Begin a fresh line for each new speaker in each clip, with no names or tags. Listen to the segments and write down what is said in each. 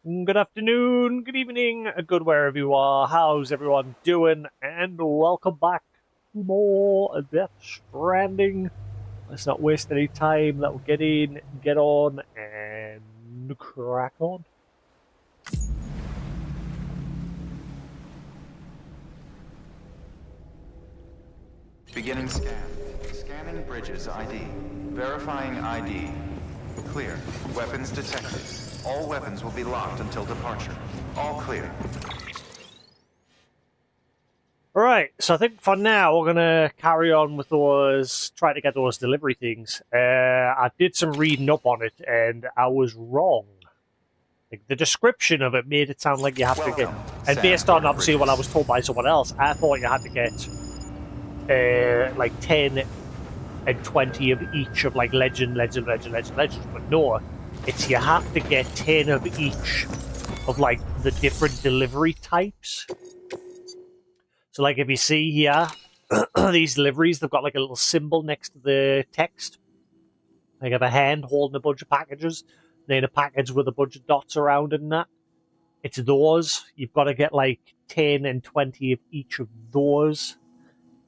Good afternoon, good evening, good wherever you are. How's everyone doing? And welcome back to more Death Stranding. Let's not waste any time. Let's get in, get on, and crack on.
Beginning scan. Scanning bridges ID. Verifying ID. Clear. Weapons detected. All weapons will be locked until departure. All clear.
Alright, so I think for now we're gonna carry on with those, trying to get those delivery things. I did some reading up on it and I was wrong. Like, the description of it made it sound like you have to get, and based on obviously what I was told by someone else, I thought you had to get like 10 and 20 of each of like legend, but no, it's you have to get 10 of each of like the different delivery types. So like if you see here, these deliveries, they've got like a little symbol next to the text. Like have a hand holding a bunch of packages, then a package with a bunch of dots around it and that. It's those. You've got to get like 10 and 20 of each of those.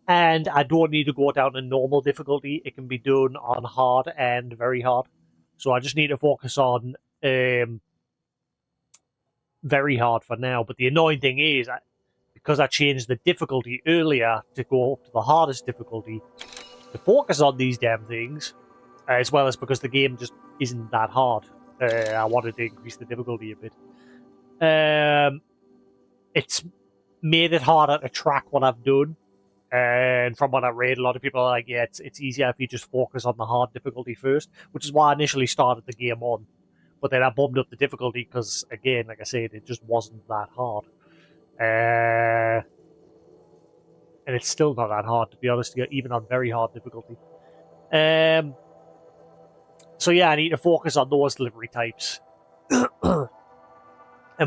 And I don't need to go down to normal difficulty. It can be done on hard and very hard. So I just need to focus on very hard for now. But the annoying thing is, because I changed the difficulty earlier to go up to the hardest difficulty, to focus on these damn things, as well as because the game just isn't that hard. I wanted to increase the difficulty a bit. It's made it harder to track what I've done. And from what I read, a lot of people are like, yeah, it's easier if you just focus on the hard difficulty first, which is why I initially started the game on. But then I bumped up the difficulty because, again, like I said, it just wasn't that hard. And it's still not that hard, to be honest, even on very hard difficulty. So yeah, I need to focus on those delivery types. And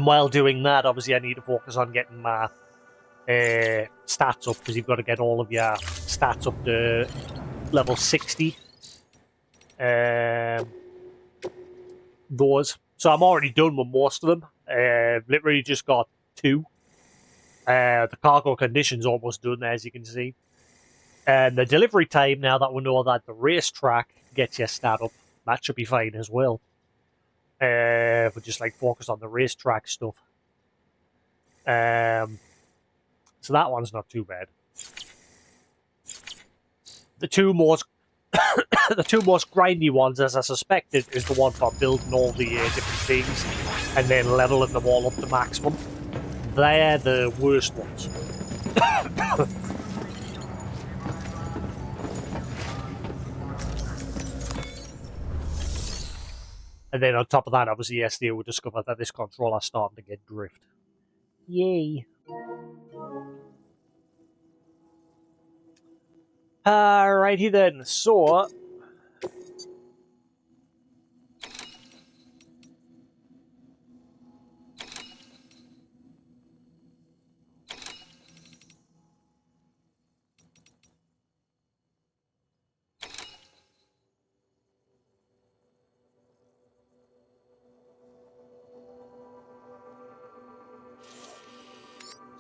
while doing that, obviously, I need to focus on getting my stats up, because you've got to get all of your stats up to level 60. Those. So I'm already done with most of them. Literally just got 2. The cargo condition's almost done, as you can see. And the delivery time, now that we know that the racetrack gets your stat up, that should be fine as well. If we just like focus on the racetrack stuff. So that one's not too bad. The two most the two most grindy ones, as I suspected, is the one for building all the different things and then leveling them all up to maximum. They're the worst ones. And then on top of that, obviously, yesterday we discovered that this controller's starting to get drift. Yay. Alrighty then, so...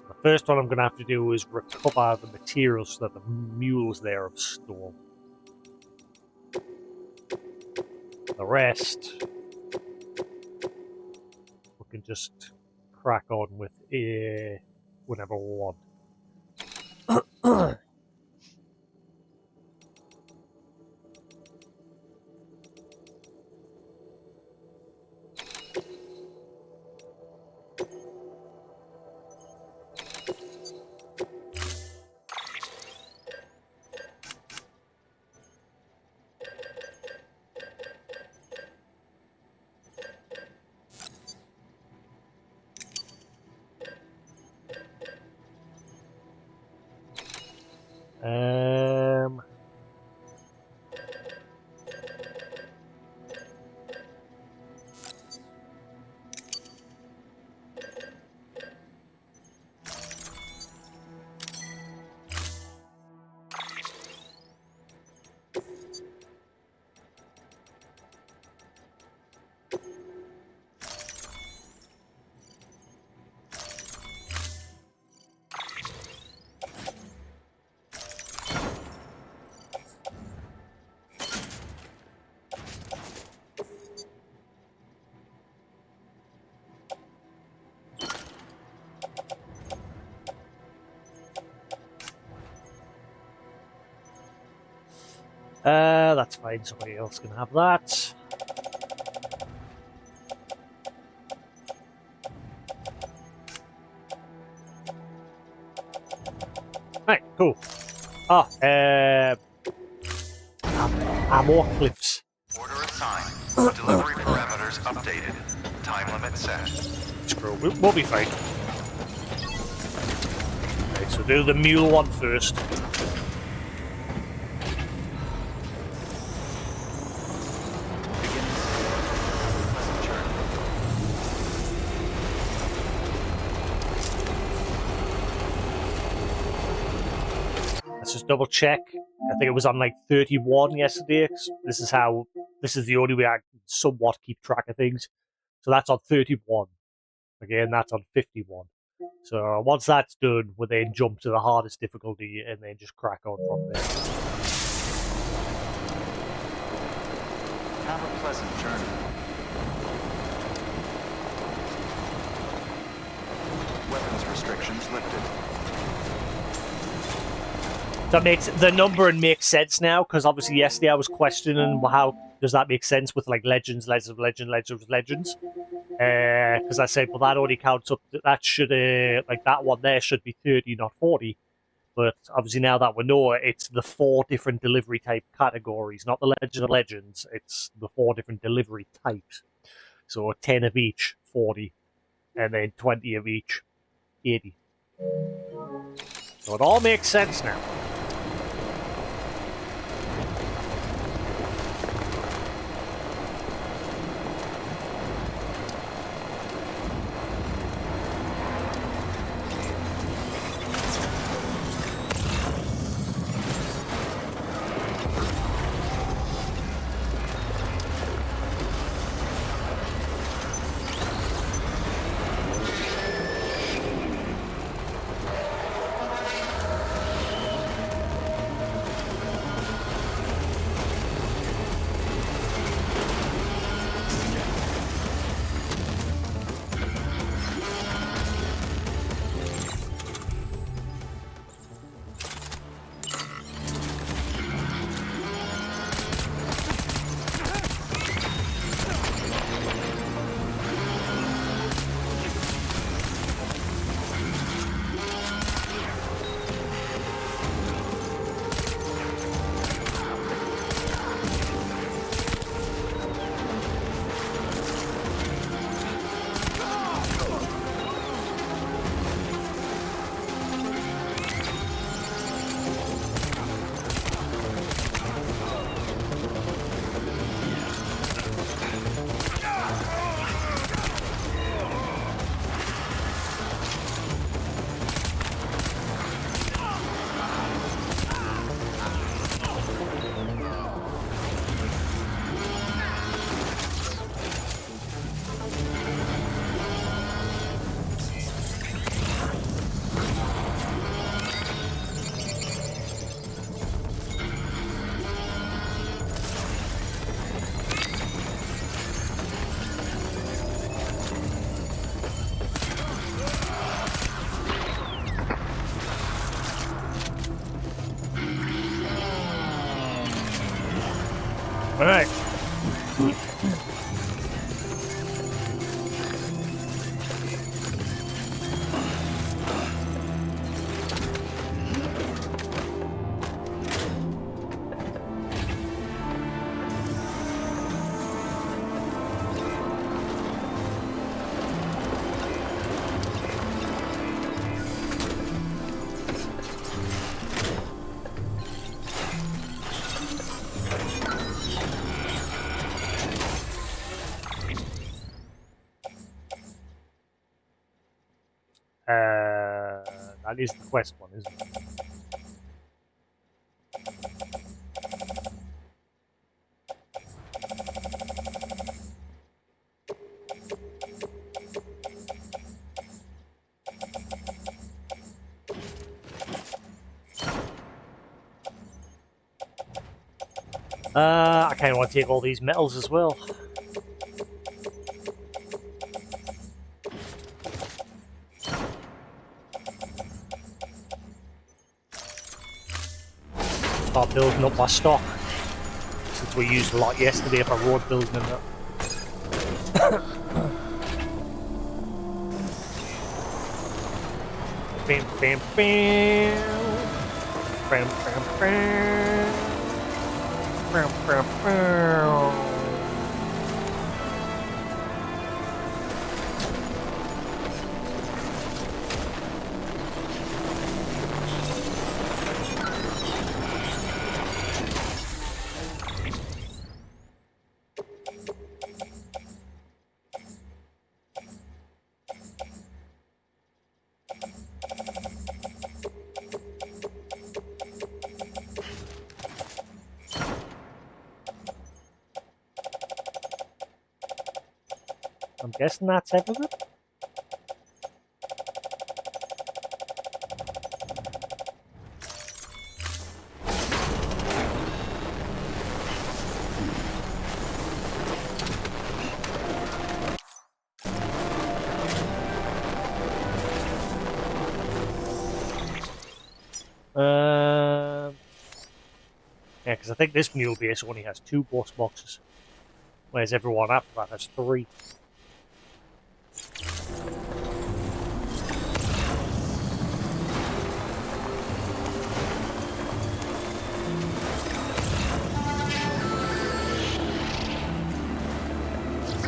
the first one I'm going to have to do is recover the materials that the mules there have stolen. The rest, we can just crack on with whenever we want. That's fine. Somebody else can have that. Right, cool. Ah, more cliffs.
Order assigned. Delivery parameters updated. Time limit set.
Screw. We'll be fine. Right, so do the mule one first. Let's just double check. I think it was on like 31 yesterday. This is the only way I can somewhat keep track of things. So that's on 31. Again, that's on 51. So once that's done, we'll then jump to the hardest difficulty and then just crack on from there.
Have a pleasant journey. Weapons restrictions lifted.
That makes the numbering makes sense now, because obviously yesterday I was questioning how does that make sense with like legends, legends of legends, legends of legends. Because I said, well, that only counts up. That should like that one there should be 30, not 40. But obviously now that we know it, it's the 4 different delivery type categories, not the Legend of Legends. It's the 4 different delivery types. So 10 of each, 40, and then 20 of each, 80. So it all makes sense now. All right. That is the quest one, isn't it? I kind of want to take all these metals as well. Start building up my stock. which we used a lot yesterday for road building and that. Bam, bam, bam. Bam, bam, bam. Bam, bam, bam. I'm guessing that's everything. Yeah, because I think this mule base only has 2 ghost boxes, whereas everyone after that has 3.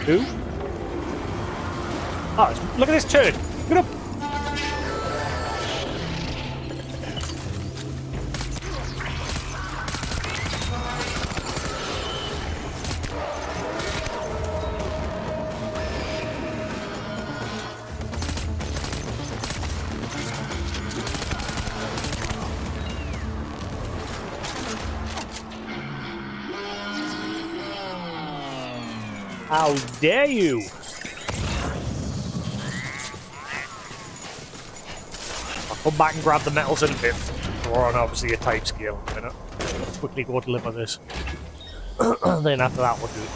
Who? Oh, look at this turd! Get up! How dare you! I'll come back and grab the metals in a bit. We're on obviously a time scale in a minute. Let's quickly go deliver this. Then after that we'll do it.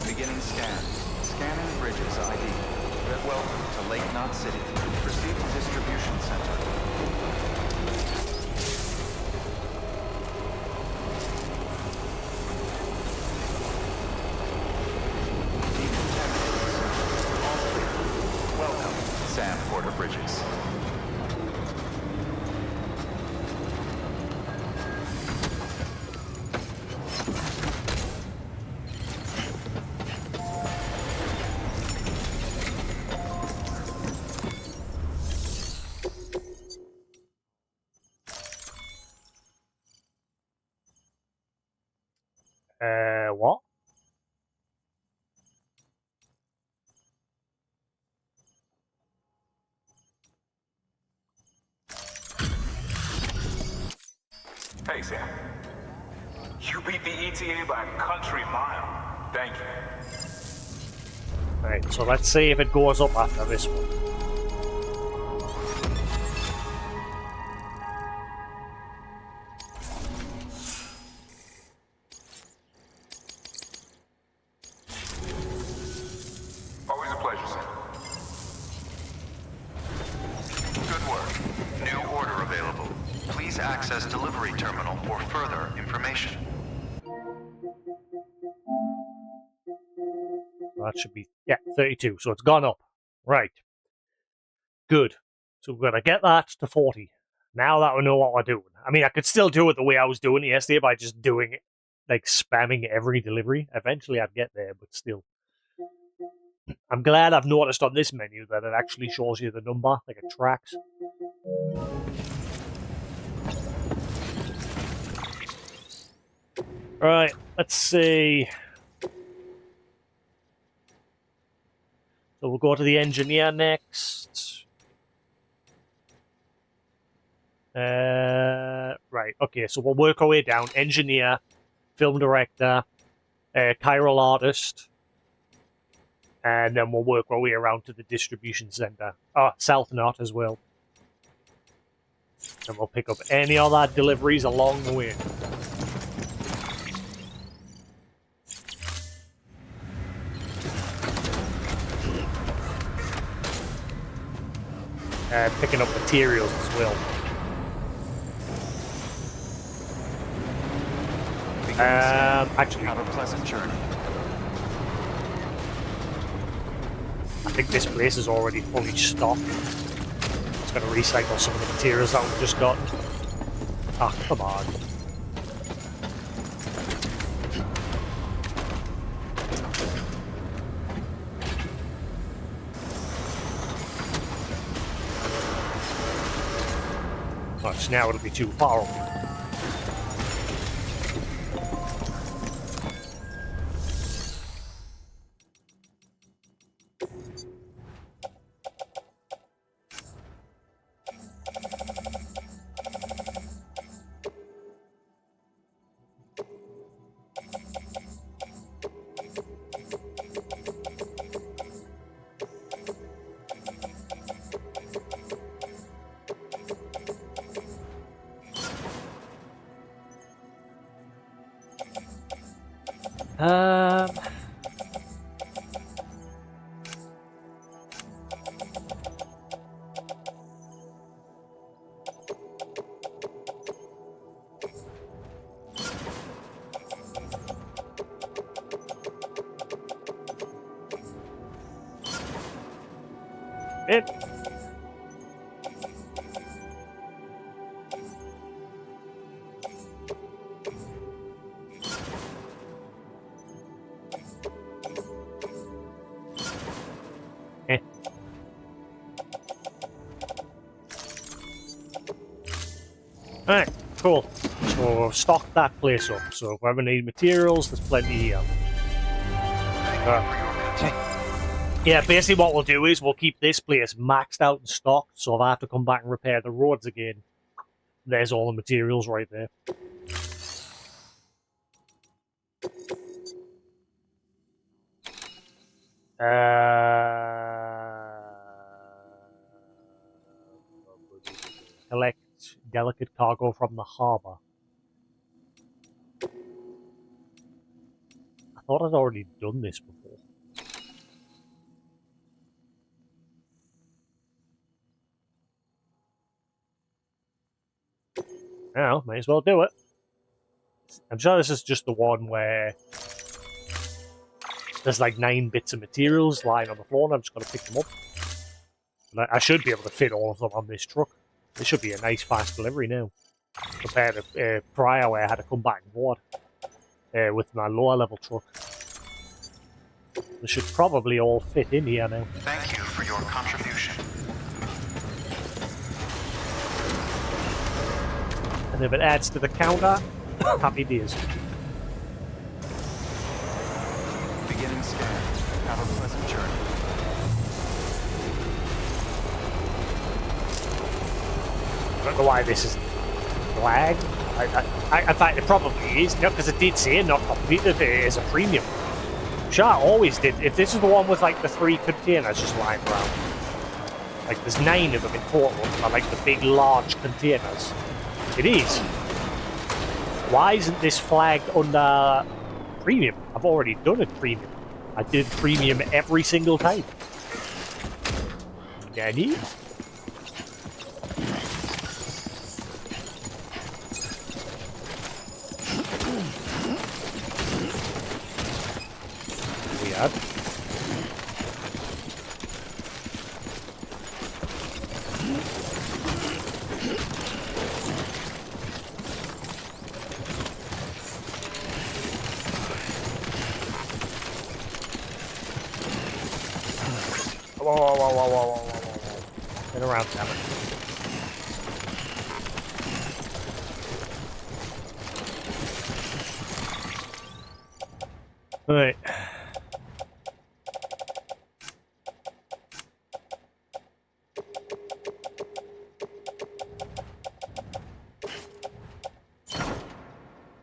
Beginning scan. Scanning bridges ID. Welcome to Lake Knot City. Proceed to distribution center. Decontaminated. All clear. Welcome, Sam Porter Bridges.
What?
Hey, Sam. You beat the ETA by a country mile. Thank you.
Right, so let's see if it goes up after this one.
Always a pleasure, Sam.
Good work. New order available. Please access delivery terminal for further information.
That should be, yeah, 32, so it's gone up. Right. Good. So we're going to get that to 40. Now that we know what we're doing. I mean, I could still do it the way I was doing it yesterday by just doing it, like spamming every delivery. Eventually I'd get there, but still. I'm glad I've noticed on this menu that it actually shows you the number, like it tracks. Right, let's see. So we'll go to the engineer next. Right, okay, so we'll work our way down. Engineer, film director, chiral artist, and then we'll work our way around to the distribution center. Oh, South Knot as well. And we'll pick up any other deliveries along the way. Picking up materials as well. Actually,
Have a pleasant journey.
I think this place is already fully stocked. Just going to recycle some of the materials that we've just got. Ah, come on. Oh, so now it'll be too far away. It. Eh. Alright, cool. So we've stocked that place up. So if we ever need materials, there's plenty here. Yeah, basically what we'll do is we'll keep this place maxed out and stocked, so if I have to come back and repair the roads again, there's all the materials right there. Collect delicate cargo from the harbour. I thought I'd already done this before. Now, may as well do it. I'm sure this is just the one where there's like 9 bits of materials lying on the floor and I'm just going to pick them up. And I should be able to fit all of them on this truck. This should be a nice fast delivery now. Compared to prior where I had to come back and forth with my lower level truck. This should probably all fit in here now.
Thank you for your contribution.
And if it adds to the counter, happy days.
Beginning scan. Have a pleasant journey.
I don't know why this is flagged. In fact, it probably is. No, because it did say not completed as a premium. Sure, I always did. If this is the one with like the 3 containers just lying around, like there's 9 of them in total, are like the big, large containers. It is. Why isn't this flagged under premium? I've already done it premium. I did premium every single time. Nanny? Weird. Whoa. Get around, damn it. Alright.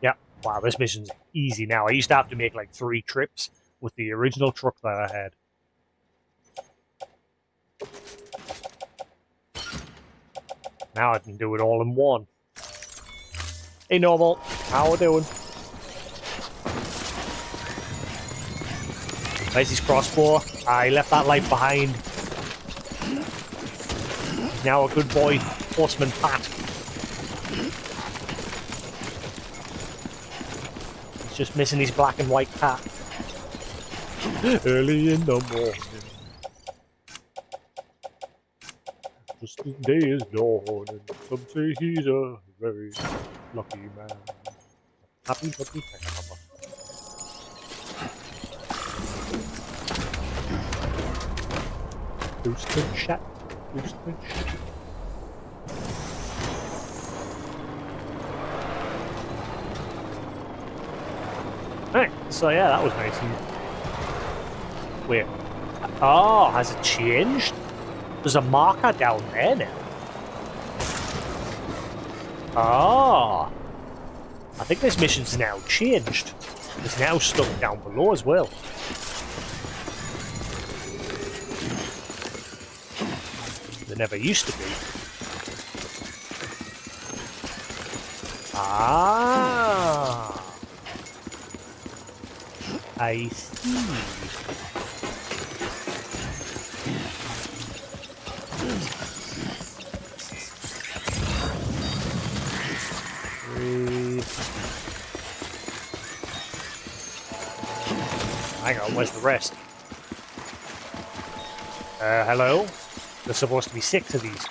Yep, wow, this mission's easy now. I used to have to make like 3 trips with the original truck that I had. Now I can do it all in one. Hey Normal, how we doing? There's his crossbow. I left that light behind. He's now a good boy, Horseman Pat. He's just missing his black and white cat. Early in the morning. Just the day is dawning. Some say he's a very lucky man. Happy, happy, happy. Boosted shot. Boosted shot. Alright, so yeah, that was nice. Wait. Oh, has it changed? There's a marker down there now. Ah. I think this mission's now changed. It's now stuck down below as well. There never used to be. Ah. I see. Hang on, where's the rest? Hello? There's supposed to be 6 of these.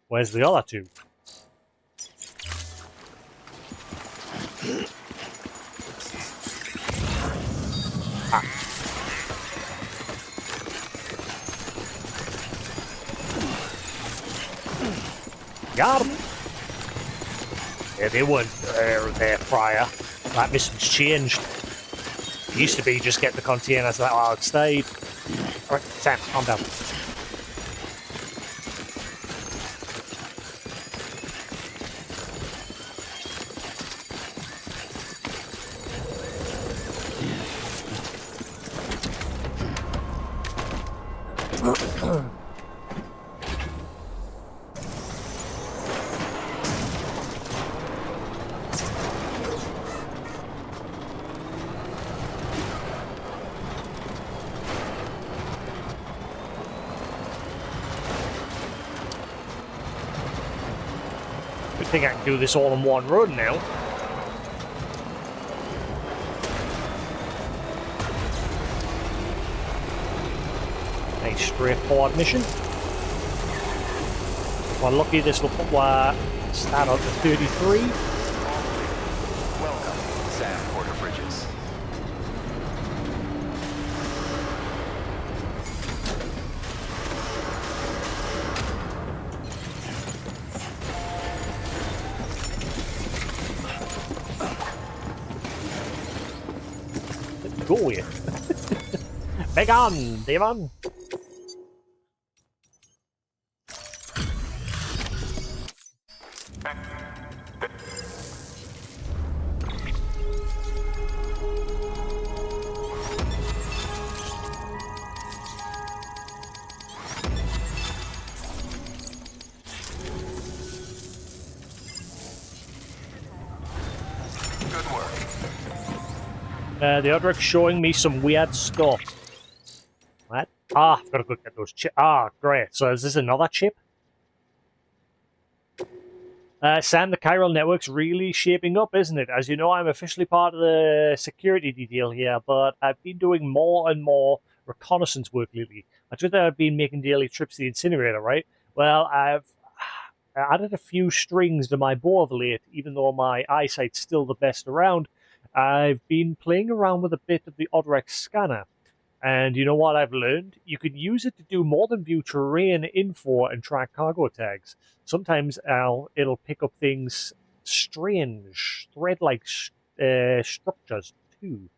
Where's the other 2? Ah. Got 'em. Yeah, they weren't there prior. That mission's changed. It used to be just get the containers that are stayed. Alright, Sam, calm down. I think I can do this all in one run now. Nice straightforward mission. If we're lucky, this will put start out to 33.
Welcome, Sam Porter Bridges.
Go with Beg on, Devon.
Good work.
The Odric's showing me some weird stuff. What? Ah, I've got to go get those chips. Ah, great. So is this another chip? Sam, the chiral network's really shaping up, isn't it? As you know, I'm officially part of the security detail here, but I've been doing more and more reconnaissance work lately. I told you I've been making daily trips to the incinerator, right? Well, I've added a few strings to my bow of late, even though my eyesight's still the best around. I've been playing around with a bit of the Odrex scanner. And you know what I've learned? You can use it to do more than view terrain info and track cargo tags. Sometimes it'll pick up things strange, thread-like structures too,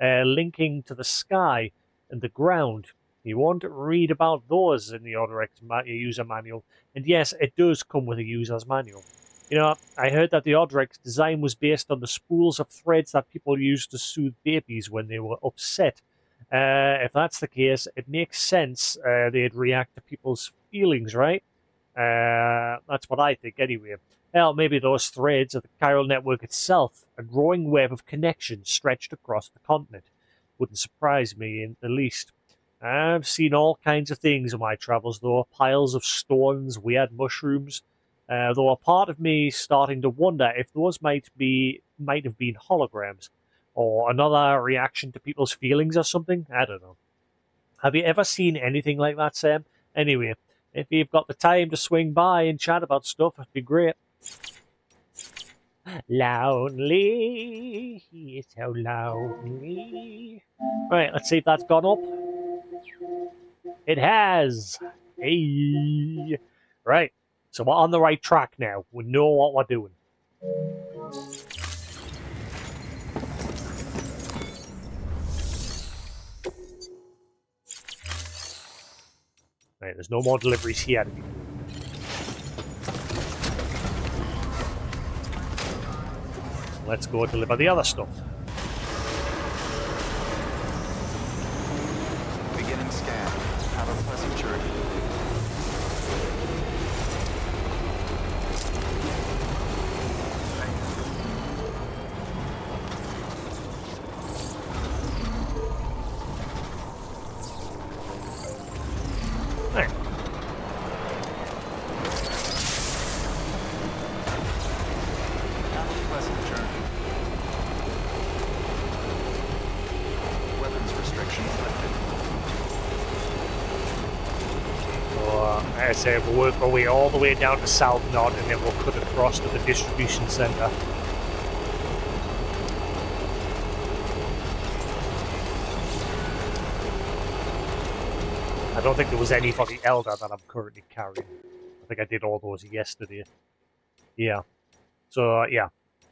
linking to the sky and the ground. You won't read about those in the Odrex user manual. And yes, it does come with a user's manual. You know, I heard that the Odrex design was based on the spools of threads that people used to soothe babies when they were upset. If that's the case, it makes sense they'd react to people's feelings, right? That's what I think, anyway. Hell, maybe those threads are the chiral network itself, a growing web of connections stretched across the continent. Wouldn't surprise me in the least. I've seen all kinds of things in my travels, though piles of stones, weird mushrooms. Though a part of me is starting to wonder if those might have been holograms, or another reaction to people's feelings or something. I don't know. Have you ever seen anything like that, Sam? Anyway, if you've got the time to swing by and chat about stuff, it'd be great. Lonely, so lonely. Right, let's see if that's gone up. It has. Hey. Right, so we're on the right track now. We know what we're doing. Right, there's no more deliveries here to be doing. Let's go deliver the other stuff.
Beginning scan. Have a pleasant journey.
Right.
Have a pleasant journey. Weapons restrictions lifted.
So, I say we'll work our way all the way down to South Nod, and then we'll cut across to the distribution centre. I don't think there was any for the Elder that I'm currently carrying. I think I did all those yesterday. Yeah. So, yeah.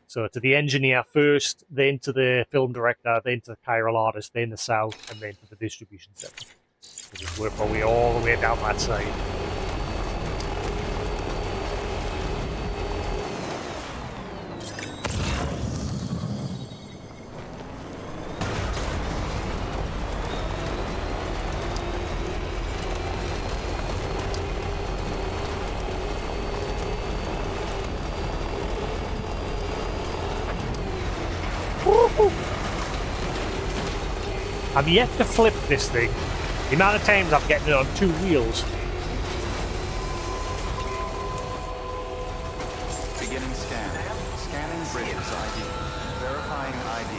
So to the engineer first, then to the film director, then to the chiral artist, then the South, and then to the distribution centre. We'll just work our way all the way down that side. I'm yet to flip this thing. The amount of times I'm getting it on two wheels.
Beginning scan. Scanning bridges ID. Verifying ID.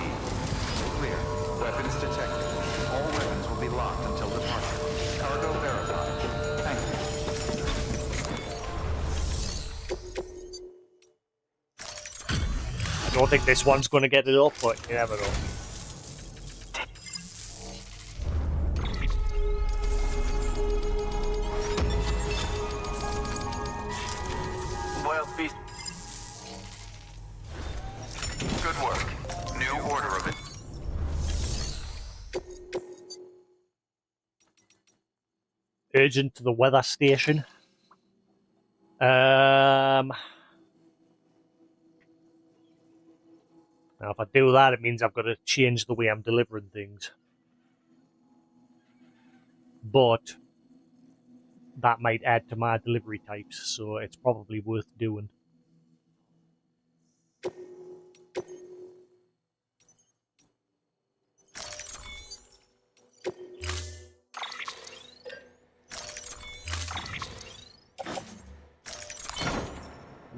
Clear. Weapons detected. All weapons will be locked until departure. Cargo verified. Thank you.
I don't think this one's going to get it up, but you never know.
Good work. New order of it.
Urgent to the weather station. Now, if I do that, it means I've got to change the way I'm delivering things. But that might add to my delivery types, so it's probably worth doing.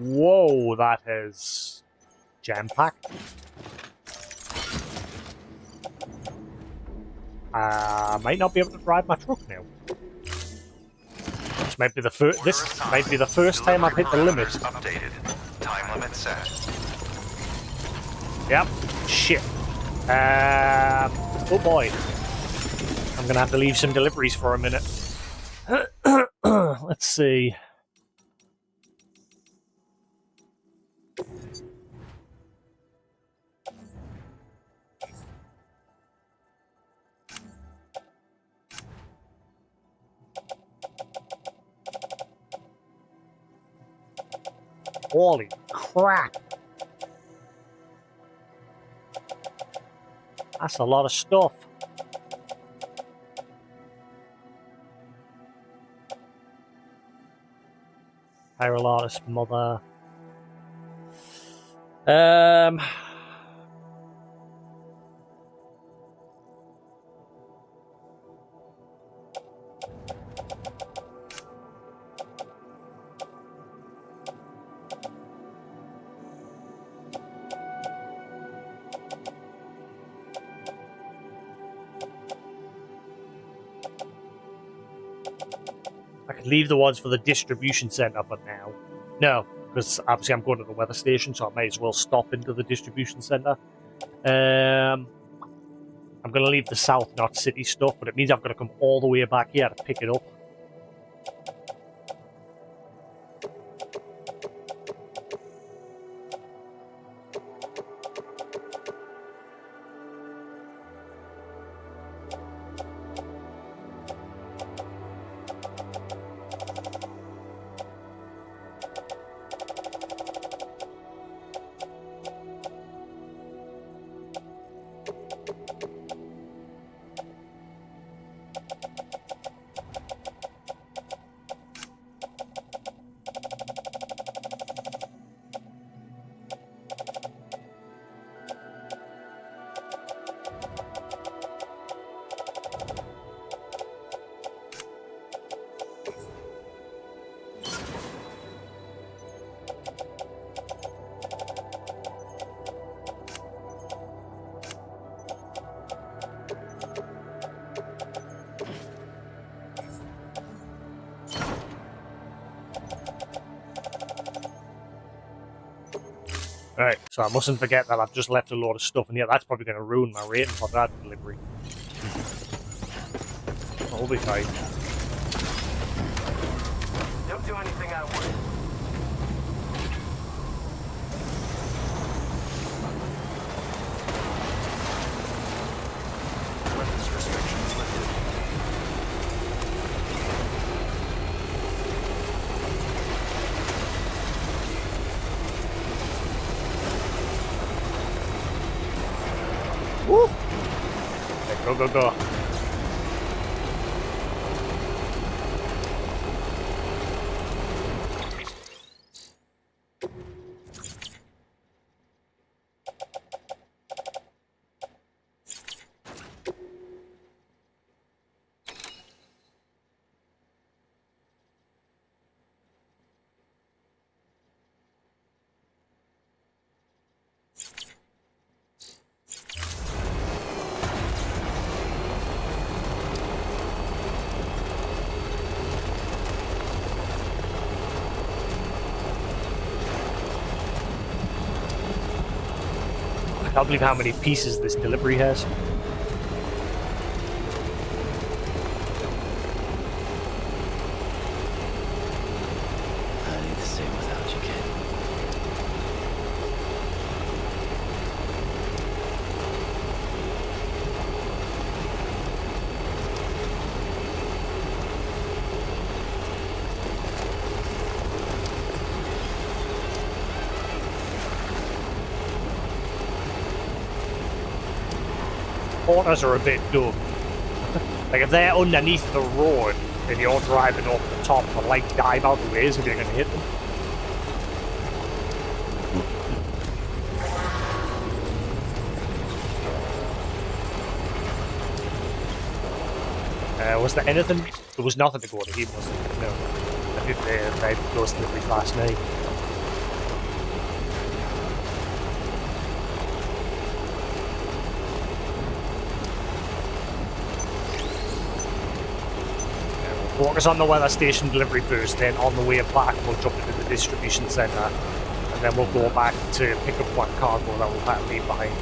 Whoa, that is jam-packed. I might not be able to drive my truck now. This might be the first time I've hit the limit.
Updated. Time limit set.
Yep. Shit. Oh boy. I'm gonna have to leave some deliveries for a minute. Let's see. Holy crap. That's a lot of stuff. Pyrolartis mother. I could leave the ones for the distribution center for now. No, because obviously I'm going to the weather station, so I may as well stop into the distribution center. I'm going to leave the South Knot City stuff, but it means I've got to come all the way back here to pick it up. Right, so I mustn't forget that I've just left a load of stuff in here. That's probably going to ruin my rating for that delivery. I'll be fine.
Don't do anything I would.
Weapons restrictions lifted.
Woo! Okay, go, go, go. I can't believe how many pieces this delivery has.
I need to stay without you, kid.
Porters are a bit dumb. Like, if they're underneath the road and you're driving up the top to, like, dive out the ways if you're going to hit them. Was there anything? There was nothing to go to him, was there? No. I did the ghost delivery last night. Focus on the weather station delivery first, then on the way back we'll jump into the distribution centre, and then we'll go back to pick up one cargo that we'll have to leave behind.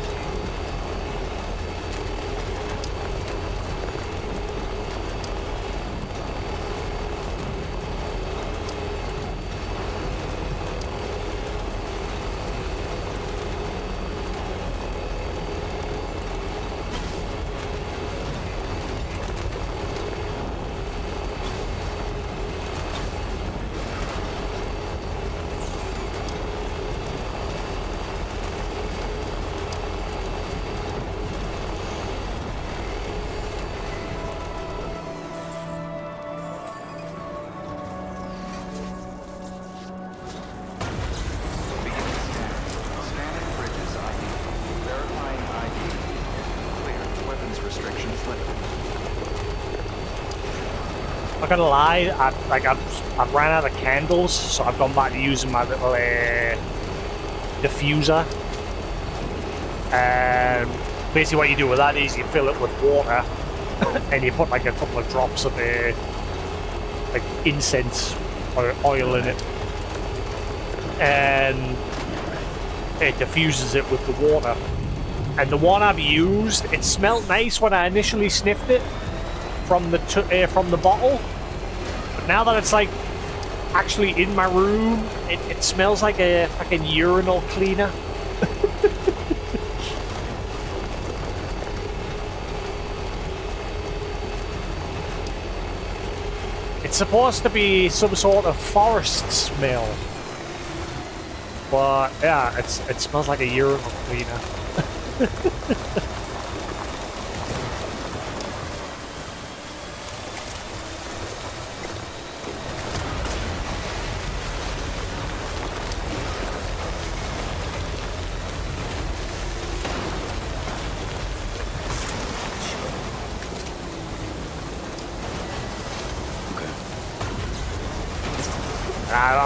not gonna lie, I've ran out of candles, so I've gone back to using my little diffuser. And basically what you do with that is you fill it with water and you put like a couple of drops of like incense or oil in it, and it diffuses it with the water. And the one I've used, it smelled nice when I initially sniffed it from the bottle, but now that it's like actually in my room, it smells like a fucking urinal cleaner. It's supposed to be some sort of forest smell, but yeah, it smells like a urinal cleaner.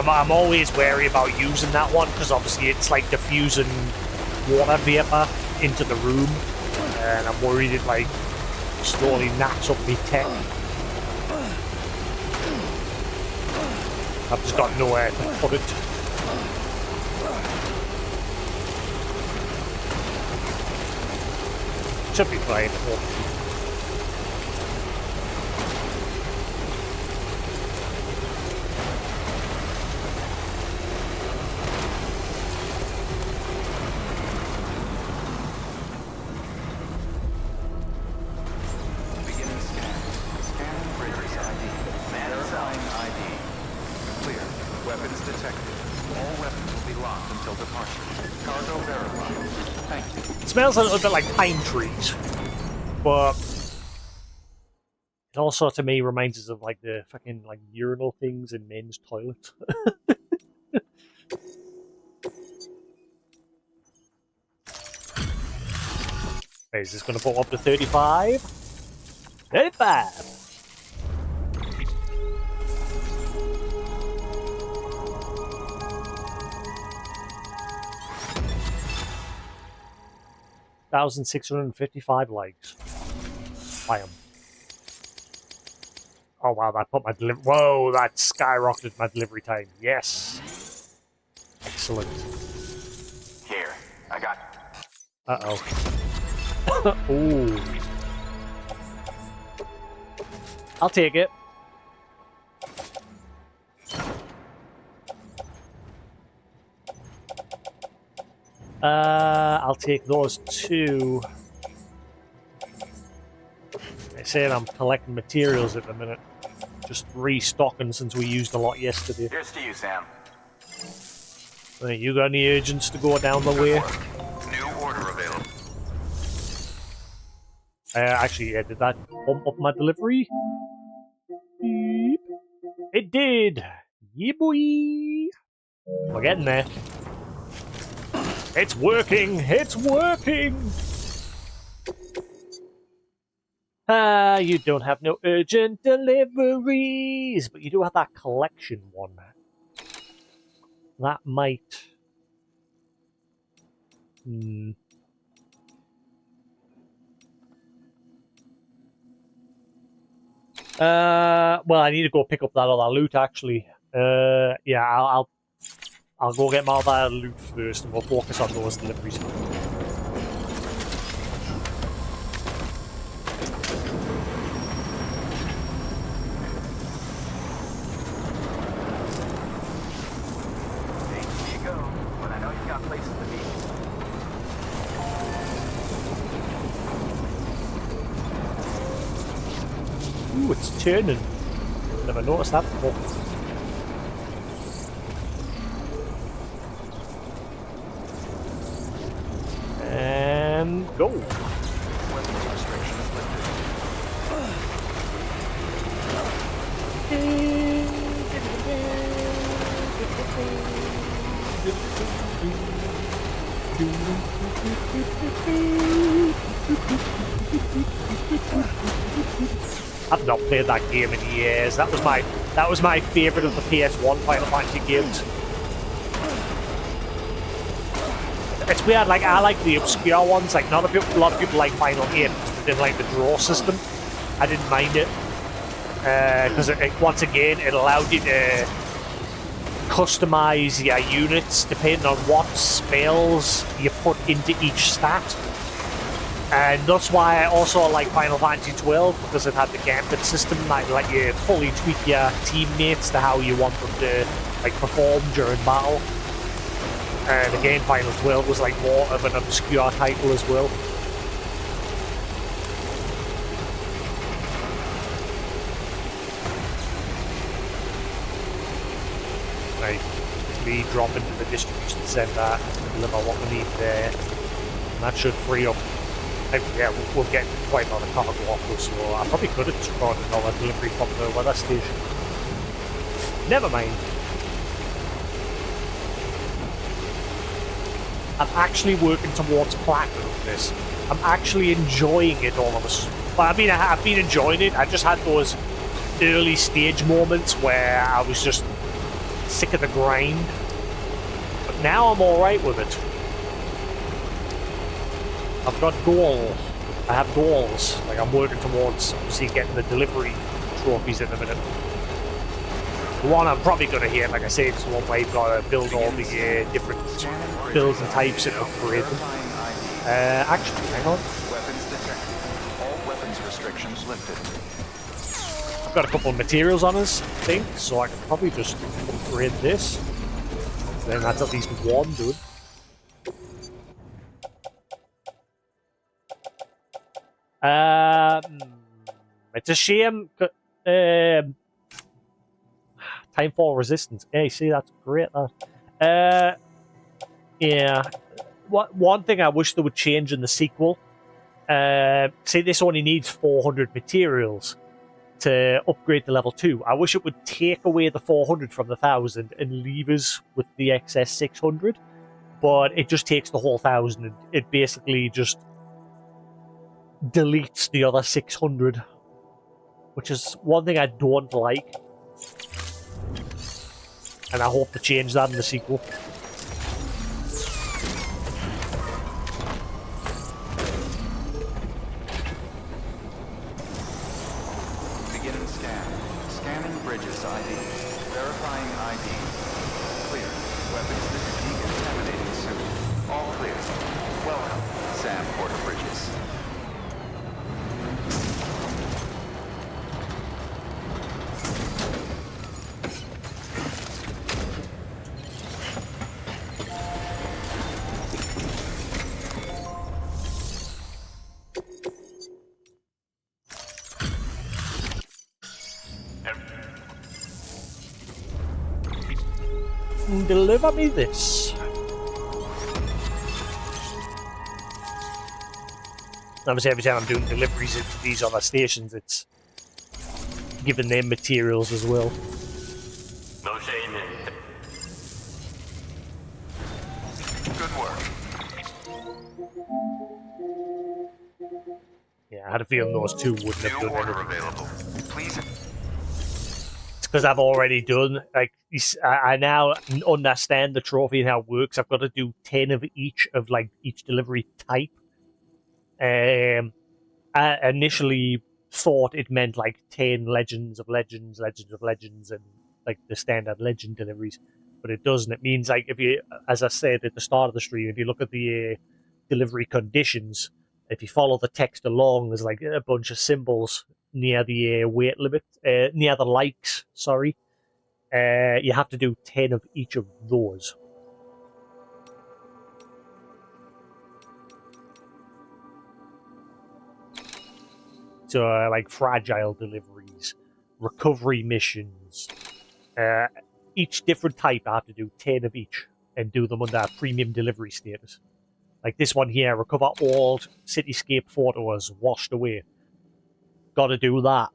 I'm always wary about using that one because obviously it's like diffusing water vapor into the room, and I'm worried it like slowly knacks up my tech. I've just got nowhere to put it. Should be fine, hopefully. Smells a little bit like pine trees, but it also to me reminds us of like the fucking like urinal things in men's toilets. Wait, is this going to put up to 35? 35! 1,655 likes. Bam. Oh wow, that put my delivery. Whoa, that skyrocketed my delivery time. Yes. Excellent.
Here, I got.
Uh-oh. Ooh. I'll take it. I'll take those two. I said I'm collecting materials at the minute. Just restocking since we used a lot yesterday.
Here's to you, Sam.
You got any agents to go down the way?
New order available.
Actually, yeah, did that bump up my delivery? Beep. It did! Yeah, boy! We're getting there. It's working! It's working! You don't have no urgent deliveries, but you do have that collection one. That might... well, I need to go pick up that other loot, actually. Yeah, I'll go get my other loot first, and we'll focus on those deliveries. Ooh, it's turning. Never noticed that before. And go.
Weapons restriction is lifted.
I've not played that game in years. That was my favourite of the PS1 Final Fantasy games. It's weird, like, I like the obscure ones. Like, not a lot of people like Final 8 because they didn't like the draw system. I didn't mind it. Because once again, it allowed you to customize your units depending on what spells you put into each stat. And that's why I also like Final Fantasy 12, because it had the gambit system that let you fully tweak your teammates to how you want them to like perform during battle. And again, Final 12 was like more of an obscure title as well. Right, me drop into the distribution centre, deliver what we need there, and that should free up. Yeah, we'll get quite a lot of cargo offers, so I probably could have just got another delivery from the weather station. Never mind. I'm actually working towards platinum this. I'm actually enjoying it all of a sudden. But I mean, I've been enjoying it. I just had those early stage moments where I was just sick of the grind. But now I'm alright with it. I've got goals. I have goals. Like, I'm working towards, obviously, getting the delivery trophies in a minute. The one I'm probably going to hit, like I said, is the one where you've got to build all the different builds and types and upgrade them. Actually, hang on.
Weapons detected. All weapons restrictions lifted.
I've got a couple of materials on us, I think, so I can probably just upgrade this. Then that's at least one, dude. It's a shame. Time for resistance. Hey, see, that's great. Yeah. One thing I wish they would change in the sequel. See, this only needs 400 materials to upgrade to level 2. I wish it would take away the 400 from the 1,000 and leave us with the excess 600. But it just takes the whole 1,000. It basically just deletes the other 600, which is one thing I don't like, and I hope to change that in the sequel.
Beginning scan. Scanning bridges ID. Verifying ID. Clear. Weapons decontaminating soon. All clear. Welcome, Sam Porter Bridges.
Deliver me this. Obviously, every time I'm doing deliveries at these other stations, it's giving them materials as well.
No shame in.
Good work.
Yeah, I had a feeling those two wouldn't have
New
done
order
anything.
available. Please.
It's because I've already done, like, I now understand the trophy and how it works. I've got to do 10 of each delivery type. I initially thought it meant like 10 Legends of Legends, and like the standard Legend deliveries, but it doesn't. It means, like, if you, as I said at the start of the stream, if you look at the delivery conditions, if you follow the text along, there's like a bunch of symbols near the weight limit, near the likes, sorry. You have to do 10 of each of those. So, like fragile deliveries, recovery missions, each different type, I have to do 10 of each and do them under a premium delivery status. Like this one here, recover all cityscape photos washed away. Gotta do that.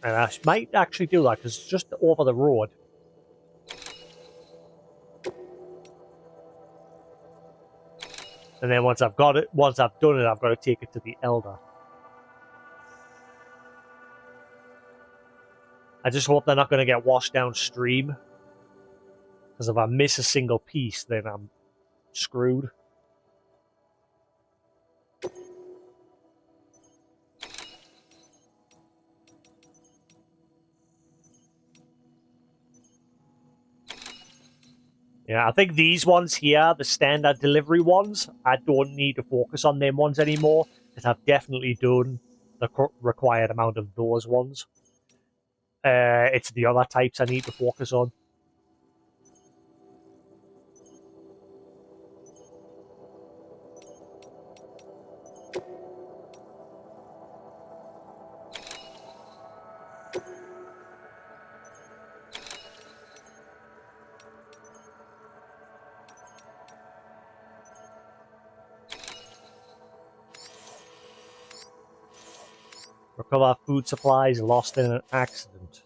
And I might actually do that because it's just over the road. And then once I've got it, once I've done it, I've got to take it to the Elder. I just hope they're not going to get washed downstream. Because if I miss a single piece, then I'm screwed. Yeah, I think these ones here, the standard delivery ones, I don't need to focus on them ones anymore, because I've definitely done the required amount of those ones. It's the other types I need to focus on. Recover food supplies lost in an accident.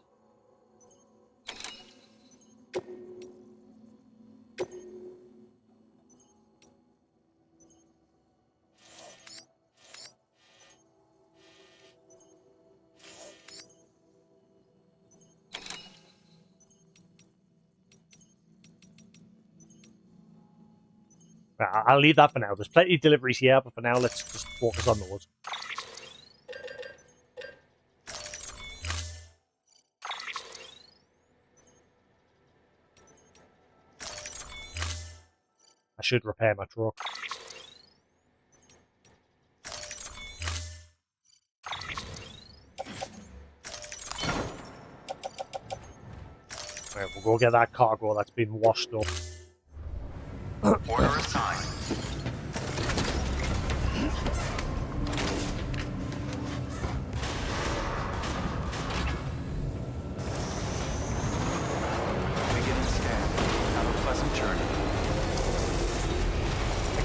I'll leave that for now. There's plenty of deliveries here, but for now, let's just focus on those. I should repair my truck. Right, we'll go get that cargo that's been washed up.
Order assigned. Beginning scan. Have a pleasant journey.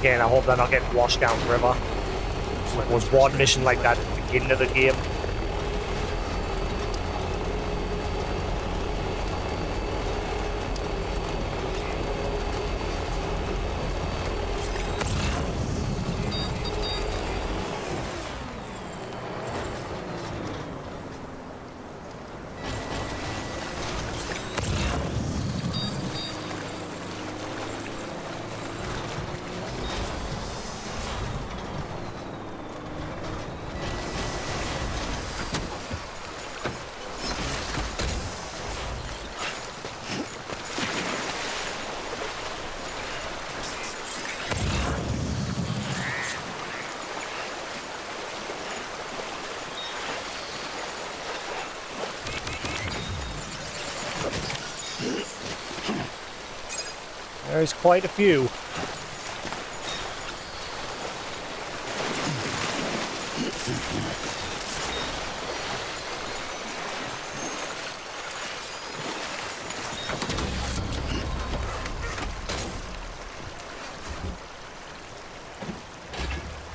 Again, I hope they're not getting washed down the river. There was one mission like that at the beginning of the game. There's quite a few.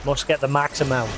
Must get the max amount.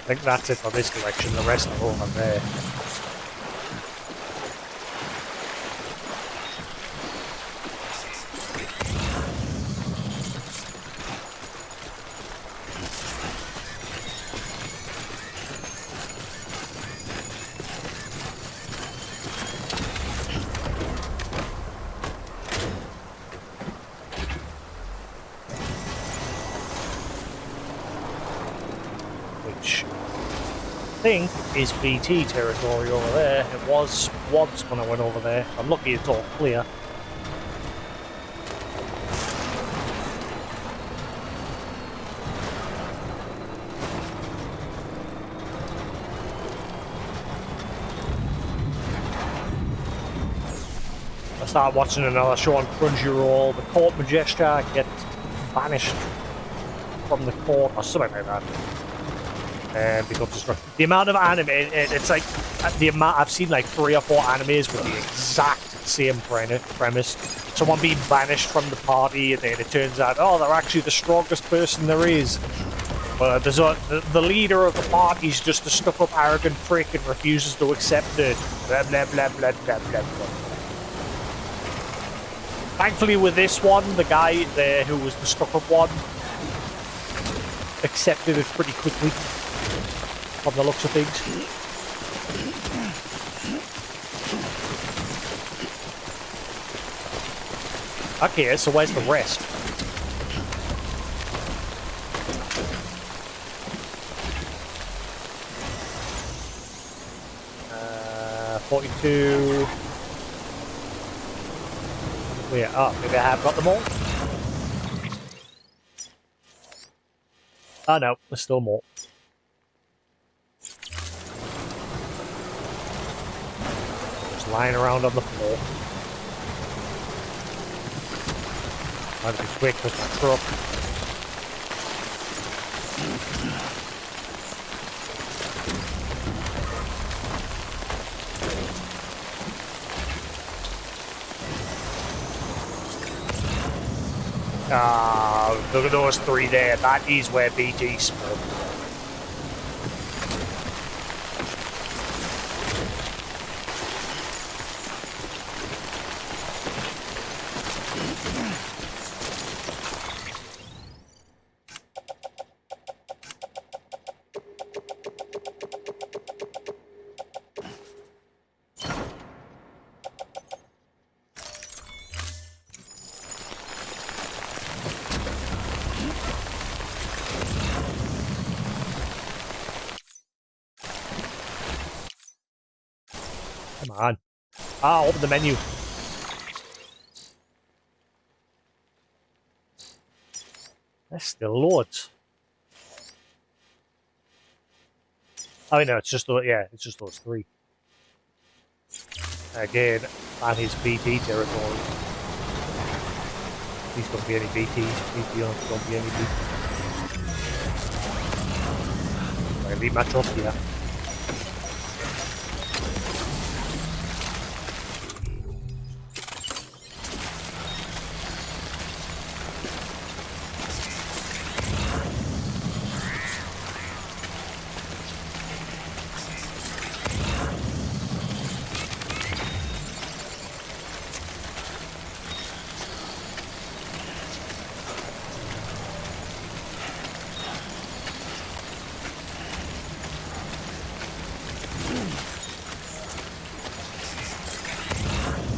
I think that's it for this direction, the rest are over there. Which I think is BT territory over there. It was once when I went over there. I'm lucky it's all clear. start watching another show on Crunchyroll. The court magister gets banished from the court or something like that. And becomes destructive. The amount of anime, it's like the amount I've seen like 3 or 4 animes with the exact same premise. Someone being banished from the party, and then it turns out, oh, they're actually the strongest person there is. But the leader of the party is just a stuck-up, arrogant prick and refuses to accept it. Blah blah blah blah blah blah blah. Thankfully, with this one, the guy there who was the stuck-up one accepted it pretty quickly. From the looks of things. Okay, so where's the rest? Uh, 42. Where? Oh, maybe I have got them all. Oh no, there's still more. Lying around on the floor. I have to be quick with my truck. Ah, look at those 3 there. That is where BT spawned. Come on. Ah, open the menu. There's still loads. Oh no, it's just it's just those 3. Again, that is BT territory. Please don't be any BTs. Please don't be any BTs. I leave my truck here.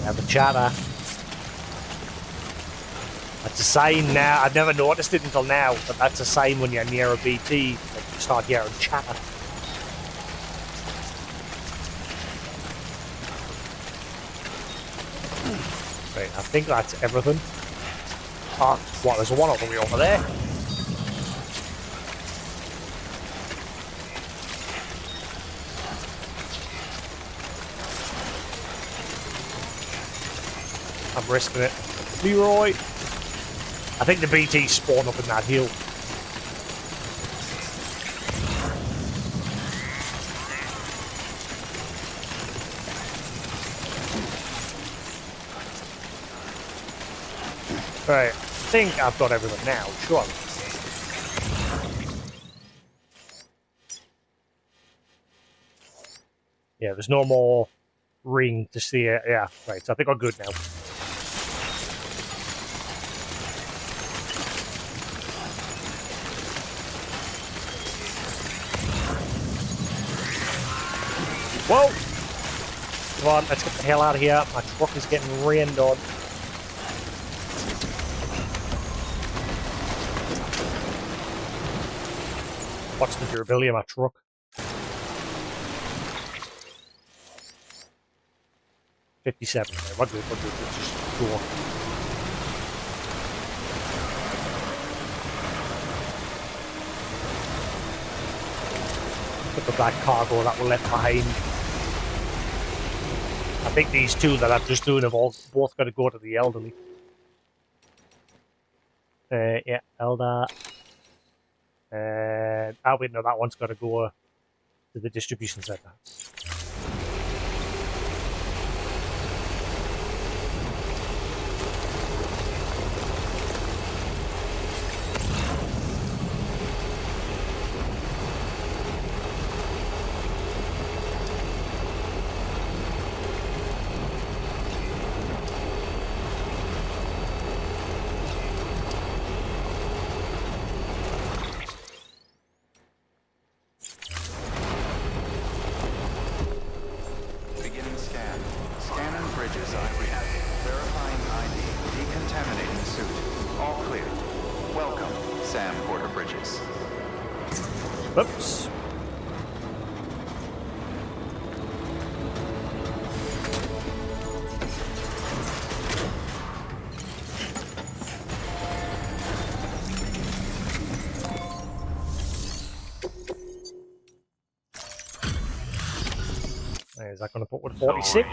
Have a chatter. That's a sign now. I've never noticed it until now, but that's a sign when you're near a BT that you start hearing chatter. Right, I think that's everything. Oh, what? There's one all the way over there. I'm risking it. Leroy! I think the BT spawn up in that hill. Right, I think I've got everything now, sure. Yeah, there's no more ring to see it. Yeah, right, so I think I'm good now. Whoa! Come on, let's get the hell out of here. My truck is getting rained on. What's the durability of my truck? $57. Okay, we're good. Let's just go on. Put the black cargo that we left behind. I think these two that I'm just doing have all both got to go to the elderly. Yeah, elder. And oh wait, no, that one's got to go to the distribution center.
Beginning scan. Scanning bridges ID. Verifying ID. Decontaminating suit. All clear. Welcome, Sam Porter Bridges.
Whoops. Is that going to put with 46?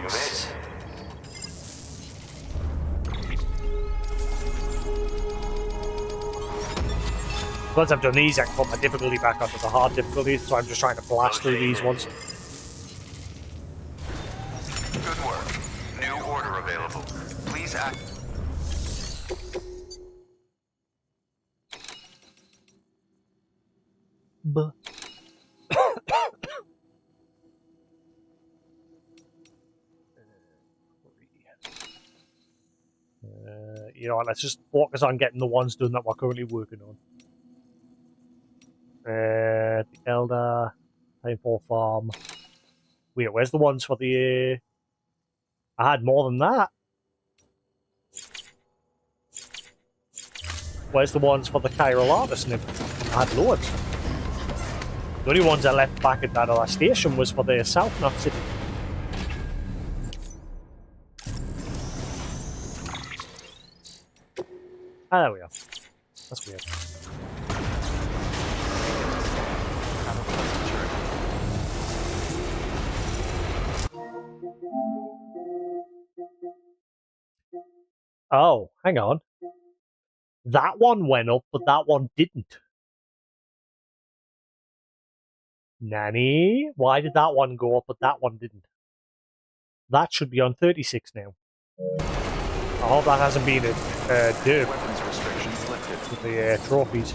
Once I've done these, I can put my difficulty back onto the hard difficulty, so I'm just trying to blast through these ones.
Good work. New order available. Please act.
You know what, let's just focus on getting the ones done that we're currently working on. The Elder, Painful Farm. Wait, where's the ones for the... I had more than that. Where's the ones for the Chiral Artist? I had loads. The only ones I left back at that other station was for the South Knot City. Ah, there we are. That's weird. Oh, hang on. That one went up, but that one didn't. Nanny? Why did that one go up, but that one didn't? That should be on 36 now. I hope that hasn't been a derp
Weapons restrictions lifted.
with the trophies.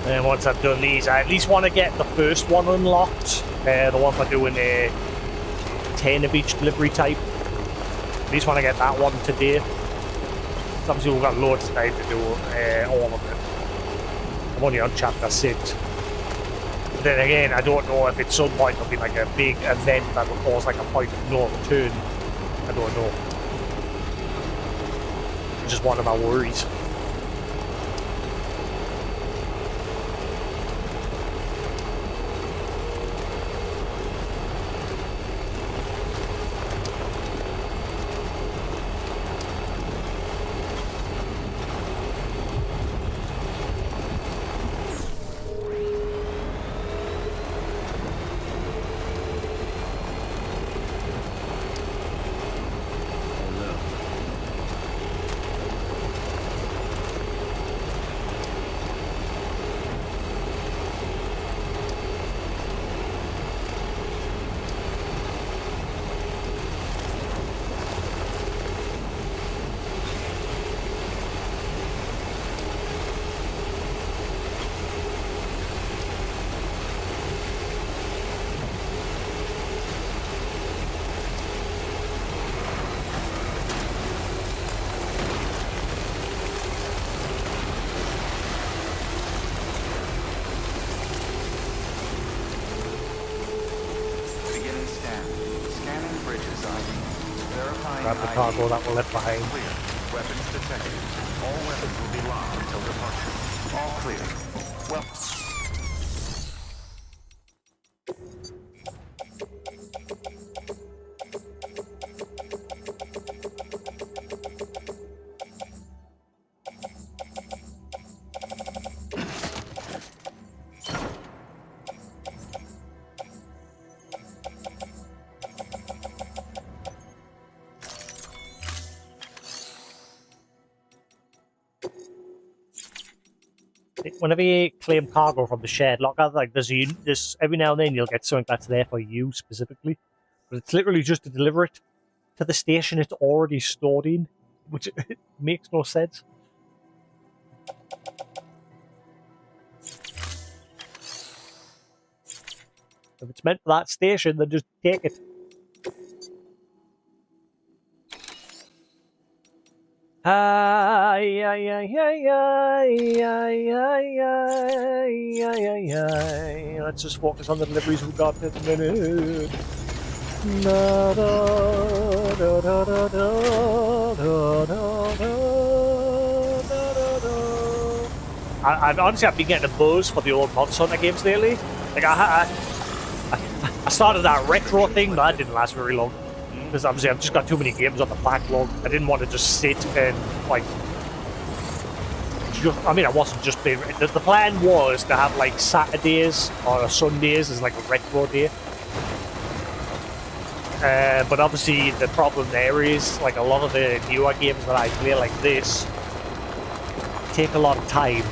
And once I've done these, I at least want to get the first one unlocked. The one for doing a 10 of each delivery type. At least want to get that one today. So obviously we've got loads of time to do all of it. I'm only on chapter 6. But then again, I don't know if at some point there'll be like a big event that will cause like a point of no return. I don't know. It's just one of my worries. grab the cargo that we're left behind.
Clear. Weapons detected. All weapons will be locked until departure. All clear. Well.
Whenever you claim cargo from the shared locker, like there's every now and then you'll get something that's there for you specifically, but it's literally just to deliver it to the station it's already stored in, which makes no sense. If it's meant for that station, then just take it. Let's just focus on the deliveries we've got at the minute. I've been getting a buzz for the old Monster Hunter games lately. Like I started that retro thing, but that didn't last very long. Because obviously I've just got too many games on the backlog. I didn't want to just sit and like. I wasn't just playing. The plan was to have like Saturdays or Sundays as like a retro day. But obviously the problem there is like a lot of the newer games that I play like this take a lot of time,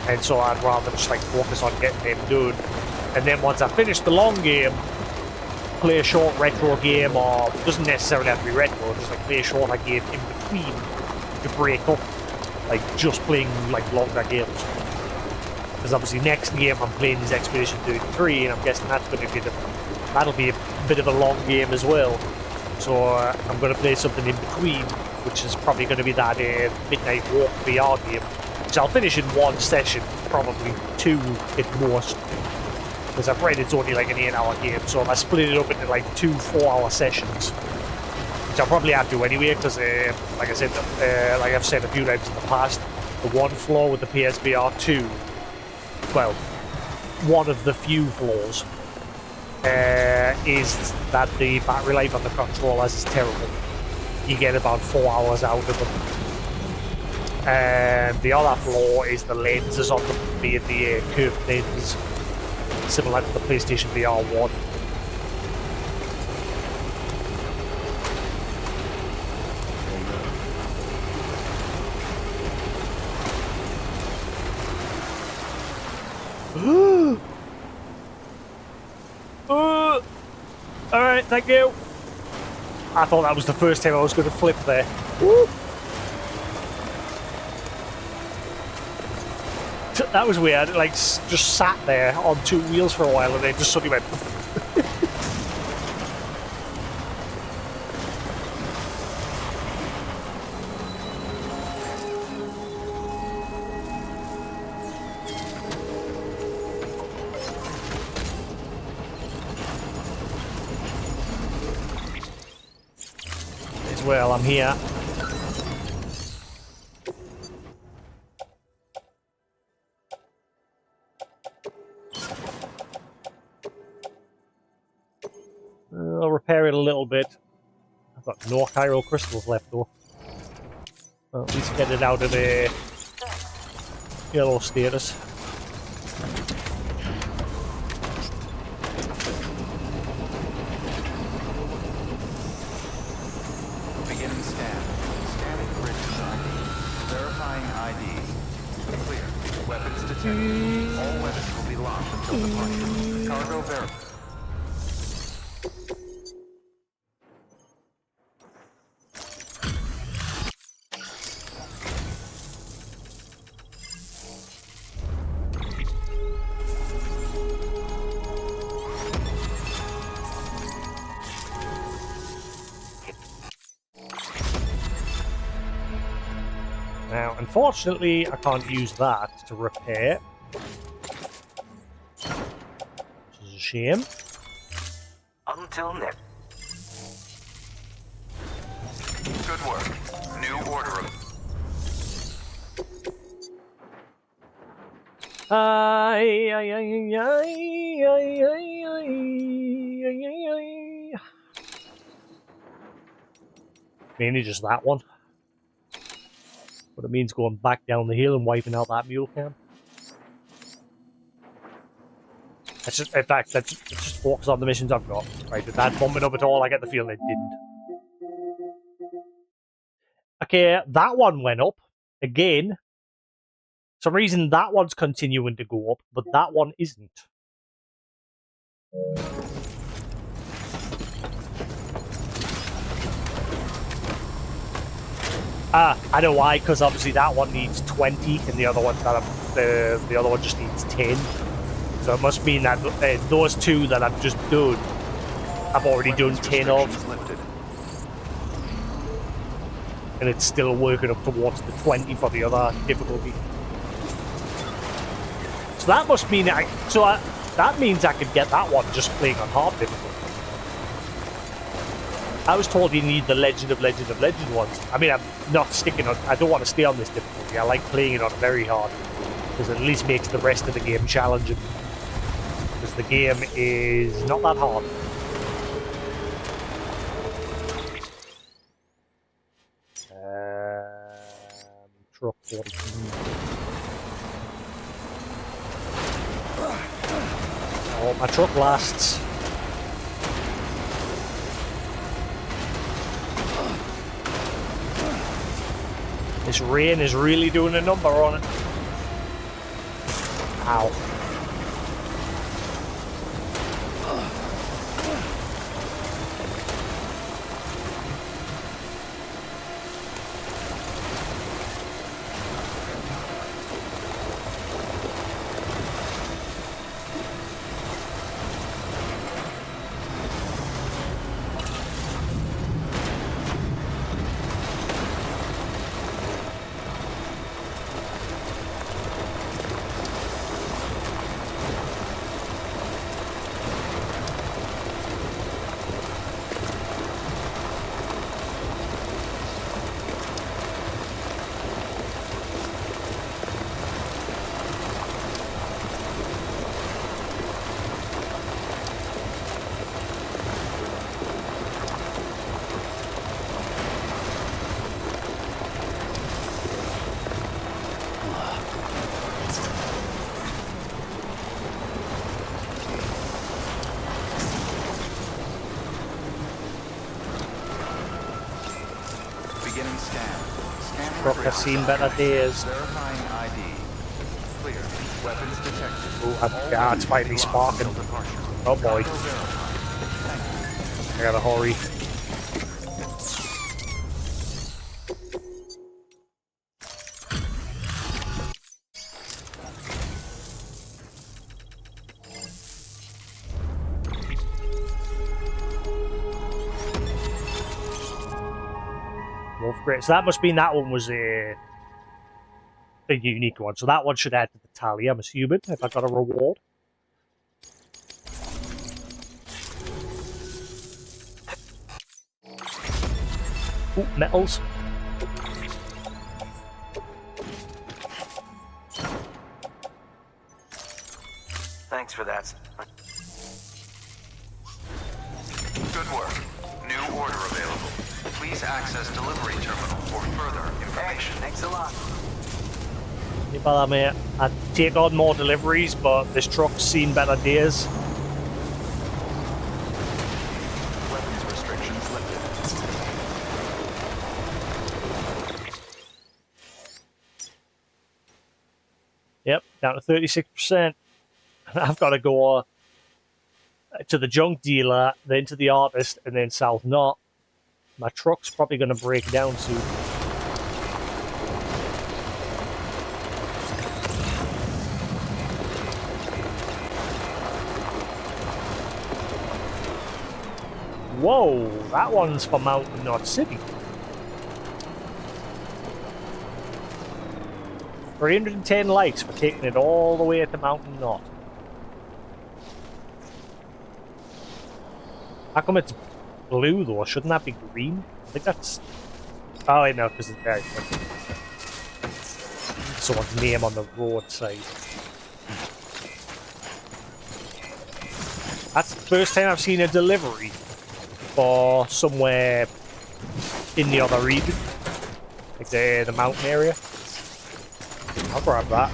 and so I'd rather just like focus on getting them done. And then once I finish the long game, play a short retro game, or it doesn't necessarily have to be retro, just like play a shorter game in between to break up, like just playing like longer games. Because obviously next game I'm playing is Expedition 33, and I'm guessing that's going to be that'll be a bit of a long game as well. So I'm going to play something in between, which is probably going to be that Midnight Walk VR game, which I'll finish in one session, probably two at most. Because I've read it's only like an 8-hour game, so if I split it up into like 2 4-hour sessions, which I'll probably have to anyway, because like I said, like I've said a few times in the past, the one flaw with the PSVR 2, well, one of the few flaws, is that the battery life on the controllers is terrible. You get about 4 hours out of them. And the other flaw is the lenses on them being the curved lens, similar to the PlayStation VR 1. Alright, thank you. I thought that was the first time I was going to flip there. Woo. That was weird. It, like, just sat there on 2 wheels for a while and then just suddenly went. As well, I'm here. I'll repair it a little bit. I've got no chiral crystals left though. Well, at least get it out of the yellow status.
Beginning scan. Scanning bridges ID. Verifying ID. Clear. Weapons detected. All weapons will be locked until departure. Cargo verified.
Now, unfortunately, I can't use that to repair, which is a shame.
Until next.
Good work. New order of...
Mainly just that one. But it means going back down the hill and wiping out that mule camp. That's just, in fact, let's just focus on the missions I've got. Right, did that bump it up at all? I get the feeling it didn't. Okay, that one went up. Again. For some reason, that one's continuing to go up, but that one isn't. I know why, because obviously that one needs 20, and the other one the other one just needs 10. So it must mean that those two that I've just done, I've already done 10 of.
Lifted.
And it's still working up towards the 20 for the other difficulty. So that must mean that means I could get that one just playing on hard difficulty. I was told you need the Legend of ones. I mean, I'm not sticking on. I don't want to stay on this difficulty. I like playing it on very hard because it at least makes the rest of the game challenging. Because the game is not that hard. Truck 42. Oh, my truck lasts. This rain is really doing a number on it. Ow.
Beginning scan. Scanning
Truck has seen better days.
Verifying ID. Clear. Weapons detected.
Oh, God, it's finally sparking. Oh boy. I gotta hurry. Great. So that must mean that one was a unique one. So that one should add to the tally, I'm assuming, if I got a reward. Ooh, metals.
Thanks for that.
Good work. New order available. Please access delivery terminal for further information.
Thanks a lot.
You bother me. I'd take on more deliveries, but this truck's seen better days.
Weapons restrictions lifted.
Yep, down to 36%. I've got to go to the junk dealer, then to the artist, and then South Knot. My truck's probably going to break down soon. Whoa, that one's for Mountain Knot City. 310 likes for taking it all the way to Mountain Knot. How come it's blue though? Shouldn't that be green? I think that's Oh, wait, no, because it's there. Someone's name on the roadside. That's the first time I've seen a delivery for somewhere in the other region. Like the mountain area. I'll grab that.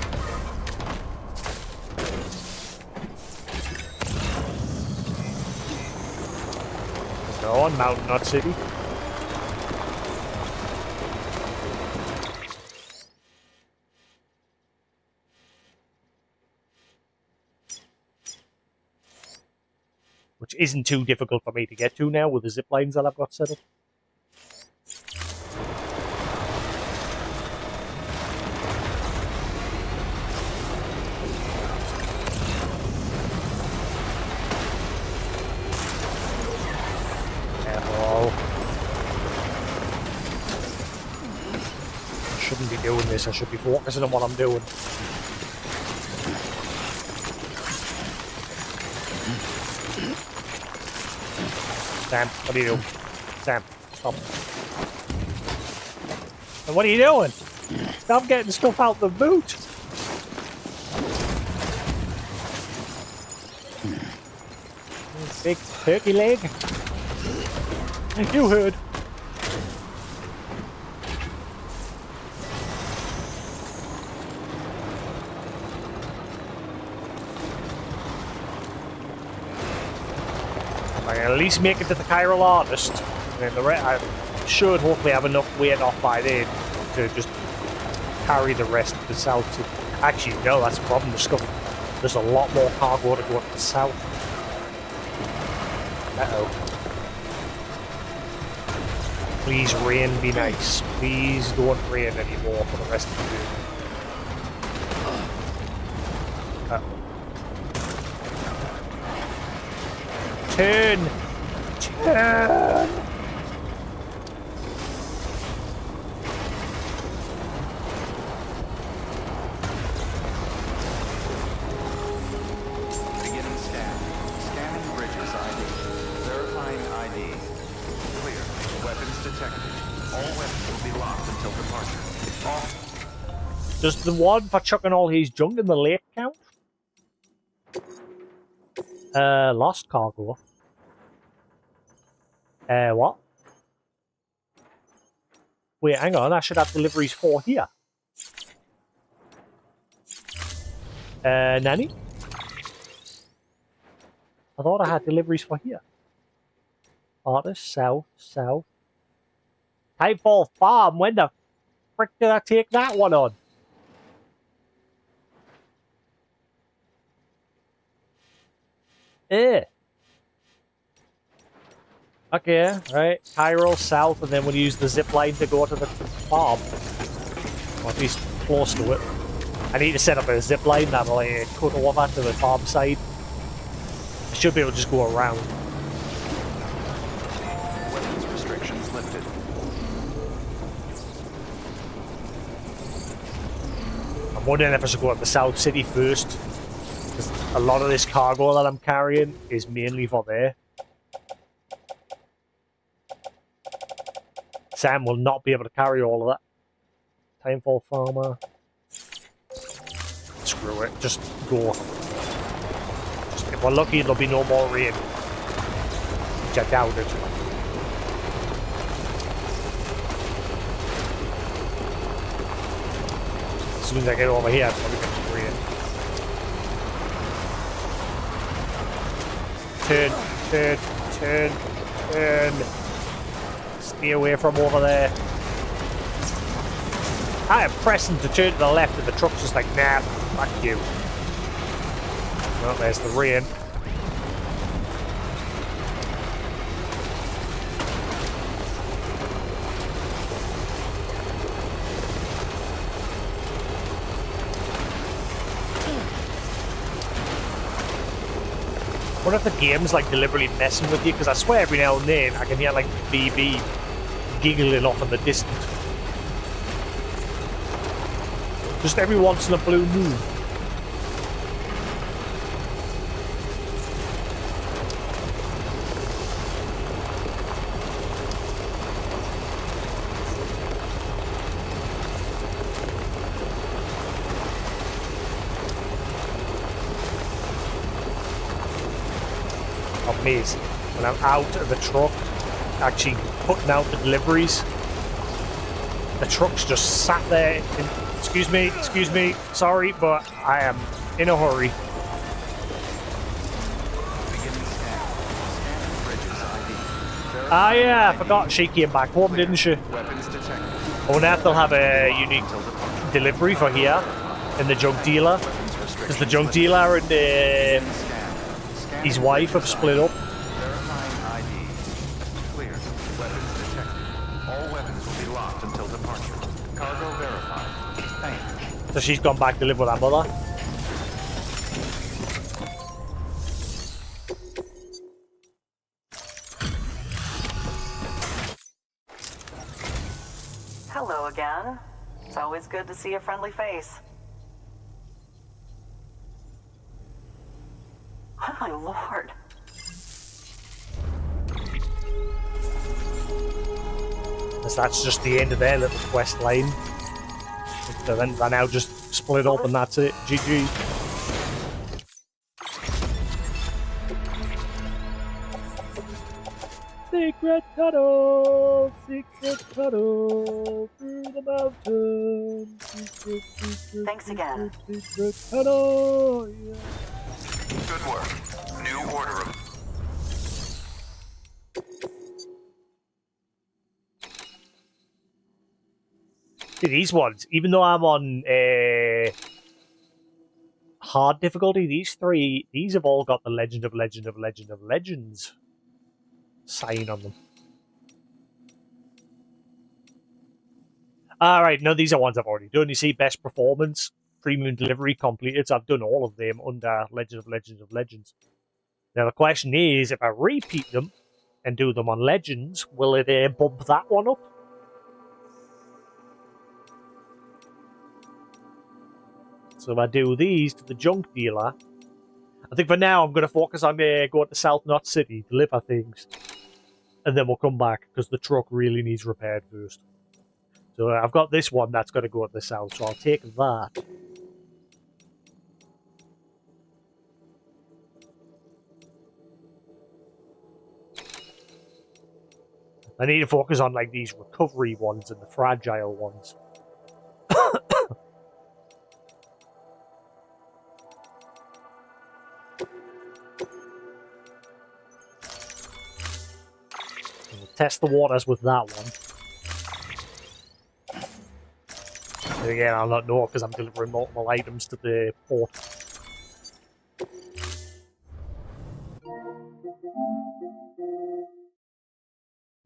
Go on, mountain, not city. Which isn't too difficult for me to get to now with the zip lines that I've got set up. Careful. I shouldn't be doing this, I should be focusing on what I'm doing. Sam, what are you doing? Sam, stop. And what are you doing? Stop getting stuff out the boot. Big turkey leg. You heard. I can at least make it to the chiral artist, and then the rest I should hopefully have enough weight off by then to just carry the rest of the south. Actually, no, that's the problem. There's a lot more cargo to go up the south. Uh-oh. Please rain, be nice. Please don't rain anymore for the rest of the day. Uh-oh. Turn! Turn!
Beginning scan. Scanning bridges ID. Verifying ID. Clear. Weapons detected. All weapons will be locked until departure. All...
Does the one for chucking all his junk in the lake count? Lost cargo. What? Wait, hang on, I should have deliveries for here. Nanny? I thought I had deliveries for here. Artist, south. Typefall Farm, when the frick did I take that one on? Okay, right. Chiral south, and then we'll use the zip line to go to the farm. Or at least close to it. I need to set up a zip line that'll cut over to the farm side. I should be able to just go around.
Weapons restrictions lifted.
I'm wondering if I should go up the South City first. Because a lot of this cargo that I'm carrying is mainly for there. Sam will not be able to carry all of that. Timefall Farmer. Screw it, just go. If we're lucky, there'll be no more rain. Which I doubt it. As soon as I get over here, it's probably going to rain. Turn. Stay away from over there. I am pressing to turn to the left and the truck's just like, nah, fuck you. Well, there's the rain. What if the game's like deliberately messing with you? Because I swear every now and then I can hear like BB giggling off in the distance. Just every once in a blue moon. problem is, when I'm out of the truck, actually putting out the deliveries, the truck's just sat there. Excuse me, sorry, but I am in a hurry.
Beginning scan. Scanning bridges ID.
Ah, yeah, I forgot she came back home, didn't she?
Weapons detected.
I wonder if they'll have a unique delivery for here in the junk dealer, because the junk dealer and his wife have split up.
Verifying ID. Clear. Weapons detected. All weapons will be locked until departure. Cargo verified. Thank you.
So she's gone back to live with her mother.
Hello again. It's always good to see a friendly face. Oh my lord.
That's just the end of their little quest line. So then they now just split up and that's it. GG. Secret tunnel through the mountain.
Thanks again.
Secret tunnel. Yeah.
Good work. New order of...
See, these ones, even though I'm on hard difficulty, these have all got the Legend of Legends sign on them. Alright, no, these are ones I've already done. You see, best performance, premium delivery completed, so I've done all of them under Legend of Legends. Now the question is, if I repeat them and do them on Legends, will it bump that one up? So if I do these to the junk dealer, I think for now I'm going to focus on going to South Knot City, deliver things, and then we'll come back because the truck really needs repaired first. So I've got this one that's got to go to the south, so I'll take that. I need to focus on like these recovery ones and the fragile ones. Test the waters with that one. And again, I'll not know because I'm delivering multiple items to the port.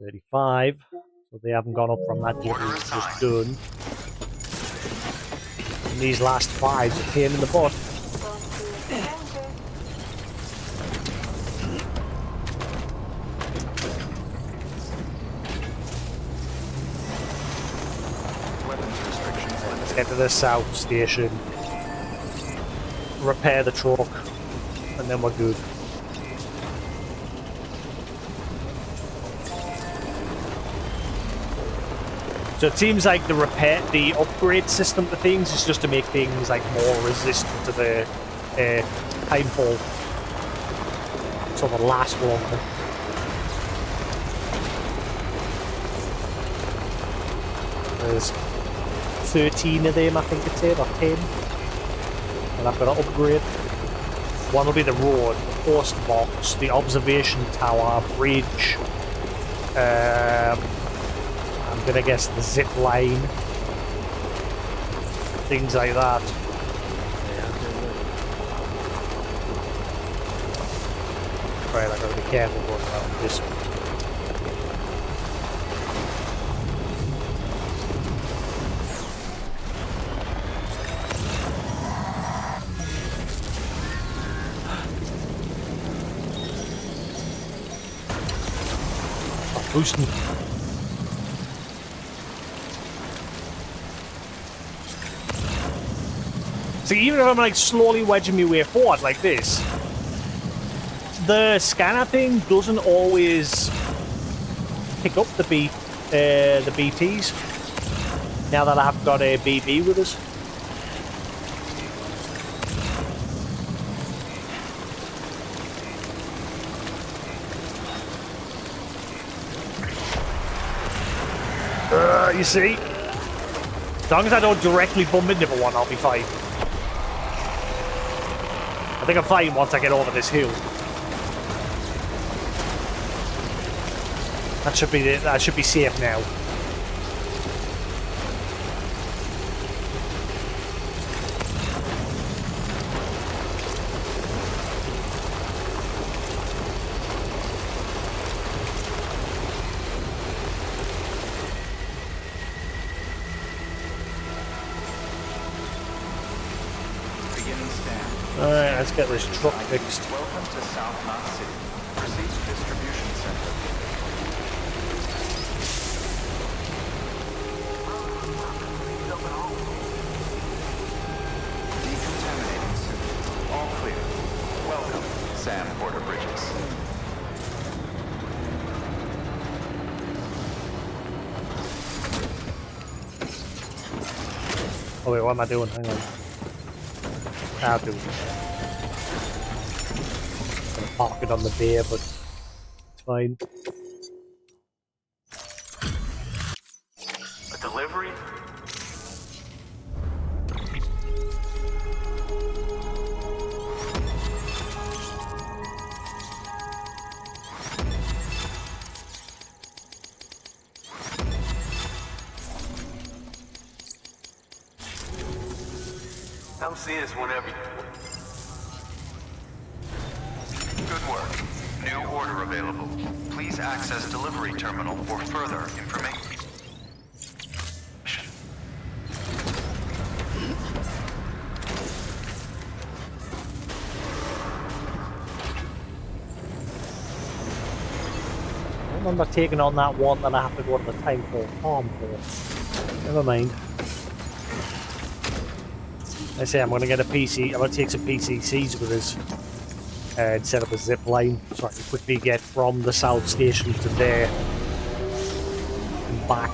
$35. So they haven't gone up from that date we just done. And these last 5's a pain in the butt. Get to the south station, repair the truck, and then we're good. So it seems like the upgrade system to things is just to make things like more resistant to the timefall, so they'll last longer. There's 13 of them, I think it's 8 or 10. And I've got to upgrade. One will be the road, the post box, the observation tower, bridge. I'm gonna guess the zip line. Things like that. Right, I gotta be careful going around this one. Boosting. See, even if I'm like slowly wedging my way forward like this, the scanner thing doesn't always pick up the BTs. Now that I haven't got a BB with us. You see? As long as I don't directly bump into one, I'll be fine. I think I'm fine once I get over this hill. That should be safe now. Alright, let's get this truck fixed.
Welcome to South Knot City. Proceed to distribution center. Decontaminating soon. All clear. Welcome, Sam Porter Bridges.
Oh wait, what am I doing? Hang on. I'll do it. I'm gonna park it on the bay, but it's fine.
A delivery? Come see us whenever you...
Good work. New order available. Please access delivery terminal for further information.
I remember taking on that one that I have to go to the time for farm for. Never mind. I say I'm going to get a PC. I'm going to take some PCCs with us and set up a zip line so I can quickly get from the south station to there and back.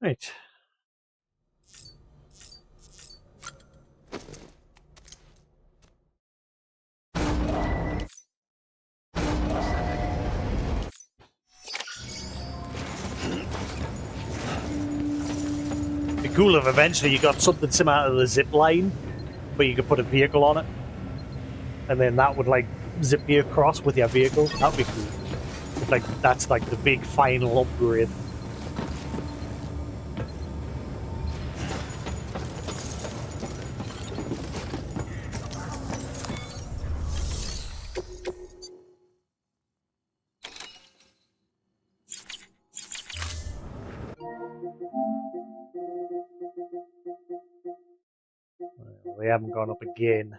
Right. It'd be cool if eventually you got something similar to the zip line, but you could put a vehicle on it, and then that would like zip you across with your vehicle. That'd be cool. If, like that's like the big final upgrade. We haven't gone up again.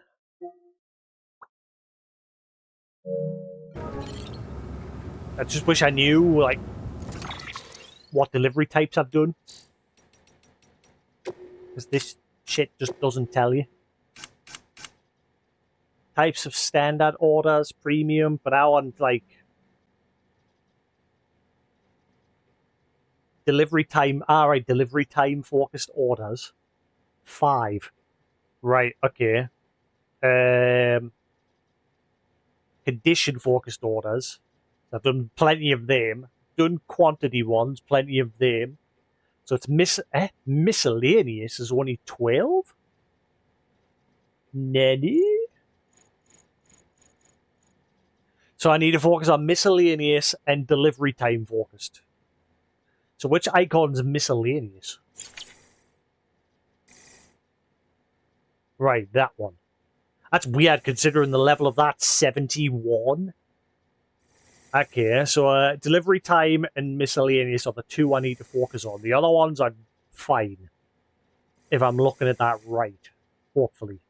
I just wish I knew, like, what delivery types I've done. Because this shit just doesn't tell you. Types of standard orders, premium, but I want, like, delivery time. Alright, delivery time focused orders. 5. Right, okay. Condition focused orders. I've done plenty of them. Done quantity ones, plenty of them. So it's miscellaneous is only 12? Nanny? So I need to focus on miscellaneous and delivery time focused. So which icon's miscellaneous? Right, that one. That's weird considering the level of that 71. Okay, so delivery time and miscellaneous are the two I need to focus on. The other ones are fine. If I'm looking at that right. Hopefully.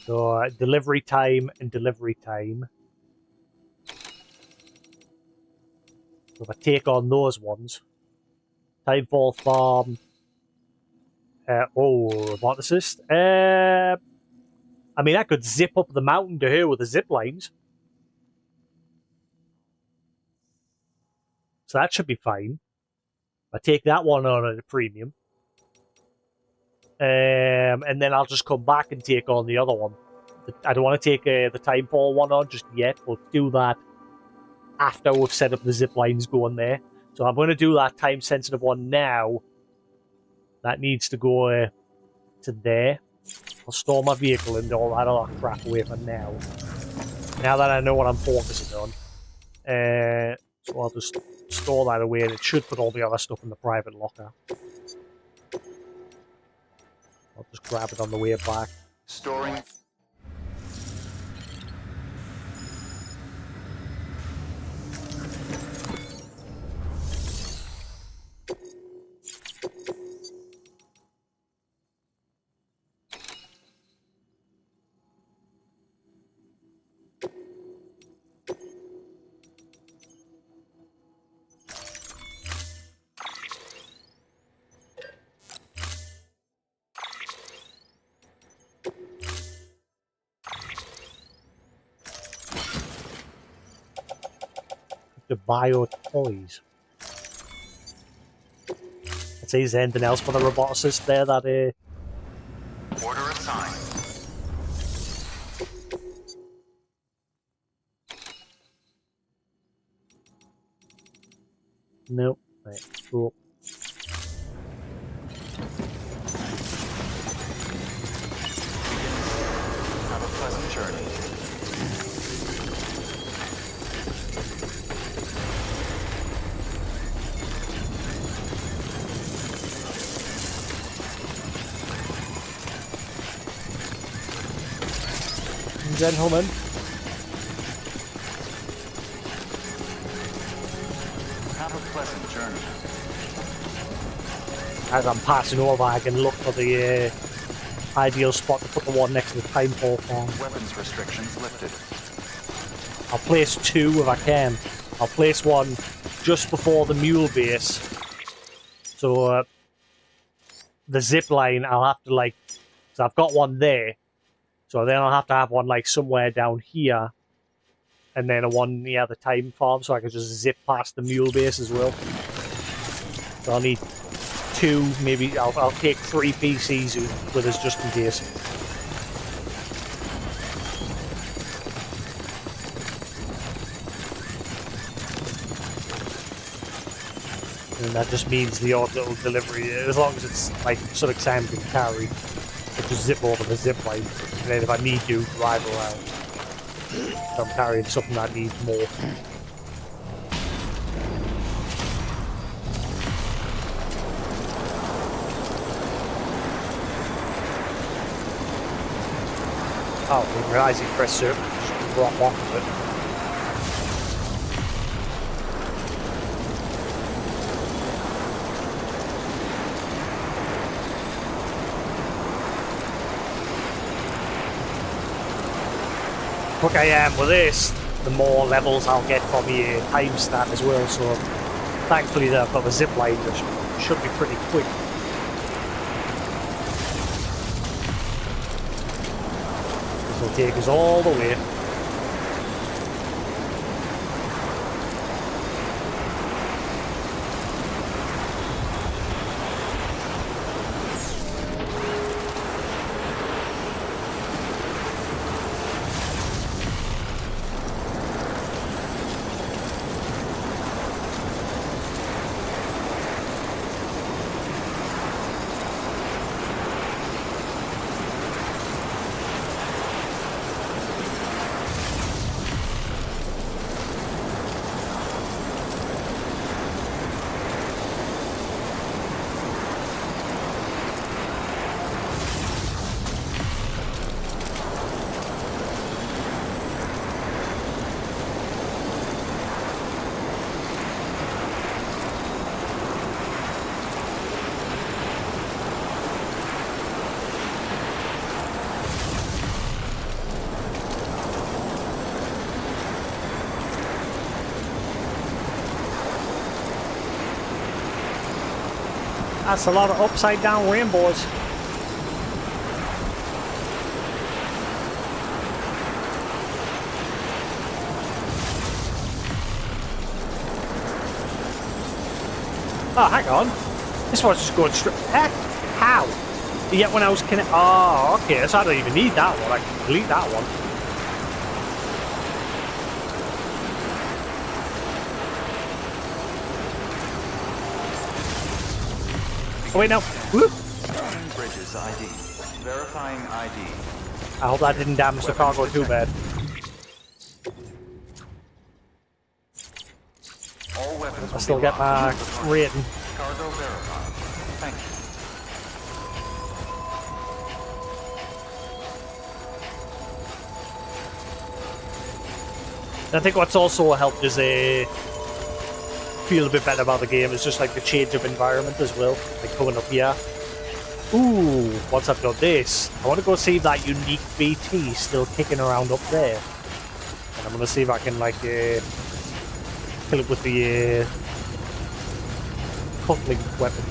So delivery time and delivery time. So if I take on those ones. Timefall farm. Robot assist. I mean, I could zip up the mountain to here with the zip lines. So that should be fine. I take that one on at a premium. And then I'll just come back and take on the other one. I don't want to take the Timefall one on just yet. We'll do that after we've set up the zip lines going there. So I'm going to do that time-sensitive one now. That needs to go to there. I'll store my vehicle and all that other crap away for now. Now that I know what I'm focusing on. So I'll just store that away and it should put all the other stuff in the private locker. I'll just grab it on the way back.
Storing.
The bio toys. I'd say, is there anything else for the roboticist there that
Order assigned.
Nope. Right, cool.
Have a pleasant journey.
Gentlemen.
Have a pleasant journey.
As I'm passing over, I can look for the ideal spot to put the one next to the Timefall farm.
Weapons restrictions lifted.
I'll place two if I can. I'll place one just before the mule base. So the zip line, I'll have to so I've got one there. So then I'll have to have one somewhere down here. And then a one near the time farm so I can just zip past the mule base as well. So I'll need two, maybe I'll take 3 PCs with us just in case. And that just means the odd little delivery, as long as it's something Sam can carry, I'll just zip over the zip line. And then if I need to, drive around. So I'm carrying something that needs more. Oh, I didn't realise you press circle, just drop off of it. Quick I am with this, the more levels I'll get from the time stat as well, so thankfully I've got the zip line, which should be pretty quick. This will take us all the way. That's a lot of upside down rainbows. Oh, hang on. This one's just going straight. Heck, how? Yet when I was connected. Oh, okay. So I don't even need that one. I can delete that one. Oh, wait, no. Whoop.
Bridges ID. Verifying ID.
I hope that didn't damage the cargo too bad.
All weapons
I
will
still
be
get my
locked until
rating.
departure. Cargo verified. Thank you.
I think what's also helped is feel a bit better about the game is just like the change of environment as well. Like coming up here. Ooh, once I've done this, I want to go see if that unique BT is still kicking around up there. And I'm going to see if I can like kill it with the cutling weapon.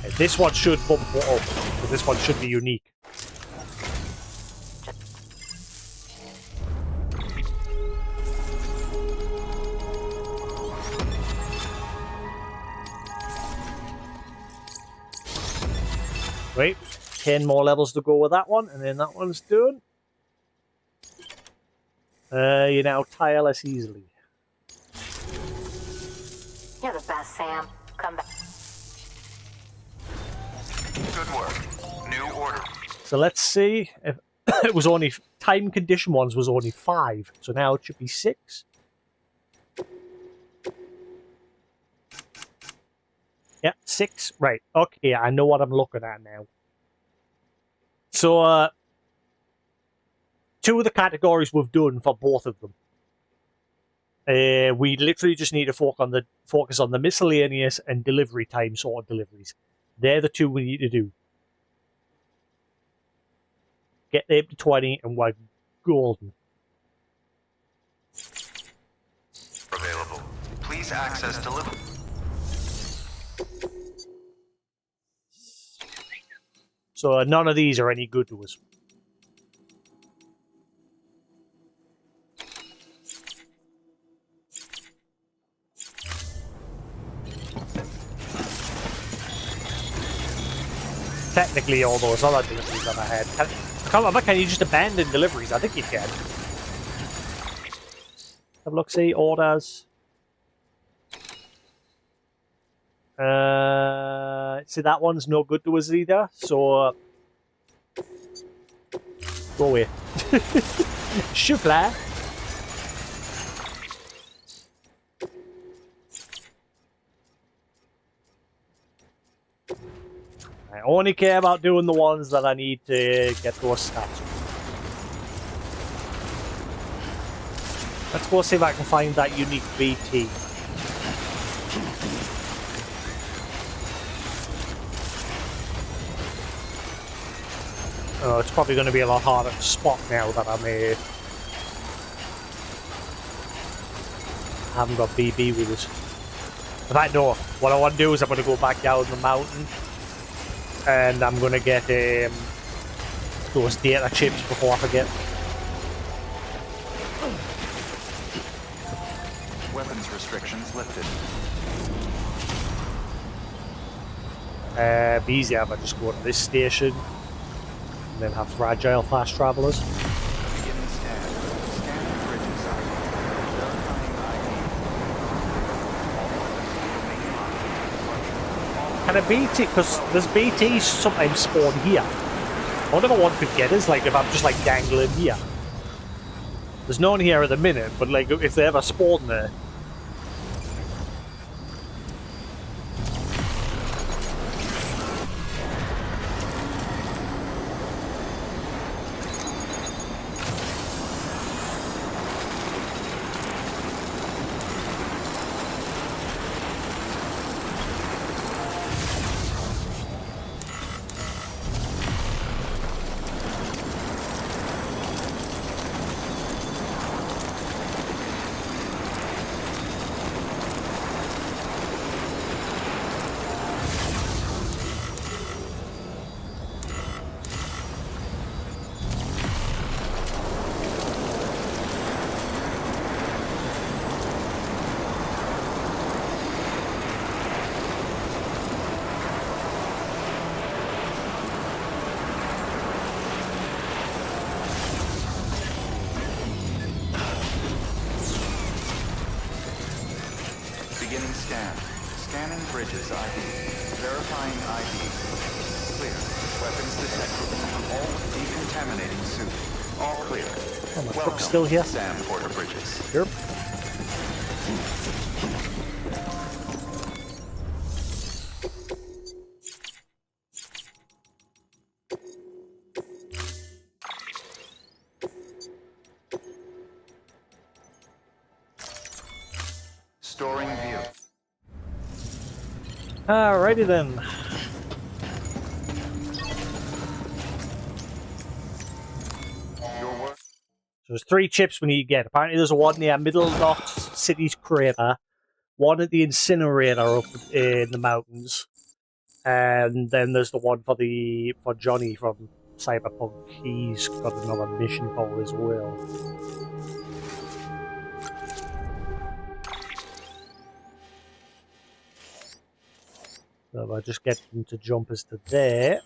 Okay, this one should bump what up, because this one should be unique. Right, 10 more levels to go with that one, and then that one's done. You now tire less easily.
You're the best, Sam. Come back.
Good work. New order.
So let's see if it was only time condition ones was only 5, so now it should be 6. Yeah, 6. Right. Okay, I know what I'm looking at now. So, 2 of the categories we've done for both of them. We literally just need to focus on the miscellaneous and delivery time sort of deliveries. They're the 2 we need to do. Get them to 20 and we're golden.
Available. Please access delivery.
So none of these are any good to us. Technically, all those other deliveries that I had. I can't remember, can you just abandon deliveries? I think you can. Have a look, see, orders. See, that one's no good to us either, so go away. Choufla. I only care about doing the ones that I need to get those stats. Let's go see if I can find that unique BT. Oh, it's probably going to be a lot harder to spot now that I haven't got BB with us. In fact, no. What I want to do is I'm going to go back down the mountain and I'm going to get those data chips before I forget.
Weapons restrictions lifted.
Be easier if I just go to this station and then have fragile fast travelers.
Beginning scan. Scan bridges ID. Verifying ID.
Can a BT, because there's BTs sometimes spawn here. I wonder if one could get us, like if I'm just like dangling here. There's no one here at the minute, but like if they ever spawn there.
scanned. Scanning bridges ID. Verifying ID. Clear. Weapons detected. All decontaminating suit. All clear.
Oh, my
Welcome,
truck's still here.
Sam Porter Bridges.
Yep.
Storing view.
Alrighty then.
Your work.
So there's 3 chips we need to get. Apparently there's one near Middle Knot City's crater, one at the incinerator up in the mountains, and then there's the one for Johnny from Cyberpunk. He's got another mission for as well. So if I just get them to jump us to there.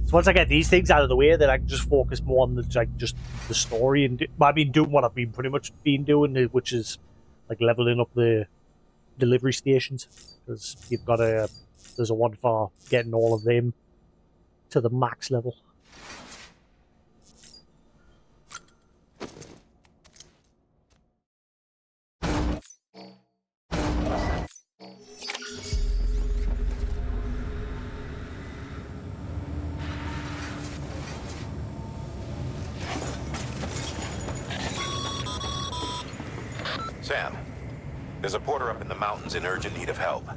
So once I get these things out of the way, then I can just focus more on just the story and I've been doing what I've been pretty much been doing, which is like leveling up the delivery stations, because there's a one for getting all of them to the max level.
Sam, there's a porter up in the mountains in urgent need of help.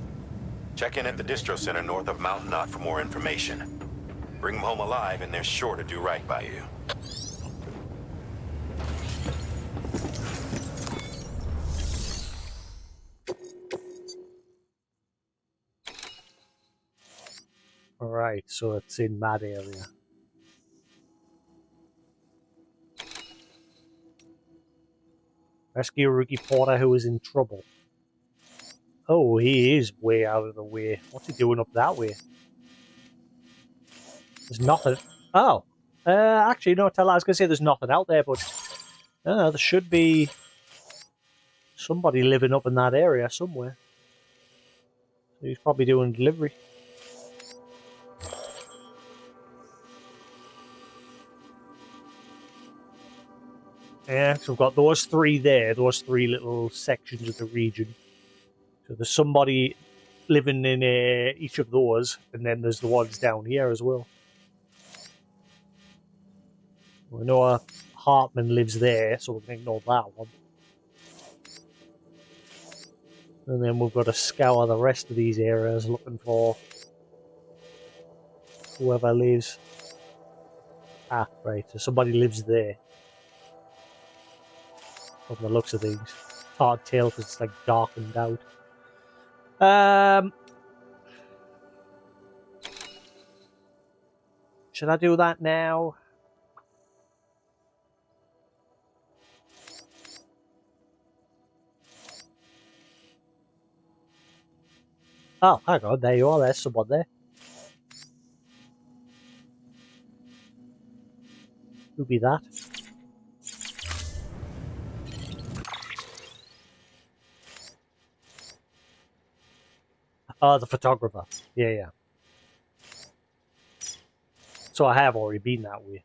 Check in at the distro center north of Mountain Knot for more information. Bring him home alive and they're sure to do right by you.
Alright, so it's in that area. Rescue Rookie Porter who is in trouble. Oh, he is way out of the way. What's he doing up that way? There's nothing. Oh. Actually, no, I was going to say there's nothing out there, but there should be somebody living up in that area somewhere. So he's probably doing delivery. Yeah, so we've got those 3 there, those 3 little sections of the region. So there's somebody living in each of those, and then there's the ones down here as well. We know Hartman lives there, so we can ignore that one. And then we've got to scour the rest of these areas looking for whoever lives. Ah, right, so somebody lives there. From the looks of things. Hard to tell because it's like darkened out. Should I do that now? Oh, hang on, there you are, there's someone there. Who be that? Oh, the photographer. Yeah, yeah. So I have already been that way.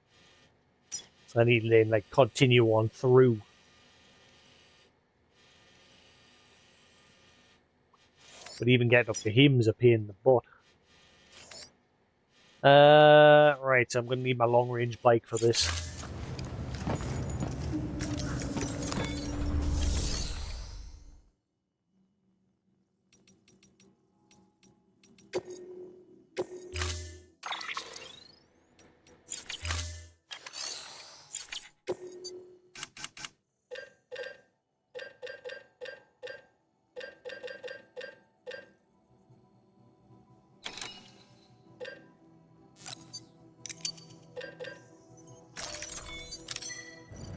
So I need to then like continue on through. But even getting up to him's a pain in the butt. Right, so I'm going to need my long-range bike for this.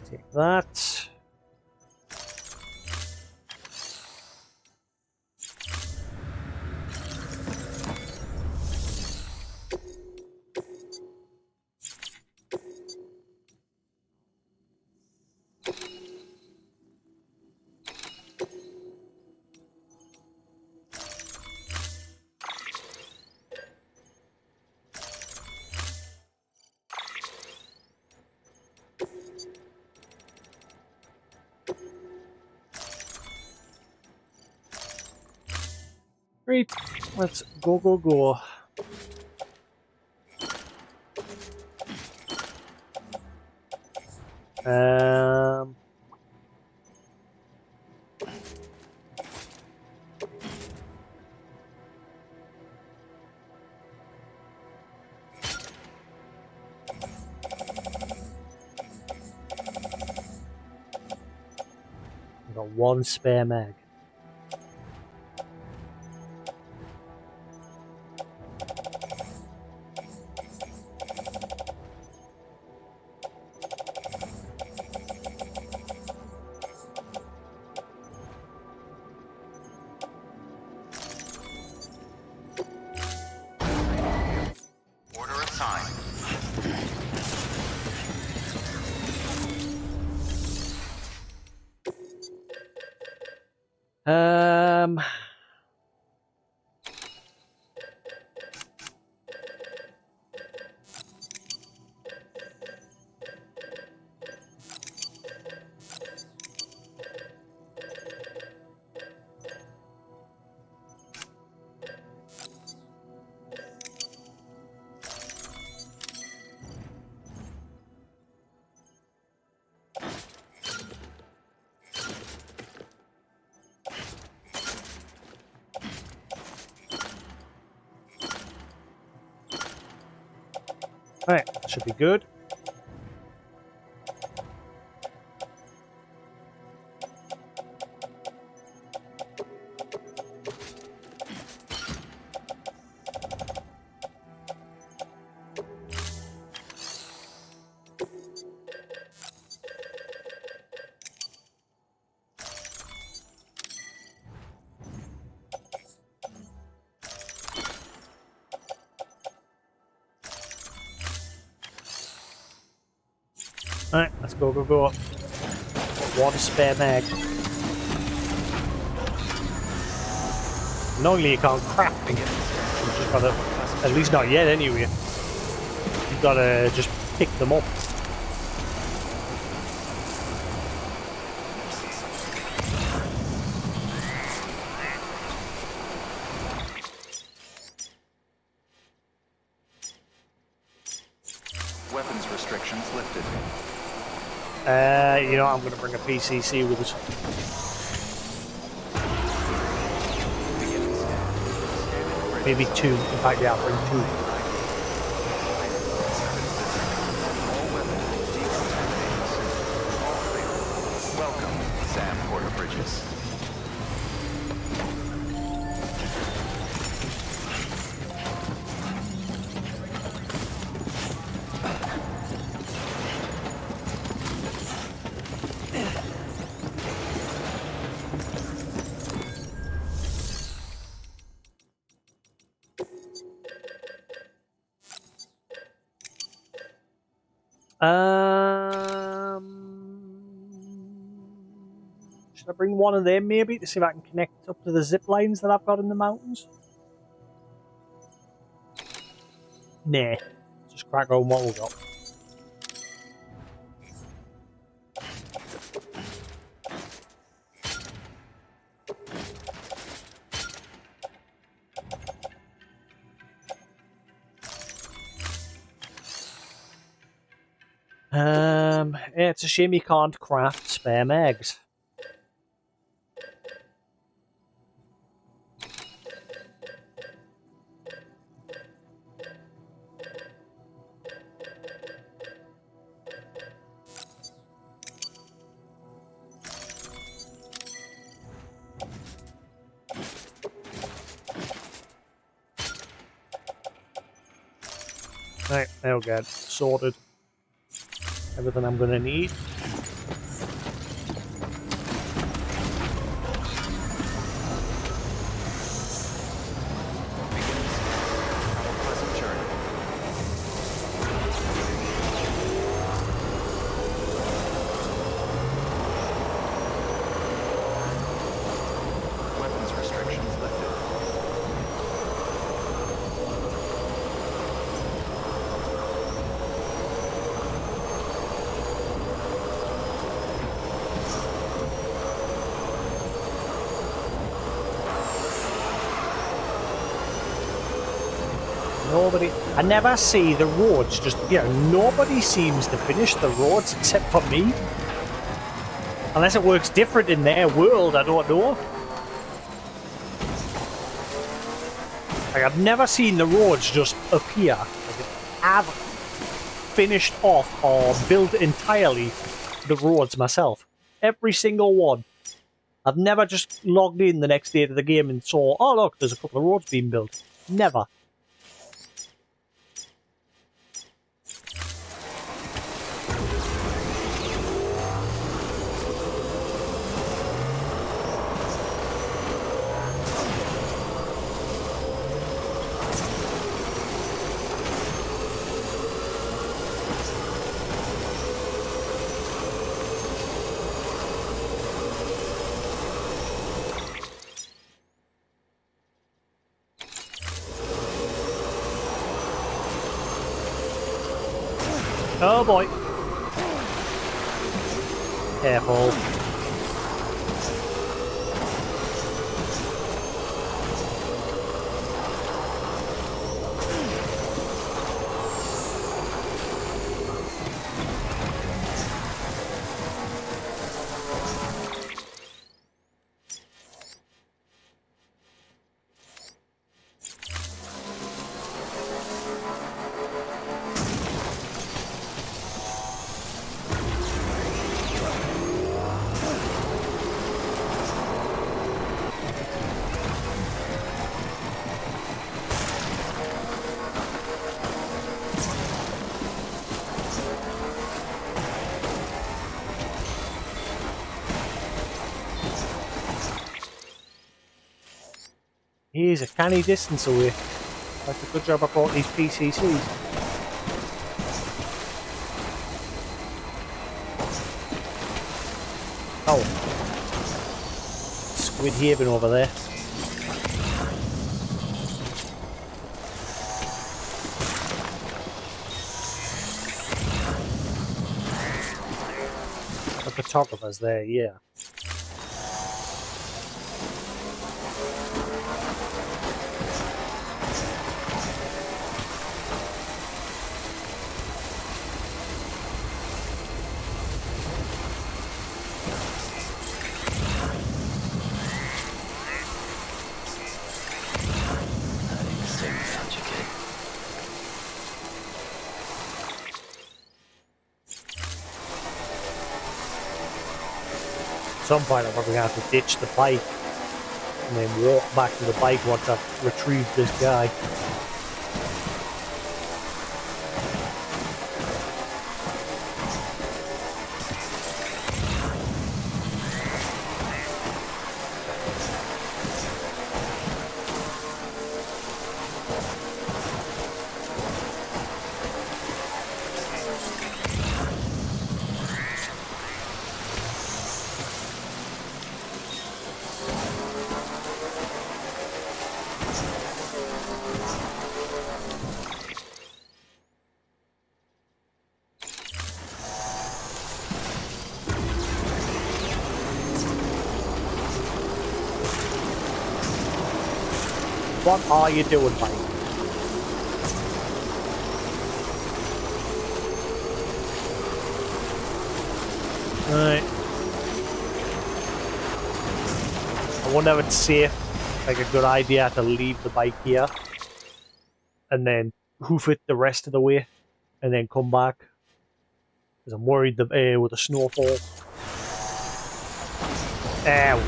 Take that. Great. Let's go, go, go. Um... I've got one spare mag.
Order assigned.
Um... Alright, should be good. Alright, let's go, go, go. One spare mag. Normally you can't craft them. You just gotta, at least not yet anyway. You gotta just pick them up.
Weapons restrictions lifted.
You know, I'm gonna bring a PCC with us. Maybe two. In fact, yeah, I'll bring two.
All weapons decontaminated soon. All clear. Welcome, Sam Porter Bridges.
Should I bring one of them maybe to see if I can connect up to the zip lines that I've got in the mountains? Nah, just crack on what we've got. Yeah, it's a shame you can't craft spare mags. Right, there we go. Sorted. Everything I'm gonna need.
Have a pleasant journey. Weapons restrictions lifted.
Nobody. I never see the roads. Just nobody seems to finish the roads except for me. Unless it works different in their world, I don't know. Like, I've never seen the roads just appear. Like, I've finished off or built entirely the roads myself. Every single one. I've never just logged in the next day to the game and saw, oh look, there's a couple of roads being built. Never. Oh boy. Careful. He's a canny distance away. That's a good job I brought these PCCs. Oh. Squid Haven over there. The photographer's there, yeah. At some point I'm probably going to have to ditch the bike and then walk back to the bike once I've retrieved this guy. What are you doing, mate? Right. I wonder if it's safe, like a good idea to leave the bike here and then hoof it the rest of the way and then come back. Because I'm worried that with the snowfall. Okay.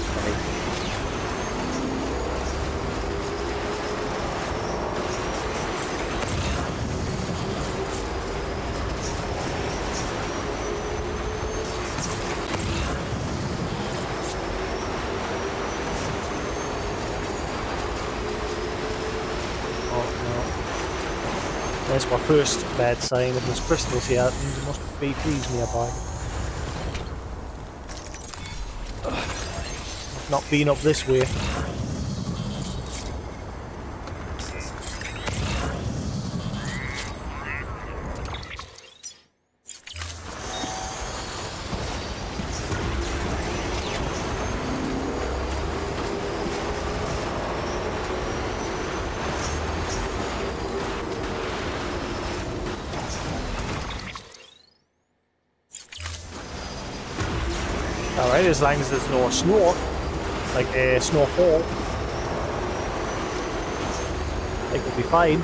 There's my first bad sign. If there's crystals here, it means there must be BPs nearby. I've not been up this way. alright, as long as there's no snow, like snowfall. I think we'll be fine.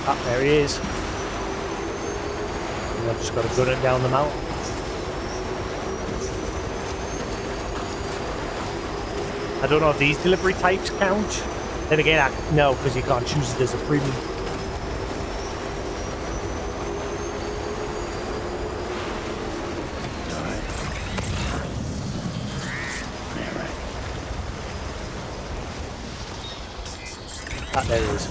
Ah, there he is. And I've just got to gun it down the mountain. I don't know if these delivery types count. Then again, no, because you can't choose it as a premium. Ah, there it is.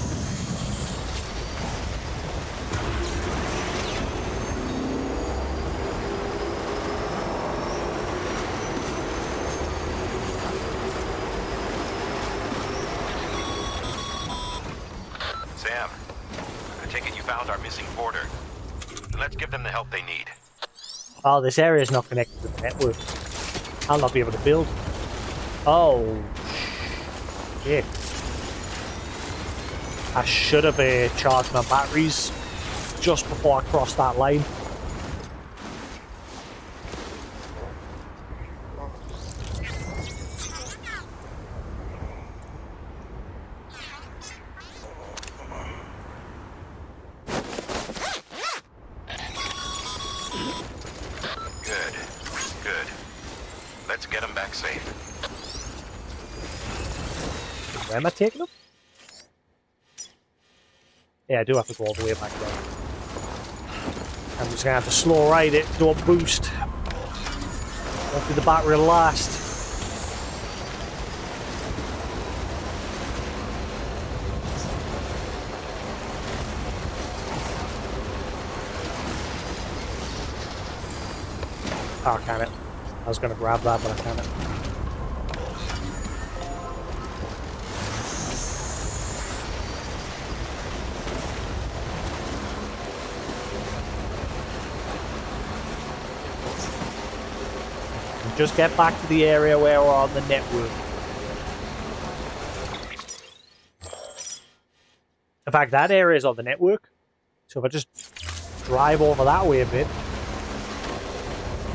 Sam, I take it you found our missing porter. Let's give them the help they need.
Oh, this area is not connected to the network. I'll not be able to build. Oh, shit. I should have charged my batteries just before I crossed that line.
Good. Good. Let's get them back safe.
Where am I taking them? Yeah, I do have to go all the way back there. I'm just going to have to slow ride it, don't boost. Hopefully the battery will last. Oh, can it? I was going to grab that, but I can't. Just get back to the area where we're on the network. In fact, that area is on the network. So if I just drive over that way a bit,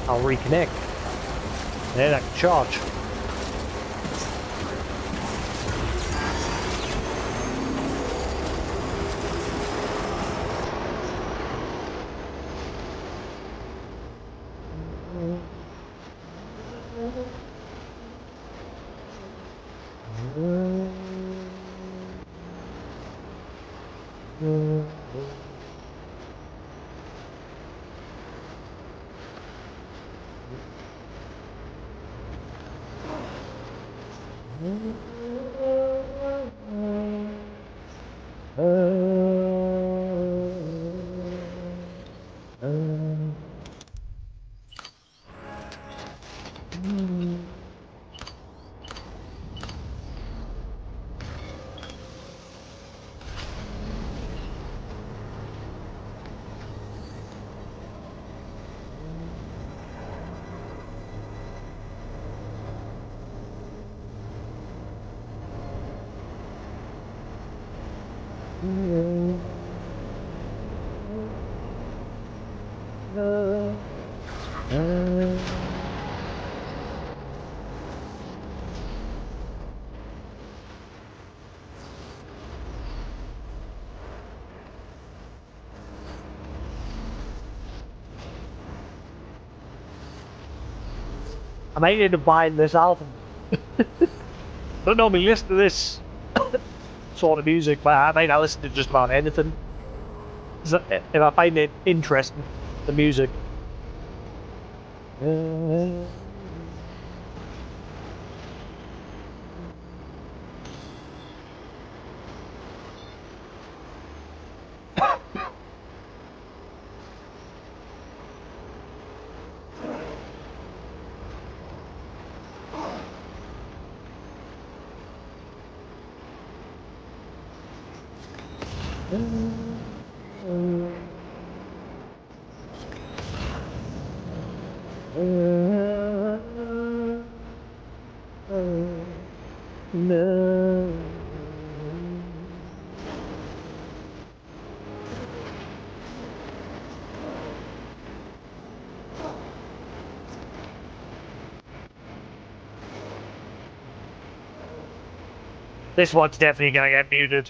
I'll reconnect. And then I can charge. I might end up buying this album. Don't normally listen to this sort of music, but I might not listen to just about anything. So if I find it interesting, the music. This one's definitely gonna get muted.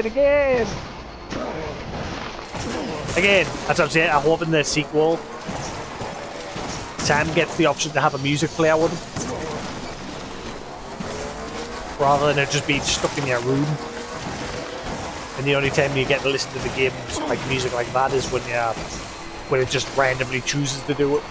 Again! Again, that's what I'm saying. I hope in the sequel, Sam gets the option to have a music player with him. Rather than it just being stuck in your room. And the only time you get to listen to the game's like music like that is when it just randomly chooses to do it.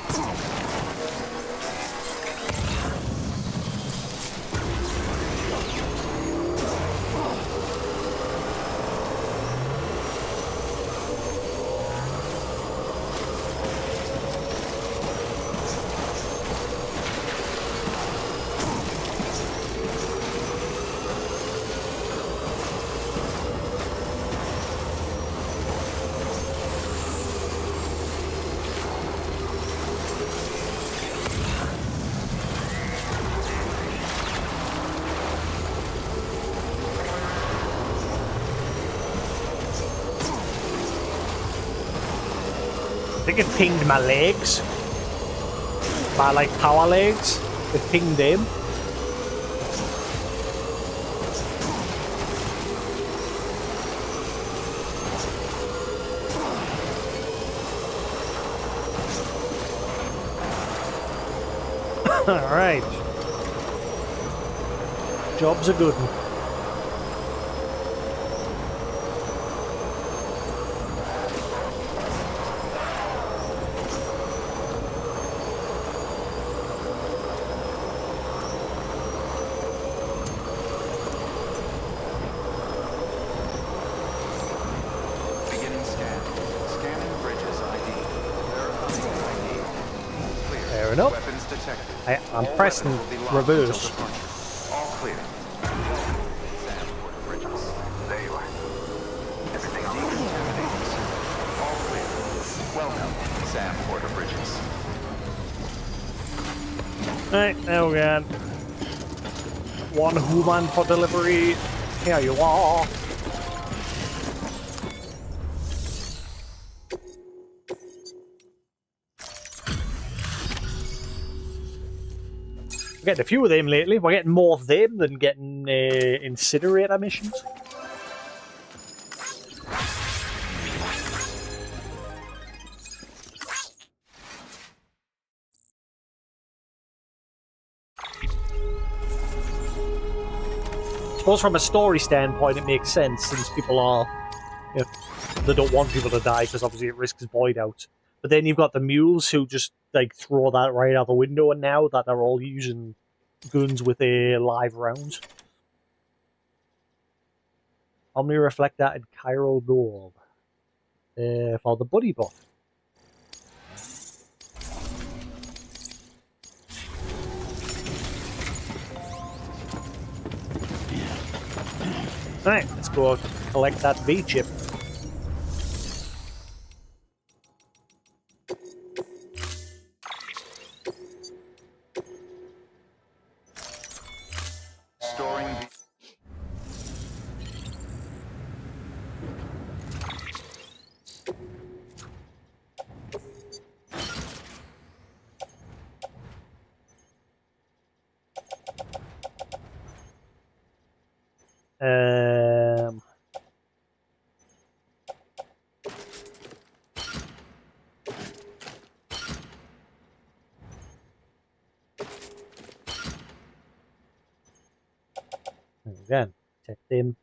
I think it pinged my legs. My like power legs. It pinged them. Alright. Job's a good one. I'm pressing reverse.
All clear. Sam, Port Bridges.
There you are. Everything on
All clear. Welcome, Sam, Port Bridges.
Right, now we got one human for delivery. Here you are. We're getting a few of them lately. We're getting more of them than getting incinerator missions. I suppose from a story standpoint it makes sense since people are, you know, they don't want people to die because obviously it risks void out. But then you've got the mules who just like throw that right out the window, and now that they're all using guns with a live rounds. Omni reflect that in chiral gold for the buddy bot. Alright, let's go collect that V chip.
Storing the...
Again, take them.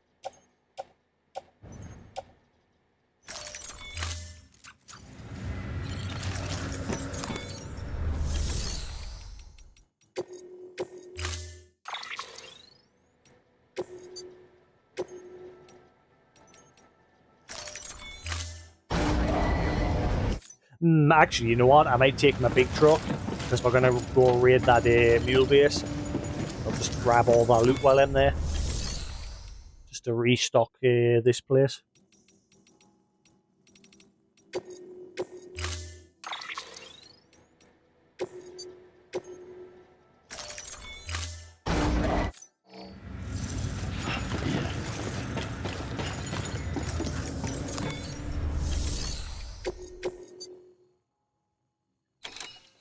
Actually, you know what? I might take my big truck because we're gonna go raid that mule base. I'll just grab all that loot while I'm there, just to restock this place.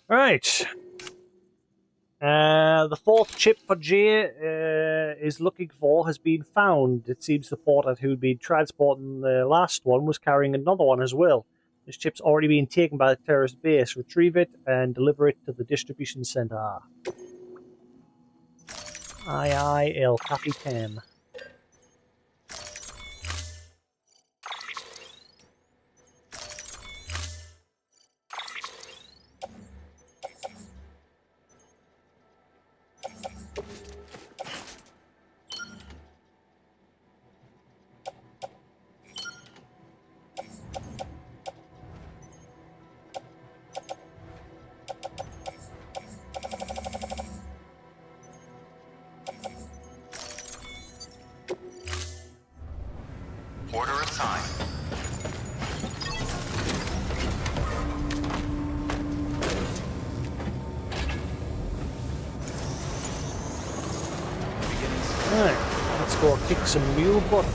Right. The fourth chip for Jay is looking for has been found. It seems the porter who'd been transporting the last one was carrying another one as well. This chip's already been taken by the terrorist base. Retrieve it and deliver it to the distribution center. Aye, aye, El Capitan.
Order assigned.
Right, let's go kick some mule butt.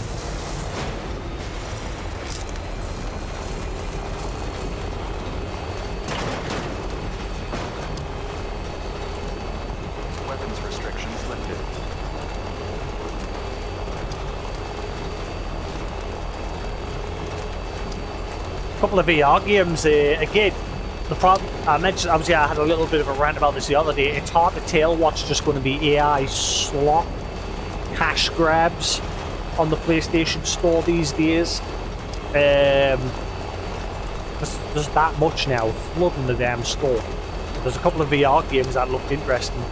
Weapons restrictions lifted.
Couple of VR games. Again, the problem I mentioned, obviously, I had a little bit of a rant about this the other day. It's hard to tell what's just going to be AI slot cash grabs on the PlayStation Store these days. There's that much now flooding the damn store. There's a couple of VR games that looked interesting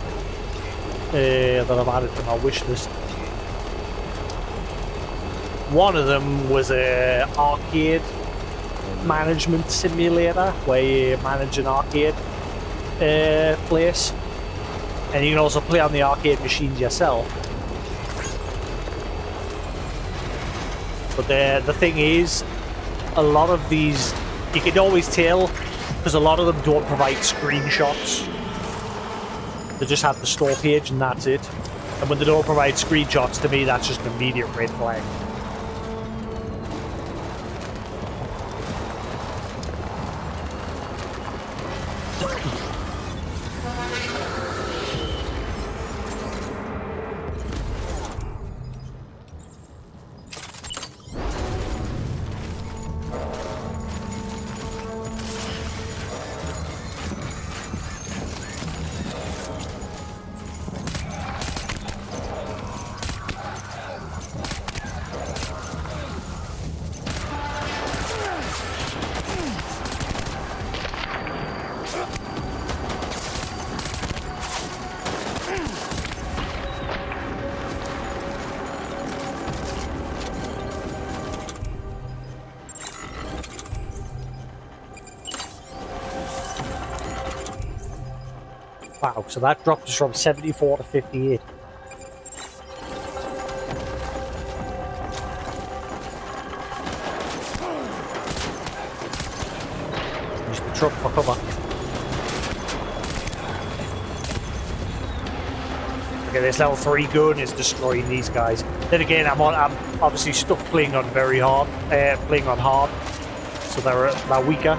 that I've added to my wish list. One of them was a arcade management simulator where you manage an arcade place, and you can also play on the arcade machines yourself. But the thing is, a lot of these, you can always tell because a lot of them don't provide screenshots. They just have the store page and that's it. And when they don't provide screenshots, to me that's just an immediate red flag. Wow, so that dropped us from 74 to 58. Use the truck for cover. Okay, this level 3 gun is destroying these guys. Then again, I'm obviously stuck playing on hard, so they're weaker.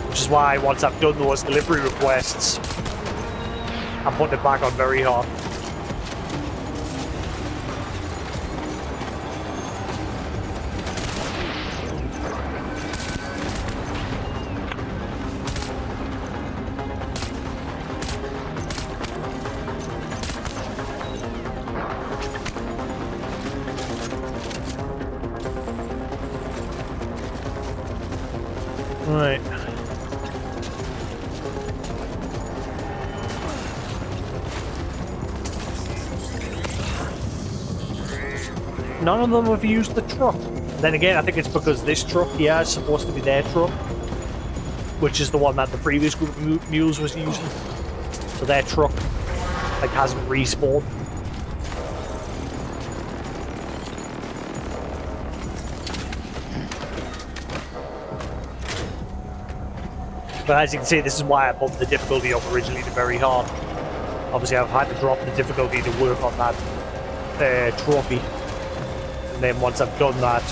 Which is why once I've done those delivery requests, I'm putting it back on very hard. Right. None of them have used the truck. Then again, I think it's because this truck here is supposed to be their truck, which is the one that the previous group of mules was using. So their truck, like, hasn't respawned. But as you can see, this is why I bumped the difficulty up originally to very hard. Obviously, I've had to drop the difficulty to work on that trophy. And then once I've done that,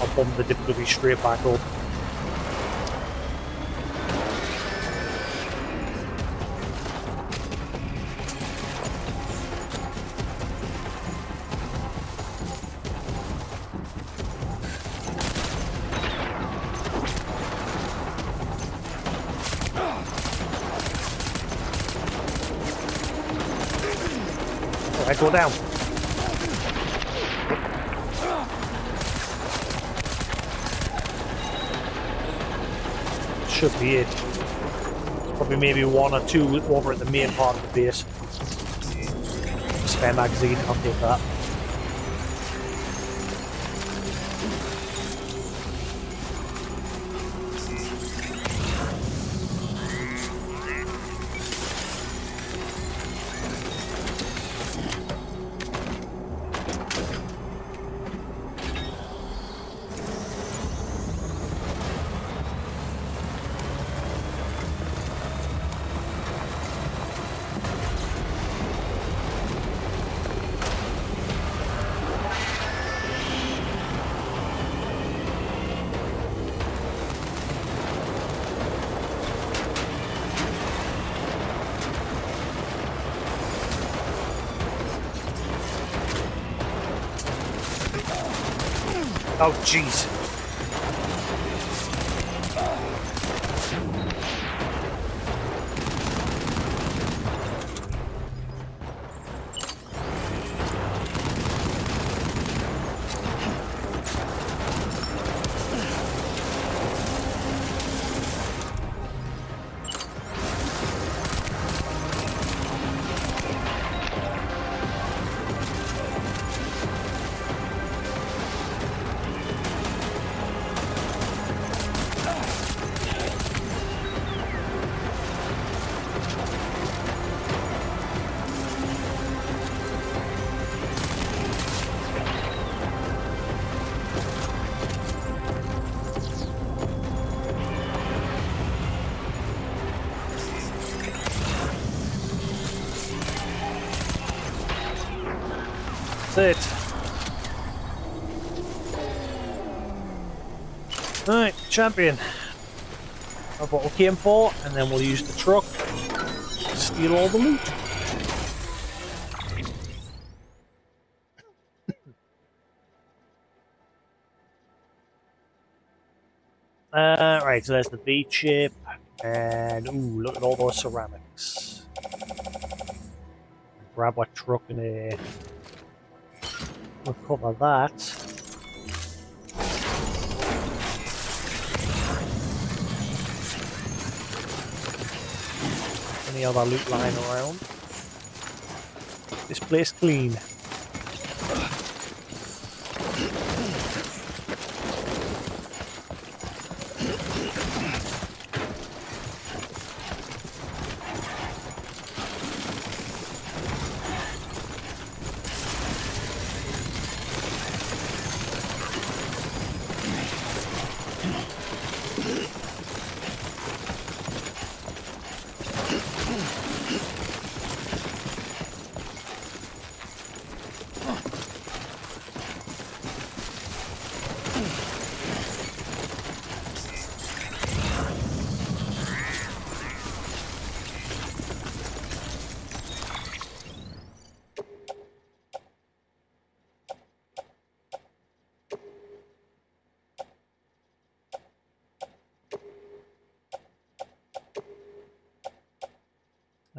I'll bump the difficulty straight back up. Alright, go down. Should be it. Probably maybe one or two over at the main part of the base. Spare magazine, I'll take that. Oh, jeez. That's it. Alright, champion. That's what we came for, and then we'll use the truck to steal all the loot. Right, so there's the V chip, and ooh, look at all those ceramics. Grab our truck and recover that. Any other loot lying around? This place clean.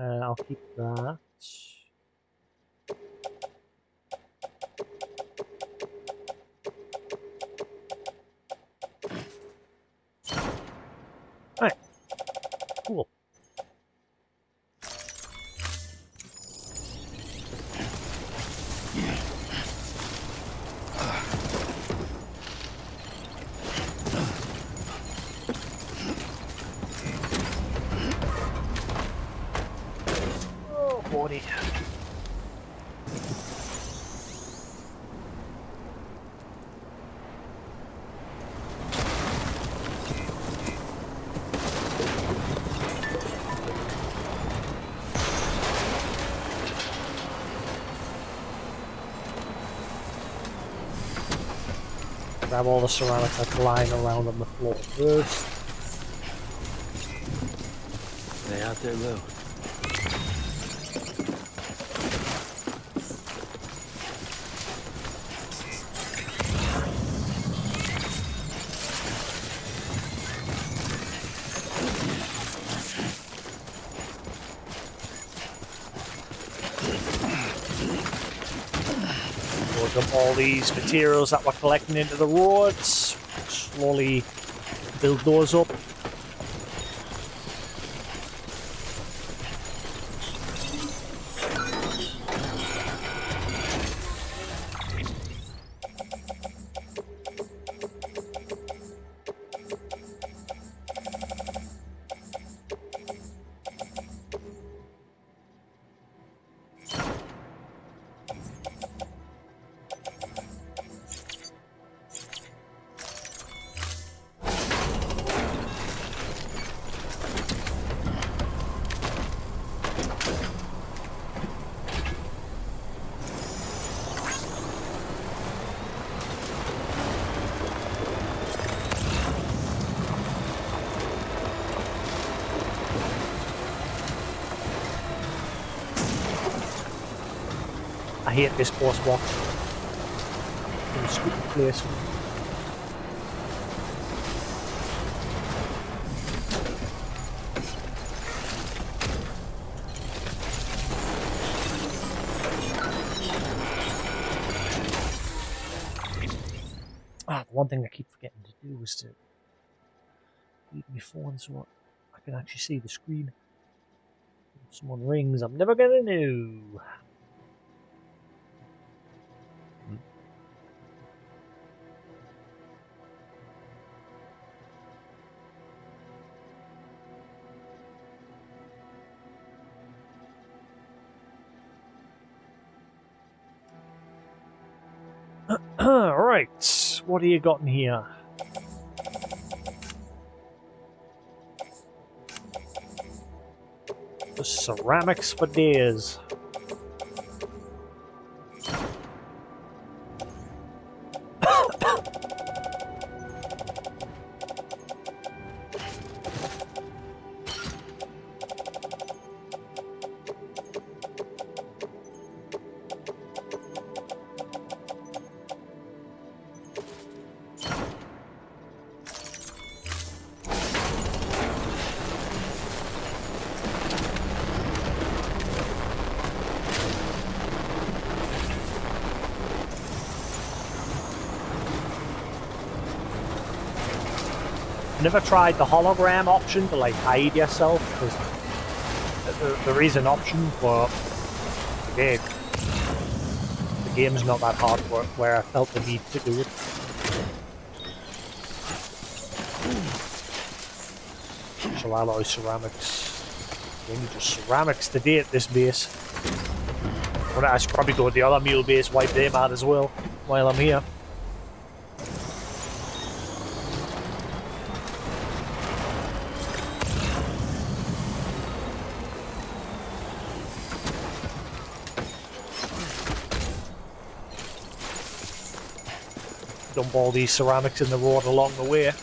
I'll keep that. Cool. Oh, 40. Grab all the ceramics that's lying around on the floor first.
They out there, Lou?
We'll dump all these materials that we're collecting into the roads. Slowly build those up. I hate this boss box. In a stupid place. Ah, the one thing I keep forgetting to do is to leave my phone so I can actually see the screen. If someone rings, I'm never gonna know. Right, what do you got in here? The ceramics for days. Never tried the hologram option to like hide yourself, because there is an option, but again, the game's not that hard where I felt the need to do it. So alloy ceramics. Only just ceramics today at this base. But I should probably go to the other mule base, wipe them out as well while I'm here. Dump all these ceramics in the road along the way.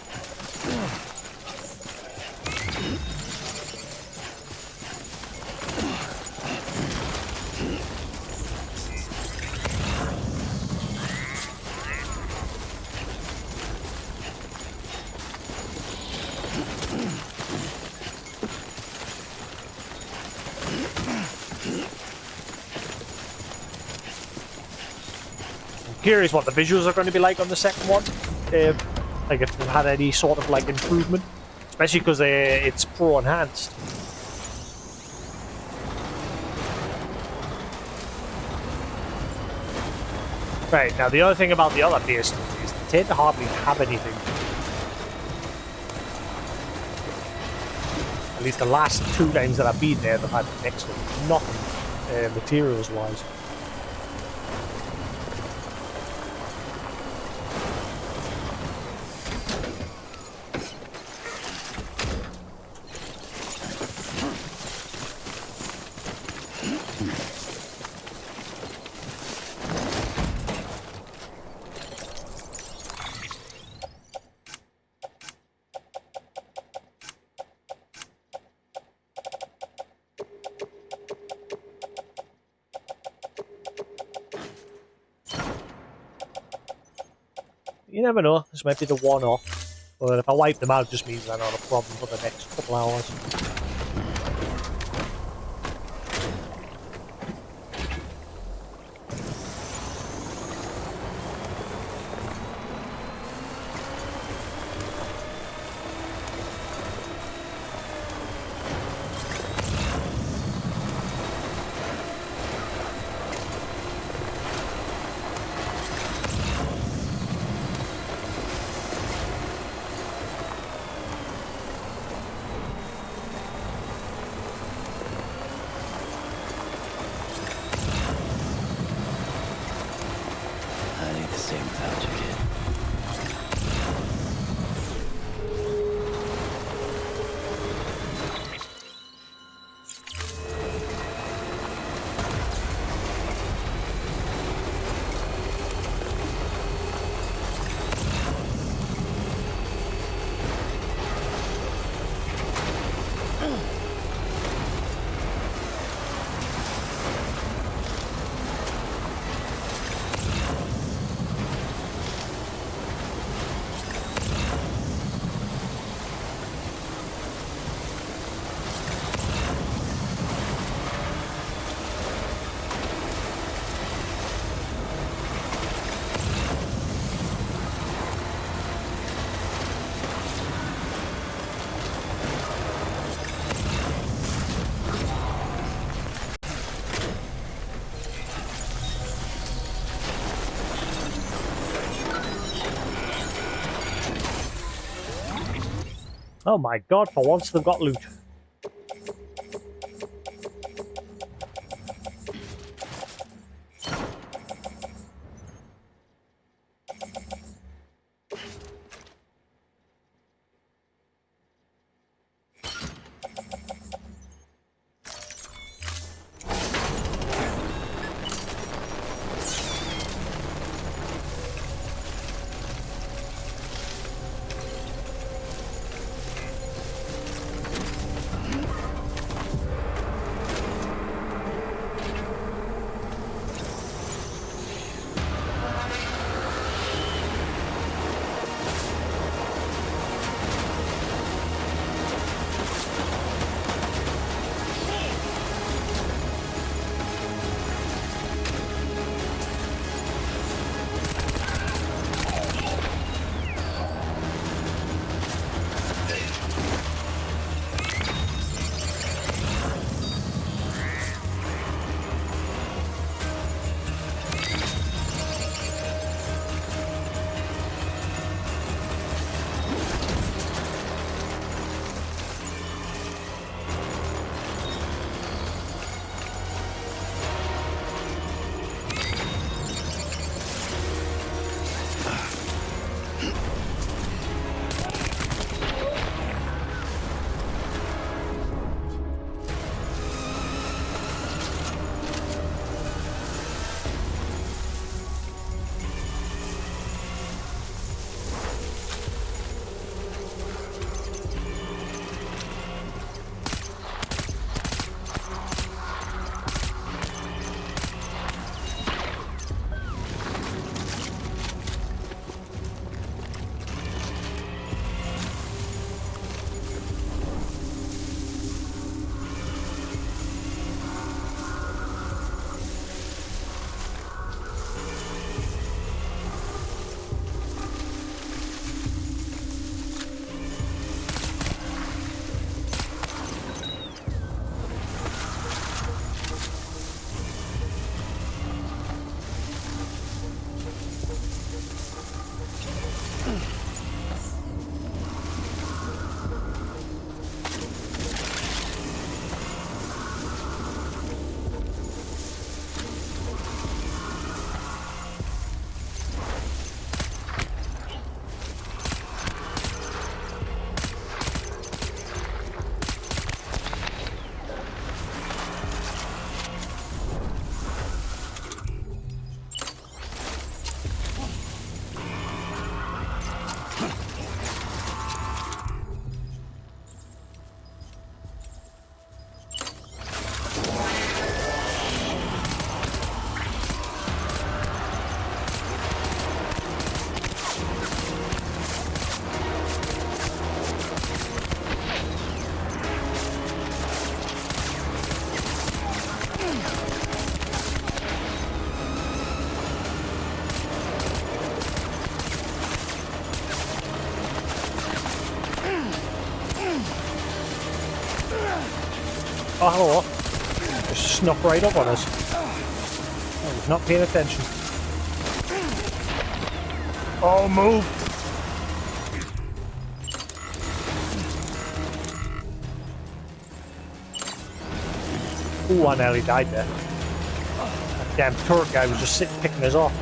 Curious what the visuals are going to be like on the second one. Like if they've had any sort of like improvement. Especially because it's pro enhanced. Right, now the other thing about the other beasts is they tend to hardly have anything. At least the last 2 times that I've been there, they've had next to nothing materials-wise. You never know, this might be the one-off. But if I wipe them out, it just means they're not a problem for the next couple hours.
I need the same without you, kid.
Oh my god, for once they've got loot. Oh, hello. Just snuck right up on us. I was not paying attention. Oh, move! Ooh, I nearly died there. That damn turret guy was just sitting picking us off.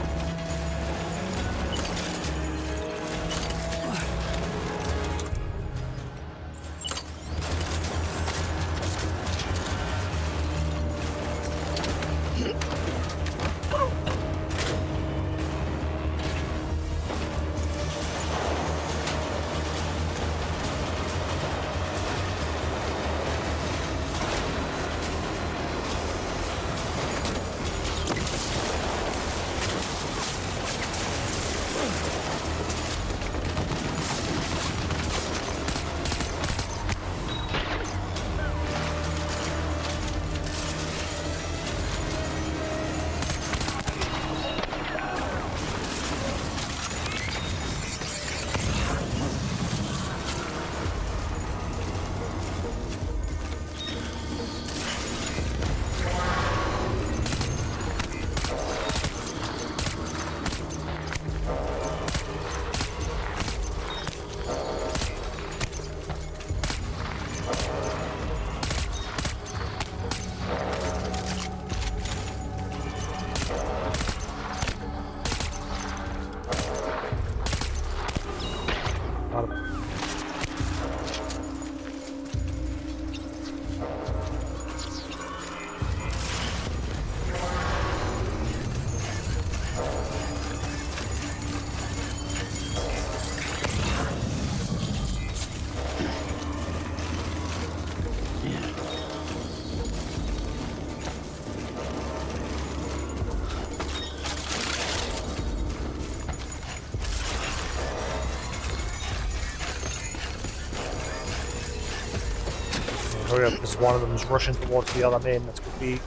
Hurry up, because one of them is rushing towards the other main. That's going to be...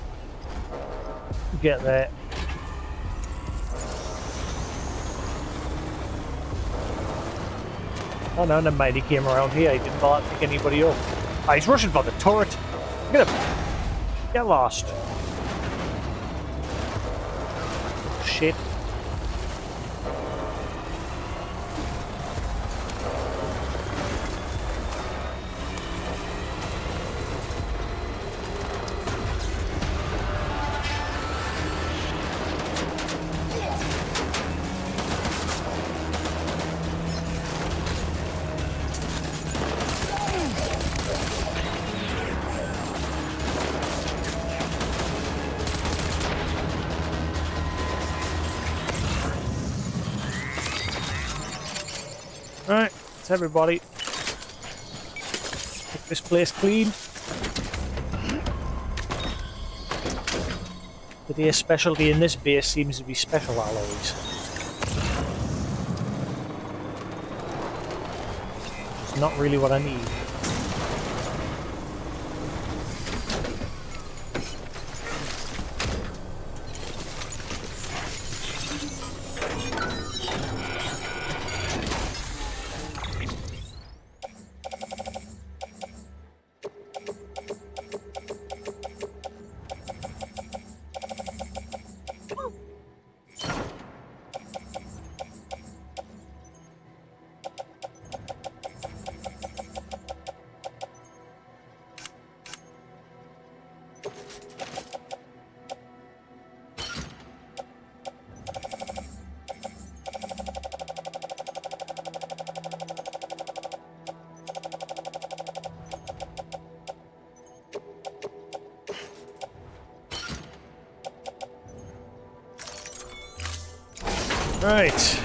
Get there. Oh no, never mind, he came around here. He didn't bother to pick anybody up. Ah, he's rushing for the turret. Get him. Get lost. Shit. Alright, that's everybody. Keep this place clean. Today's specialty in this base seems to be special alloys. It's not really what I need. Right.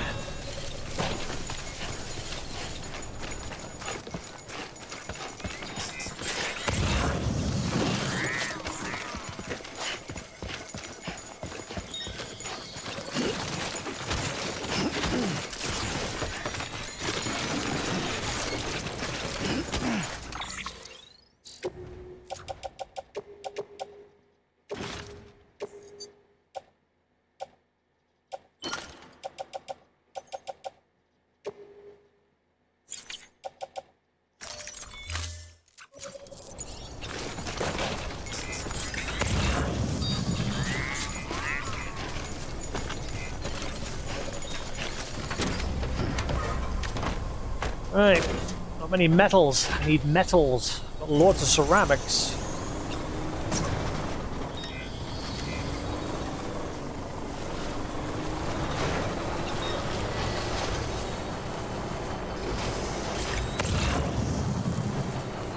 Right, not many metals. I need metals. Got loads of ceramics.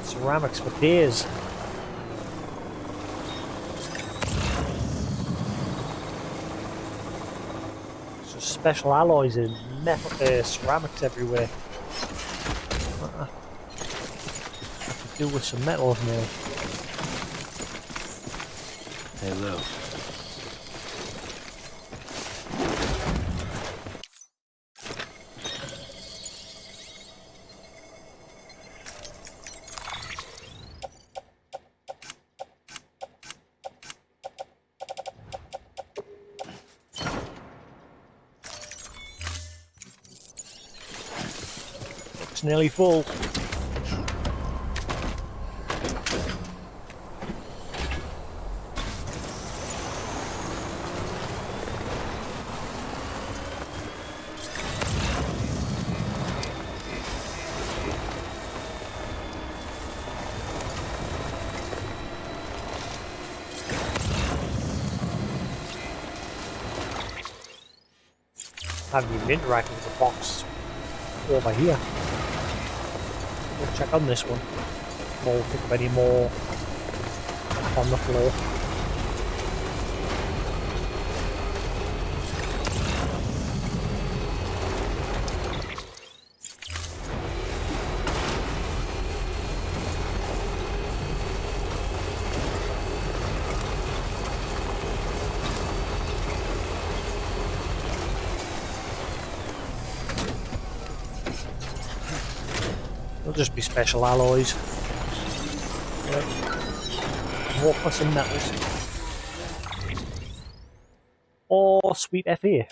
Ceramics for days. So special alloys in metal, ceramics everywhere. I could do with some metals now.
Hey, Lou.
It's nearly full. I haven't even interacted with the box over here. We'll check on this one. We'll pick up any more on the floor. It'll just be special alloys. Yep. More plus some metals. Or sweet FA.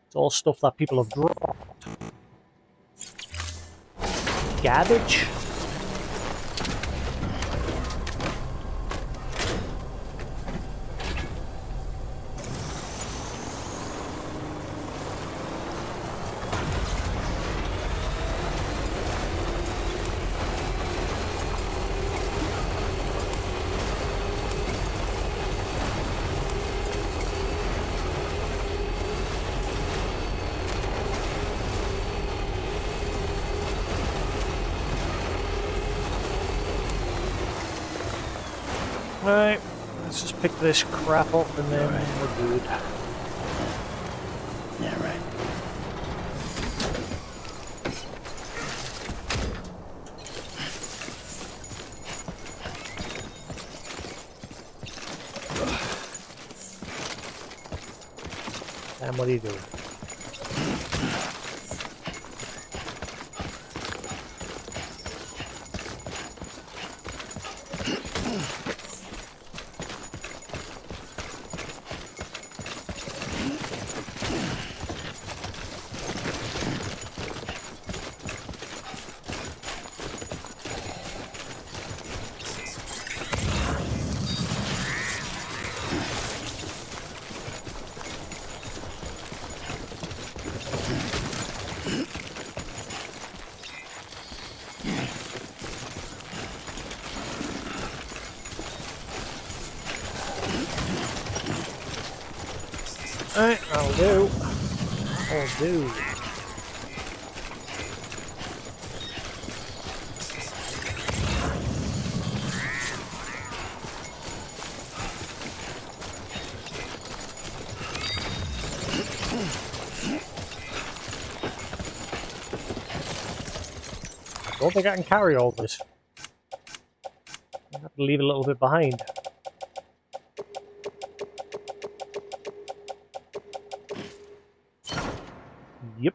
It's all stuff that people have dropped. Garbage. Right, let's just pick this crap up and then we're good.
Yeah, right.
And what are you doing? Alright, I'll do. I'll do. I don't think I can carry all this. I have to leave a little bit behind. Yep.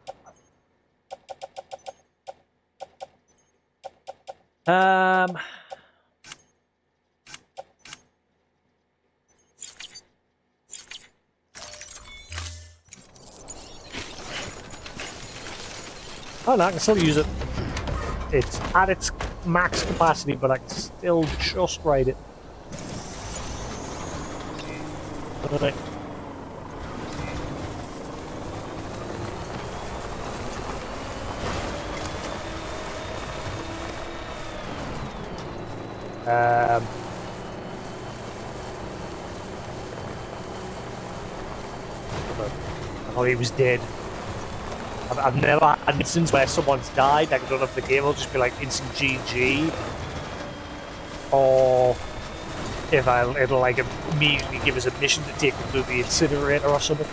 Oh no, I can still use it. It's at its max capacity, but I can still just ride it. Right. I thought he was dead. I've never had an instance where someone's died. Like, I don't know if the game will just be like instant GG, or if it'll like immediately give us a mission to take them to the incinerator or something.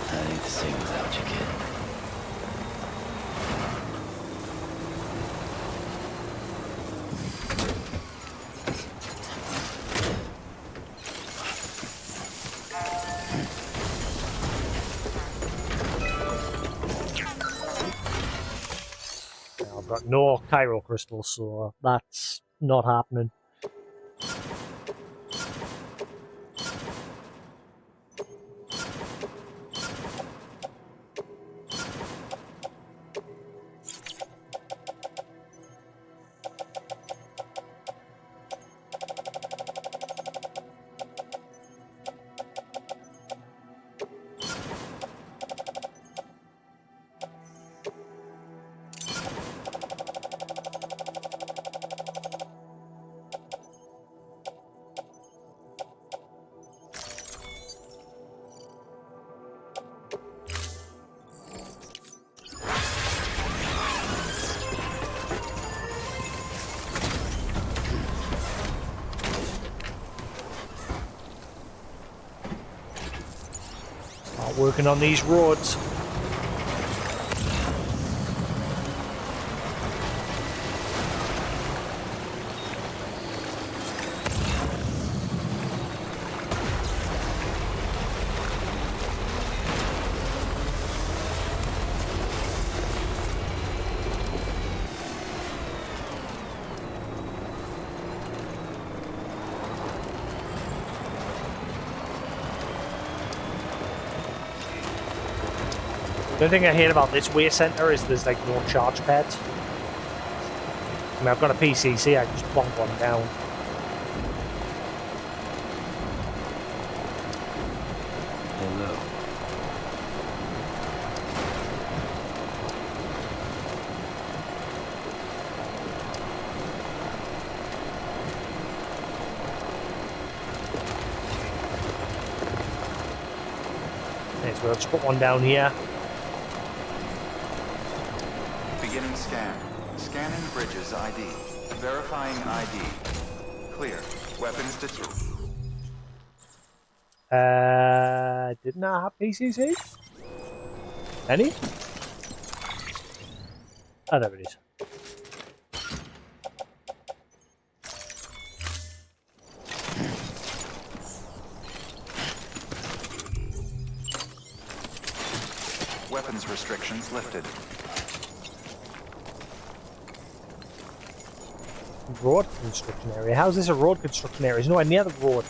I ain't the same without you, kid.
I've got no Cairo crystals, so that's not happening. Start working on these roads. The only thing I hate about this way center is there's like no charge pads. I mean, I've got a PCC, I can just plonk one down.
Hello.
Okay, so I'll just put one down here.
Beginning scan. Scanning bridges ID. Verifying ID. Clear. Weapons detected.
Didn't I have PCC? Any? Oh, there it is.
Weapons restrictions lifted.
Road construction area. How's this a road construction area? There's nowhere near the road.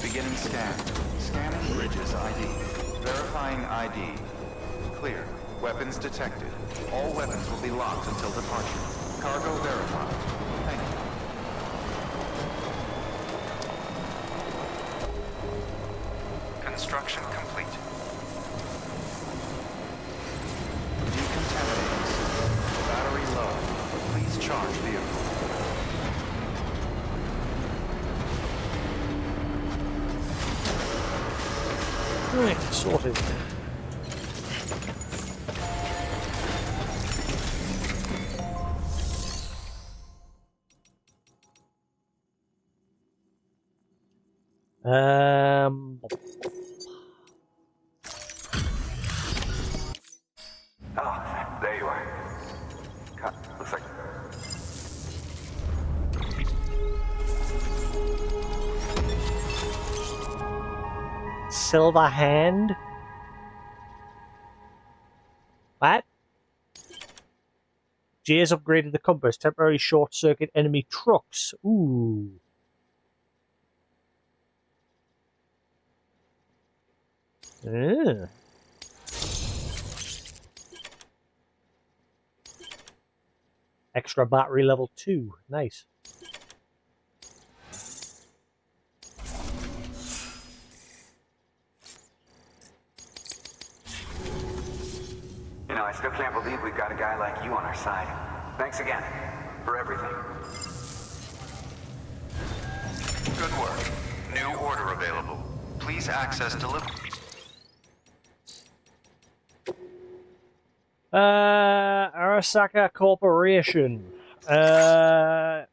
Beginning scan. Scanning bridges ID. Verifying ID. Clear. Weapons detected. All weapons will be locked until departure. Cargo verified. Thank you. Construction complete. Decontaminating. Battery low. Please charge vehicle.
Right, sorted.
Oh, there you are. Looks like...
Silver hand. What? Jay's upgraded the compass. Temporary short-circuit enemy trucks. Ooh. Ah. Extra battery level 2. Nice.
You know, I still can't believe we've got a guy like you on our side. Thanks again for everything.
Good work. New order available. Please access delivery.
Arasaka Corporation. Your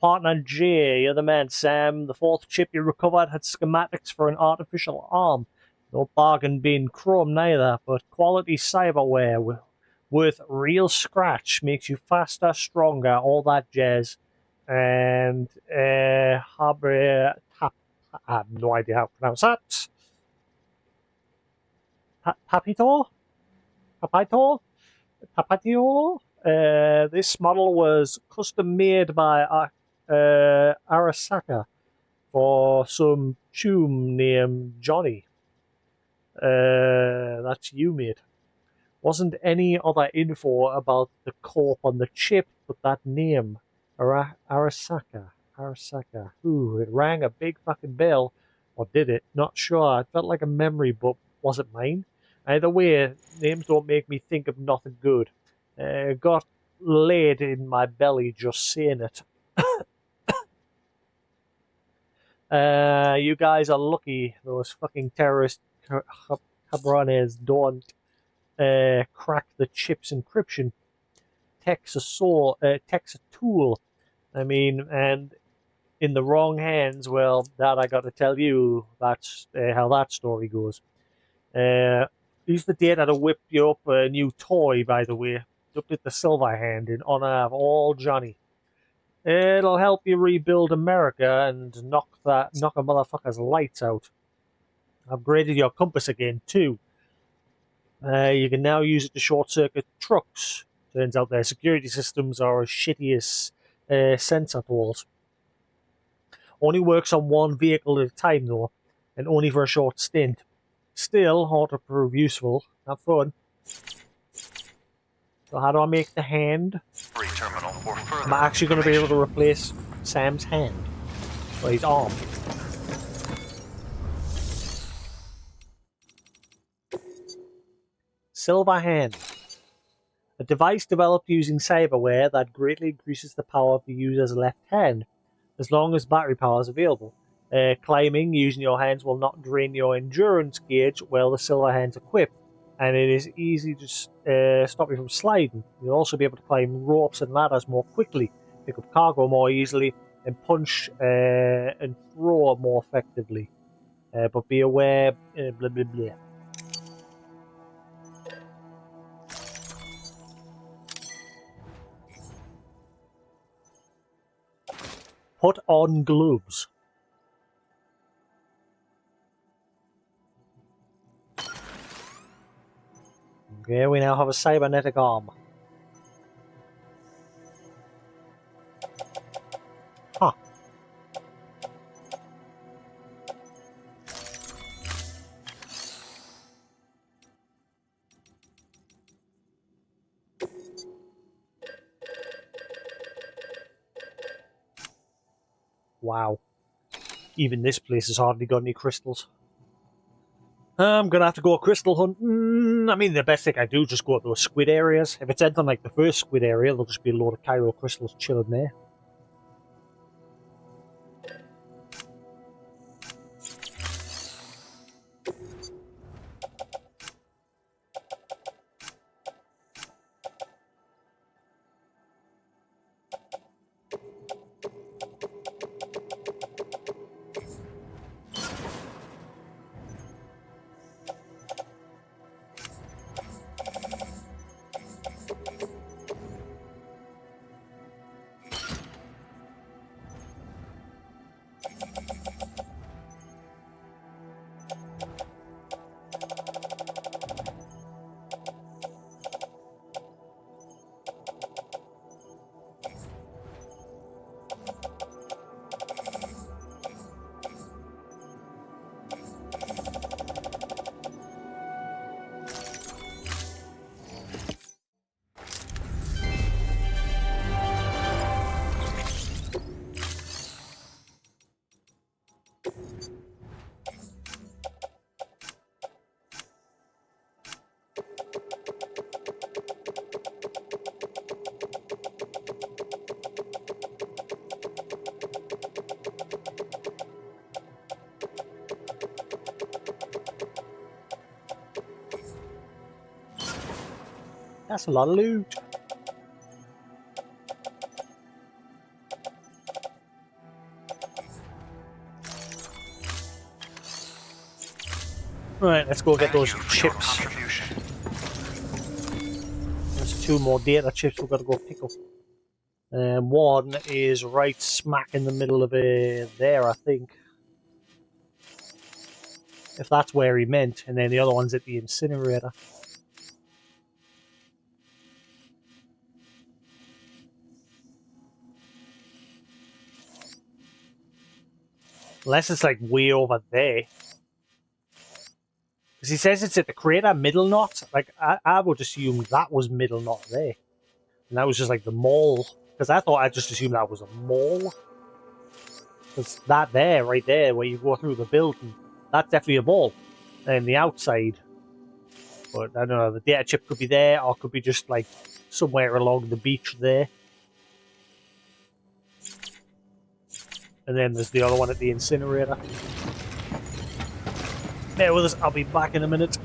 partner Jay, you're the man, Sam. The fourth chip you recovered had schematics for an artificial arm. No bargain being chrome neither, but quality cyberware worth real scratch makes you faster, stronger, all that jazz. And I have no idea how to pronounce that. Papito? Papito? Tapatio? This model was custom made by Arasaka for some chum named Johnny. That's you, mate. Wasn't any other info about the corp on the chip, but that name, Arasaka. Arasaka. Ooh, it rang a big fucking bell. Or did it? Not sure. It felt like a memory, but was it mine? Either way, names don't make me think of nothing good. Got laid in my belly just saying it. You guys are lucky those fucking terrorist cabrones don't crack the chip's encryption. Tech's a tool. I mean, and in the wrong hands, well, that I got to tell you, that's how that story goes. Use the data to whip you up a new toy, by the way. Dubbed it the Silver Hand in honor of all Johnny. It'll help you rebuild America and knock a motherfucker's lights out. Upgraded your compass again, too. You can now use it to short-circuit trucks. Turns out their security systems are as shitty as sensor tools. Only works on one vehicle at a time, though, and only for a short stint. Still, ought to prove useful. Have fun. So how do I make the hand?
Terminal for further
I'm actually going to be able to replace Sam's hand. Or his arm. Silver Hand. A device developed using cyberware that greatly increases the power of the user's left hand, as long as battery power is available. Climbing using your hands will not drain your endurance gauge while the Silver Hand's equipped, and it is easy to stop you from sliding. You'll also be able to climb ropes and ladders more quickly, pick up cargo more easily, and punch and throw more effectively. But be aware, blah blah blah. Put on gloves. Okay, we now have a cybernetic arm. Huh. Wow. Even this place has hardly got any crystals. I'm gonna have to go crystal hunting. I mean, the best thing I do is just go to those squid areas. If it's anything like the first squid area, there'll just be a load of Cairo crystals chilling there. That's a lot of loot. Right, let's go get those chips. There's 2 more data chips we've got to go pick up. One is right smack in the middle of there, I think. If that's where he meant. And then the other one's at the incinerator. Unless it's like way over there. Because he says it's at the crater, middle knot. Like, I would assume that was middle knot there. And that was just like the mall. Because I just assumed that was a mall. Because that there, right there, where you go through the building, that's definitely a mall. And the outside. But I don't know, the data chip could be there, or could be just like somewhere along the beach there. And then there's the other one at the incinerator. Bear with us, I'll be back in a minute.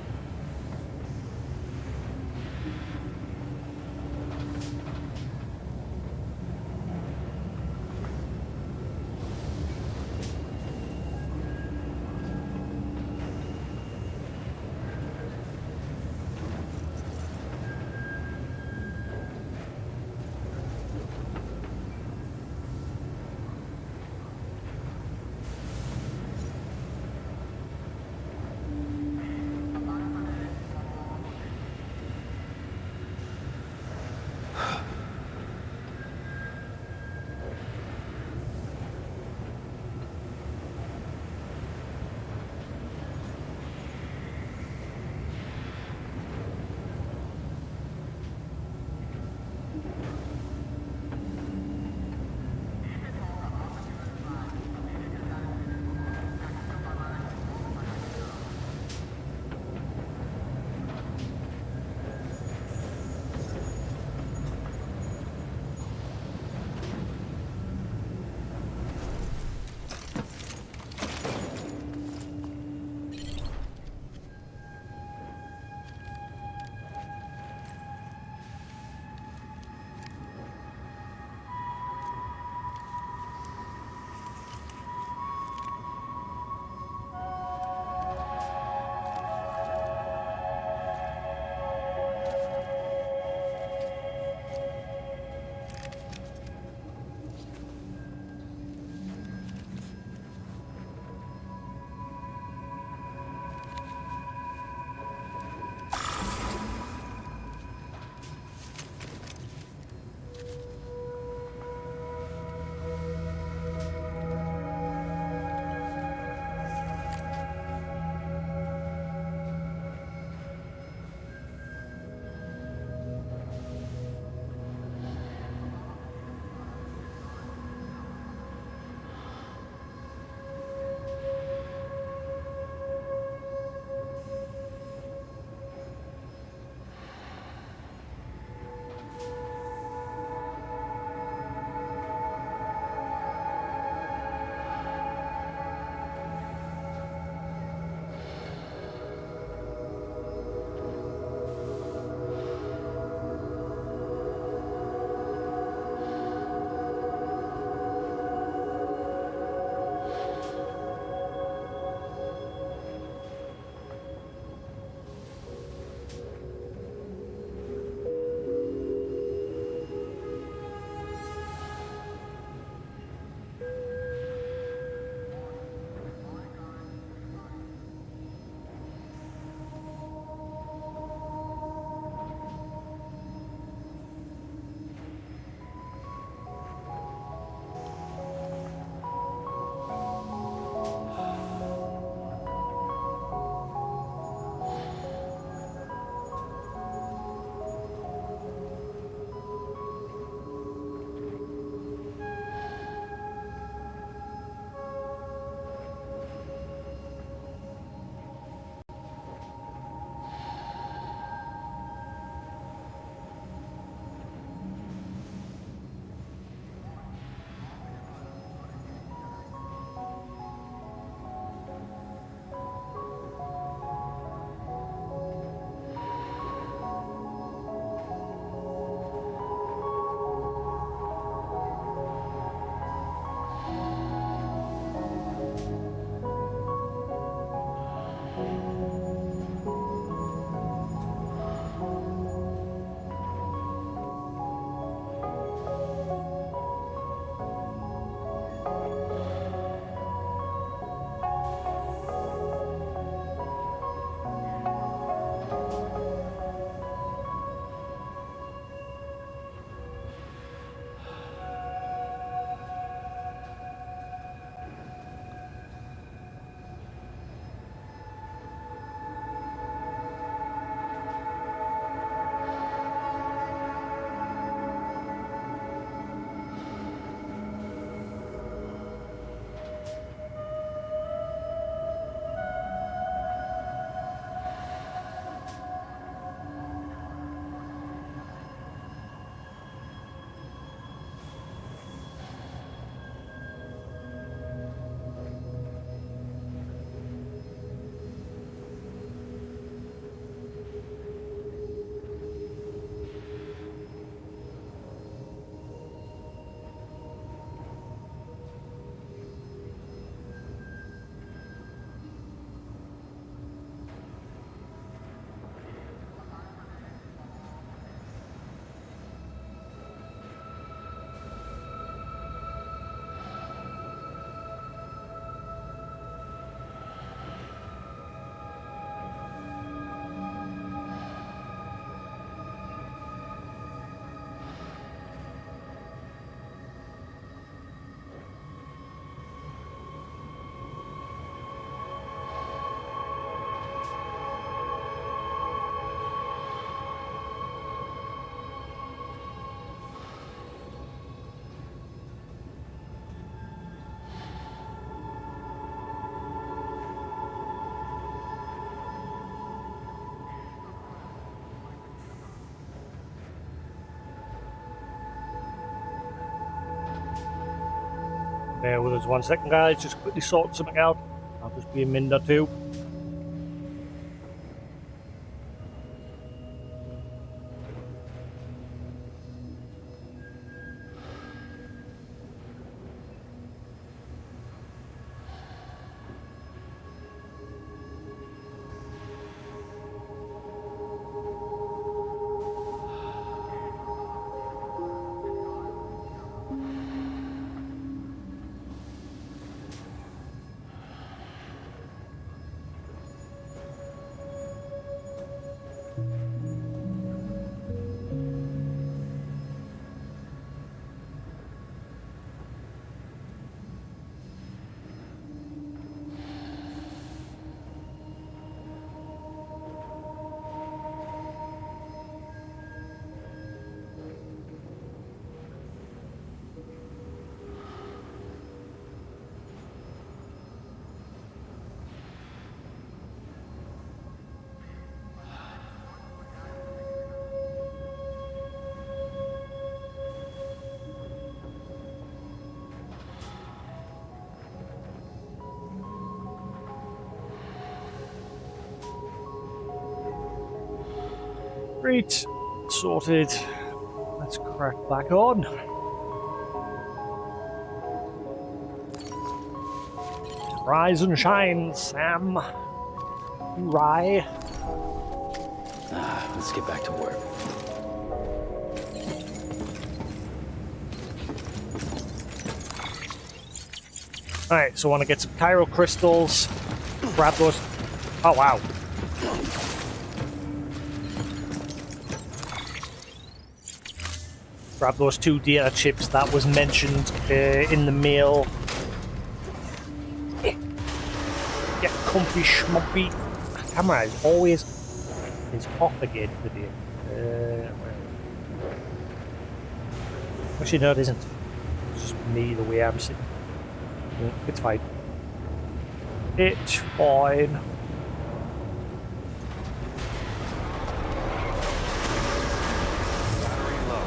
Bear with us 1 second, guys. Just quickly sort something out. I'll just be a minute or two. Great. Sorted. Let's crack back on. Rise and shine, Sam. Rye.
Let's get back to work.
Alright, so I want to get some Cairo crystals. Grab those. Oh, wow. Grab those 2 data chips that was mentioned in the mail. Get comfy schmumpy. Camera is always off again today. Actually, no, it isn't. It's just me the way I'm sitting. It's fine. It's fine.
Battery low.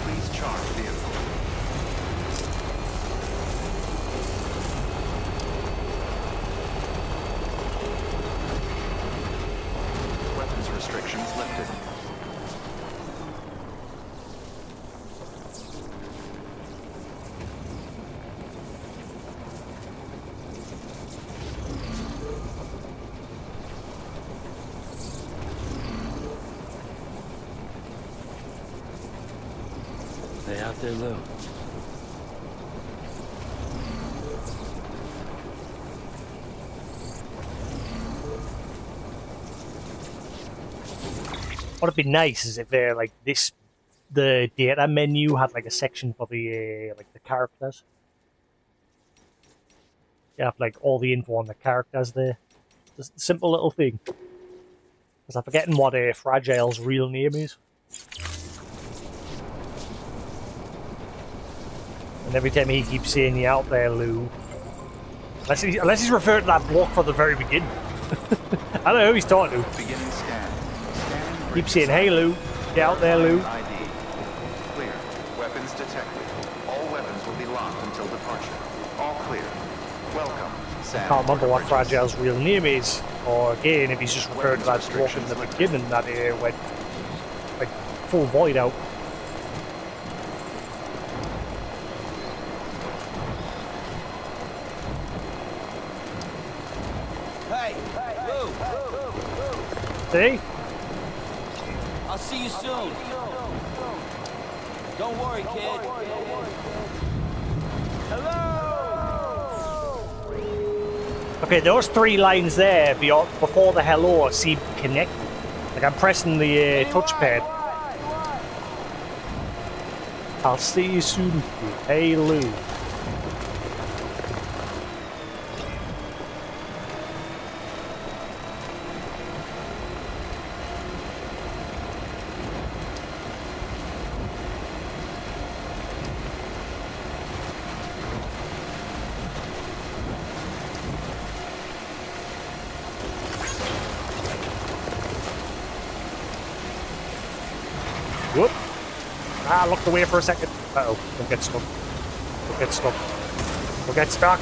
Please charge vehicle. Weapons restrictions lifted.
They out there, Lou?
What'd be nice is if like the data menu had like a section for the like the characters. You have like all the info on the characters there. Just a simple little thing. Because I'm forgetting what Fragile's real name is. And every time he keeps saying you out there, Lou. Unless he's referring to that block from the very beginning. I don't know who he's talking to.
Beginning scan. Scanning
Keep saying, hey Lou, get out there, Lou.
ID. Clear. Weapons detected. All weapons will be locked until departure. All clear. Welcome, Sam.
Can't remember what Fragile's real name is, or again, if he's just referred to that block in the beginning that went like full void out.
Hey, Lou!
See?
I'll see you soon. Don't worry, kid.
Okay, those 3 lines there before the hello seem connected. Like I'm pressing the touchpad. I'll see you soon. Hey Lou. Whoop. I looked away for a second. Uh-oh, don't get stuck. Don't get stuck. We'll get stuck.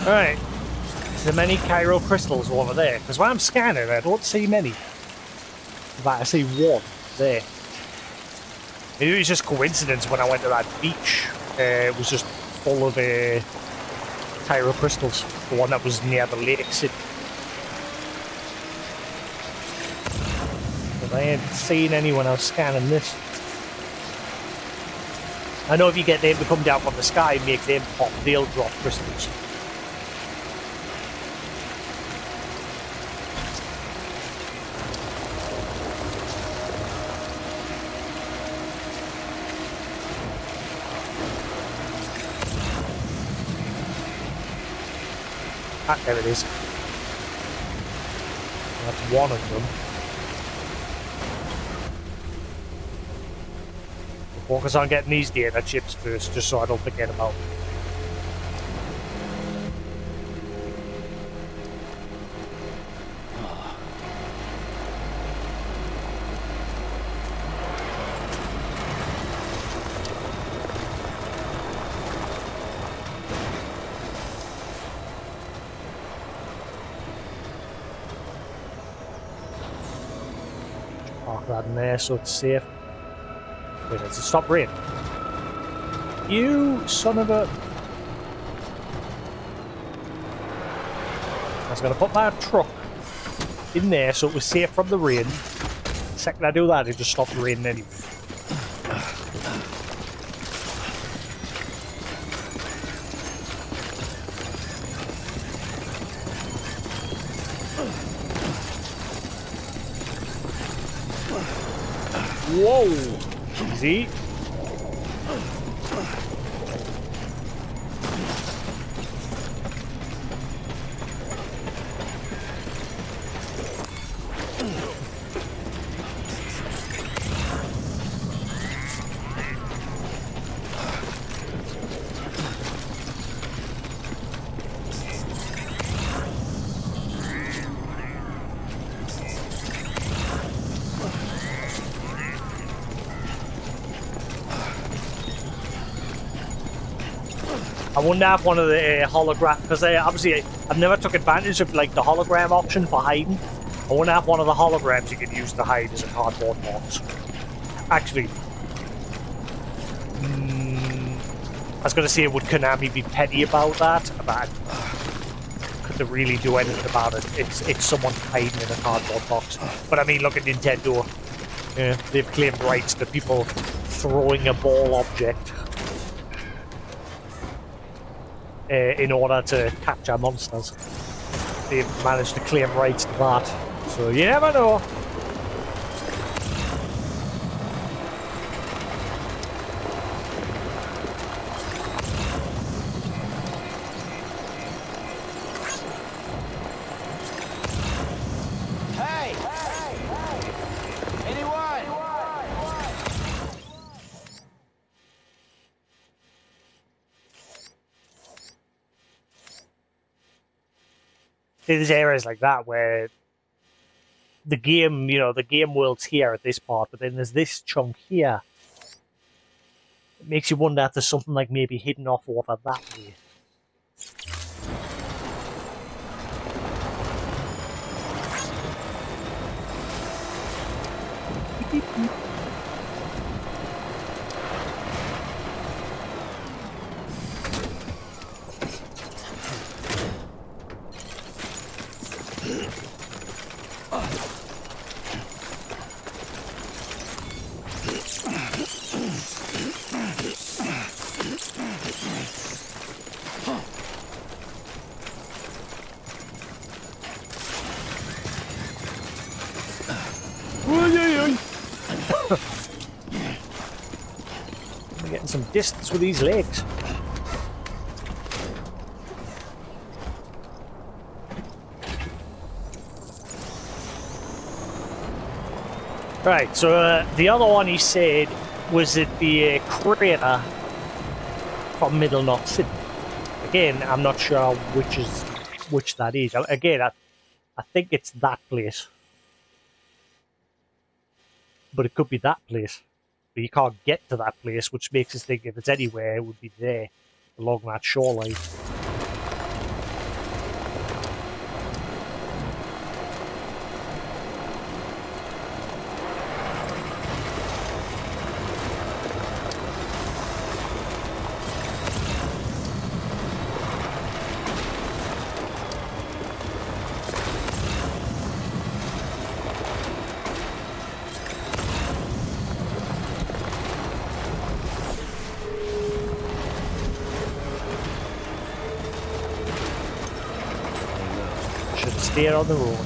Alright. Is there many Cairo crystals over there? Because when I'm scanning, I don't see many. But I see one there. Maybe it was just coincidence when I went to that beach. It was just full of Cairo crystals. The one that was near the lake city. But I ain't seen anyone else scanning this. I know if you get them to come down from the sky and make them pop, they'll drop crystals. Ah, there it is. That's one of them. We'll focus on getting these data chips first, just so I don't forget about them. Park that in there so it's safe. Wait, it's a stop rain. You son of a... I was going to put my truck in there so it was safe from the rain. The second I do that, it just stops raining anyway. Whoa! Easy. I wonder if one of the hologram, because obviously I've never took advantage of like the hologram option for hiding. I wonder if one of the holograms you could use to hide as a cardboard box. Actually, I was going to say, would Konami be petty about that? But could they really do anything about it? It's someone hiding in a cardboard box. But I mean, look at Nintendo. Yeah, they've claimed rights to people throwing a ball object in order to capture monsters. They've managed to claim rights to that. So you never know.
Hey! Anyone?
There's areas like that where the game, you know, the game world's here at this part, but then there's this chunk here. It makes you wonder if there's something like maybe hidden off over that way. distance with these legs. Right, so the other one he said was at the crater from Middle North City. Again, I'm not sure which that is. Again, I think it's that place. But it could be that place. But you can't get to that place, which makes us think if it's anywhere, it would be there, along that shoreline. Stay on the road.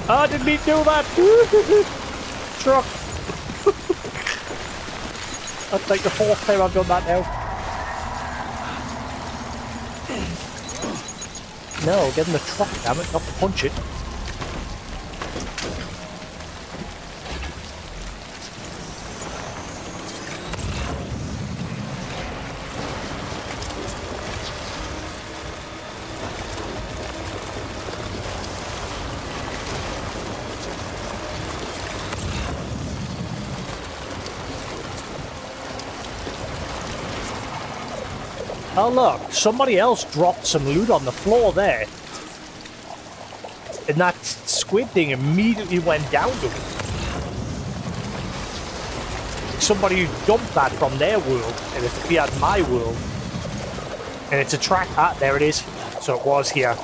I didn't mean to do that. Truck. That's like the 4th time I've done that now. No, get in the truck, damn it, not to punch it. Oh look, somebody else dropped some loot on the floor there. And that squid thing immediately went down to it. Somebody who dumped that from their world, and it's appeared in my world. And it's a track. Ah, there it is. So it was here.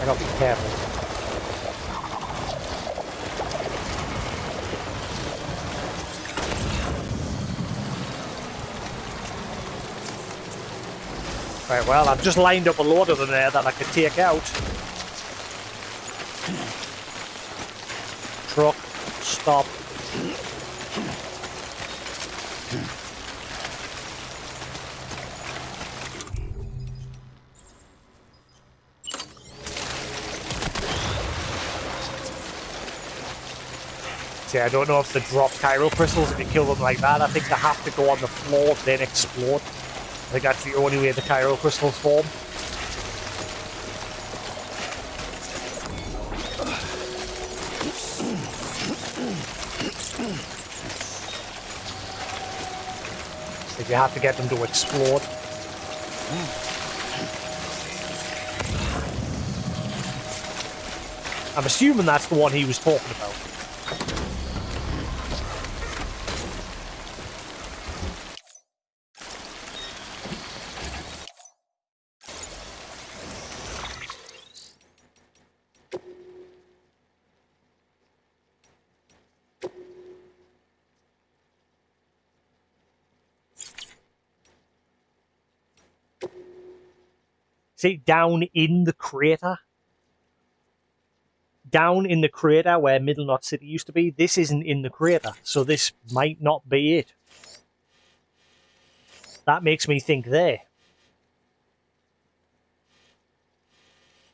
I gotta be careful. Right, well, I've just lined up a load of them there that I could take out. Truck, stop. See, I don't know if they drop Cairo crystals if you kill them like that. I think they have to go on the floor, then explode. I think that's the only way the Cairo crystals form. If you have to get them to explode. I'm assuming that's the one he was talking about. See, down in the crater where Middle Knot City used to be, this isn't in the crater, so this might not be it. That makes me think there.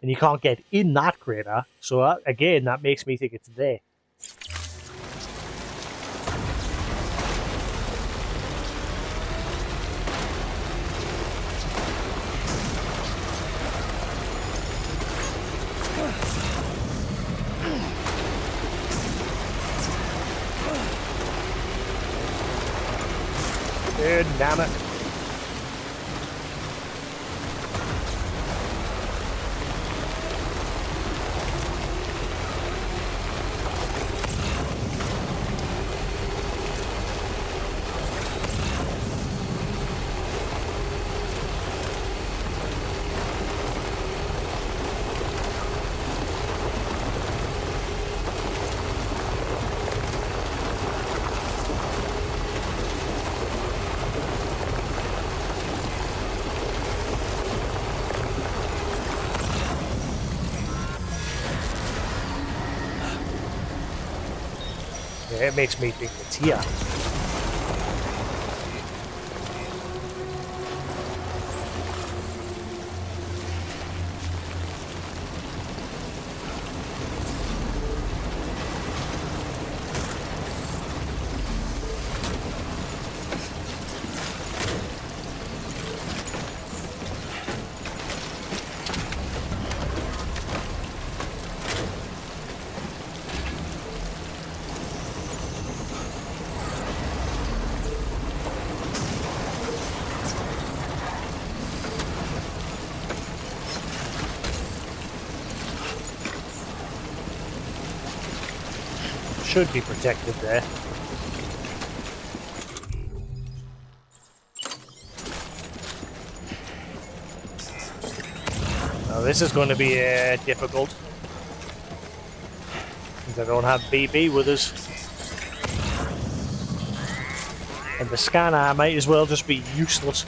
And you can't get in that crater, so again, that makes me think it's there. Damn it. It makes me think it's here. Should be protected there. Now this is going to be difficult. Since I don't have BB with us. And the scanner might as well just be useless.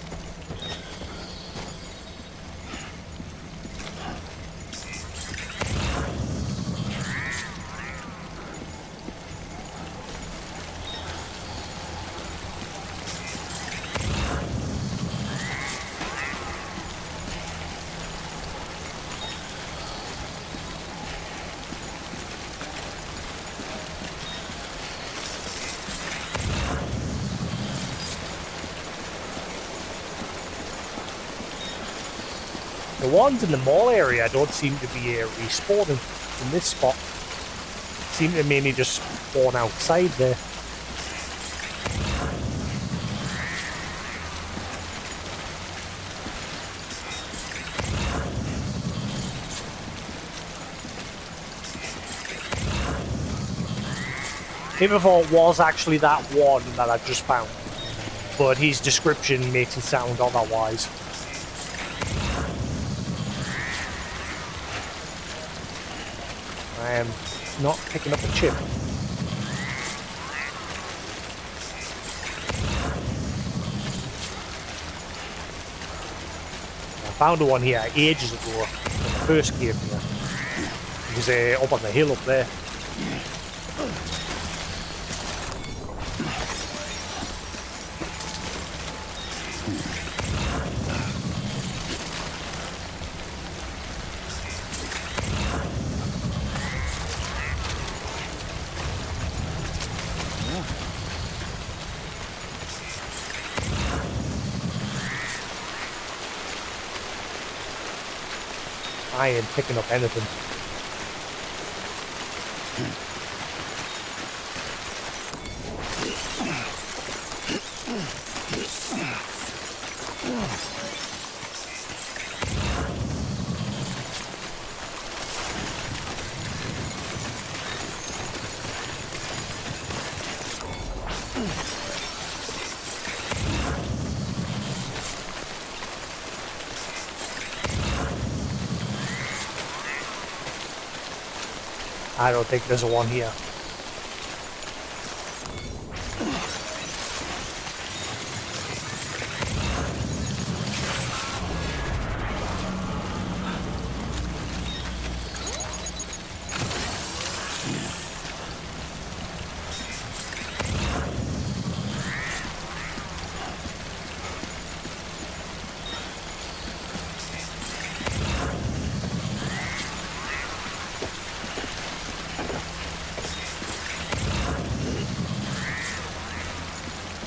The ones in the mall area don't seem to be respawning in this spot. Seem to mainly just spawn outside there. Maybe I thought it was actually that one that I just found, but his description makes it sound otherwise. I am not picking up a chip. I found one here ages ago when I first came here. It was up on the hill up there. I ain't picking up anything. I don't think there's a one here.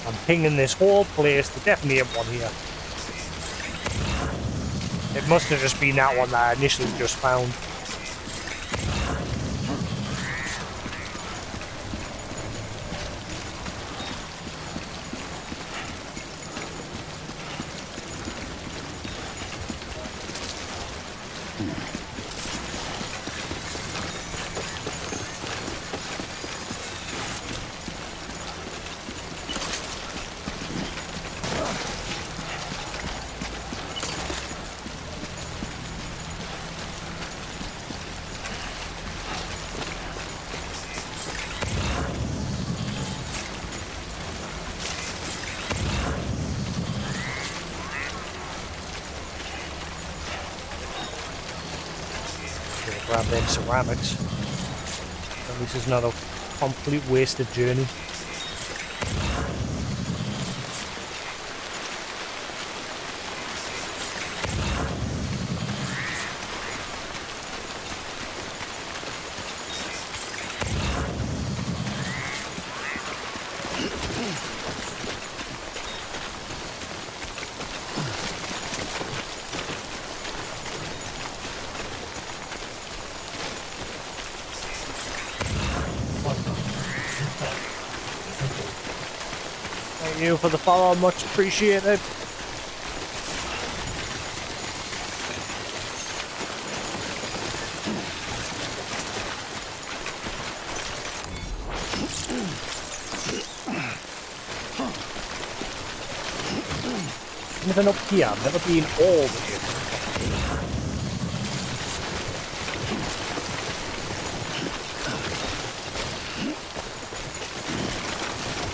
I'm pinging this whole place. There definitely ain't one here. It must have just been that one that I initially just found. Grab them ceramics. At least there's not a complete wasted journey. Thank you for the follow, much appreciated. Anything up here? I've never been all the way.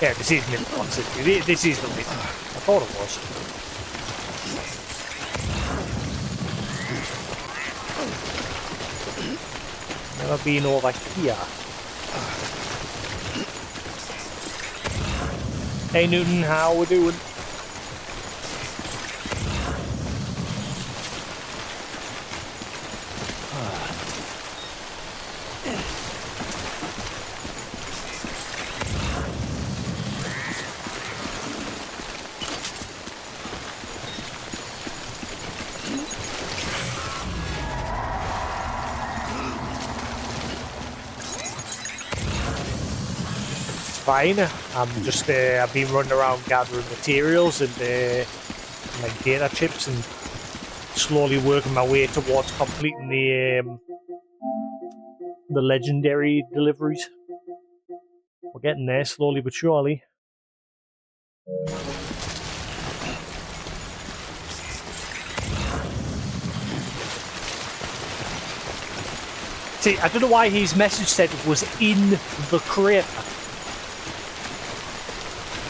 Yeah, this is Midtown City. This is the limit. I thought it was. Never been over here. Hey Newton, how we doing? Fine. I'm just I've been running around gathering materials and like data chips and slowly working my way towards completing the legendary deliveries. We're getting there slowly but surely. See, I don't know why his message said it was in the crater.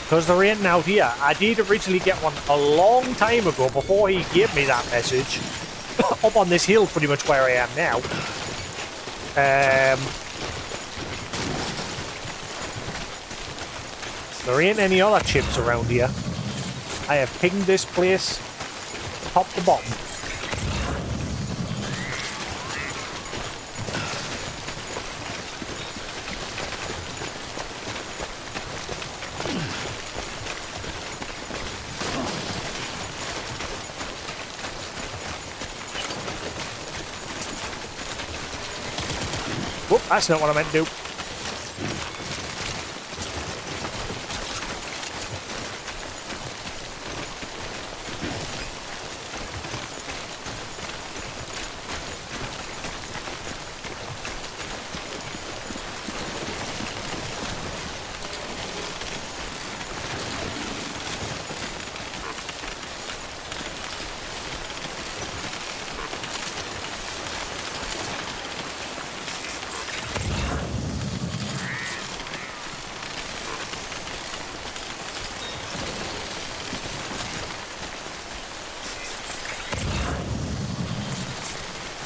Because there ain't out here. I did originally get one a long time ago before he gave me that message. Up on this hill pretty much where I am now. There ain't any other chips around here. I have pinged this place top to bottom. Whoop, that's not what I meant to do.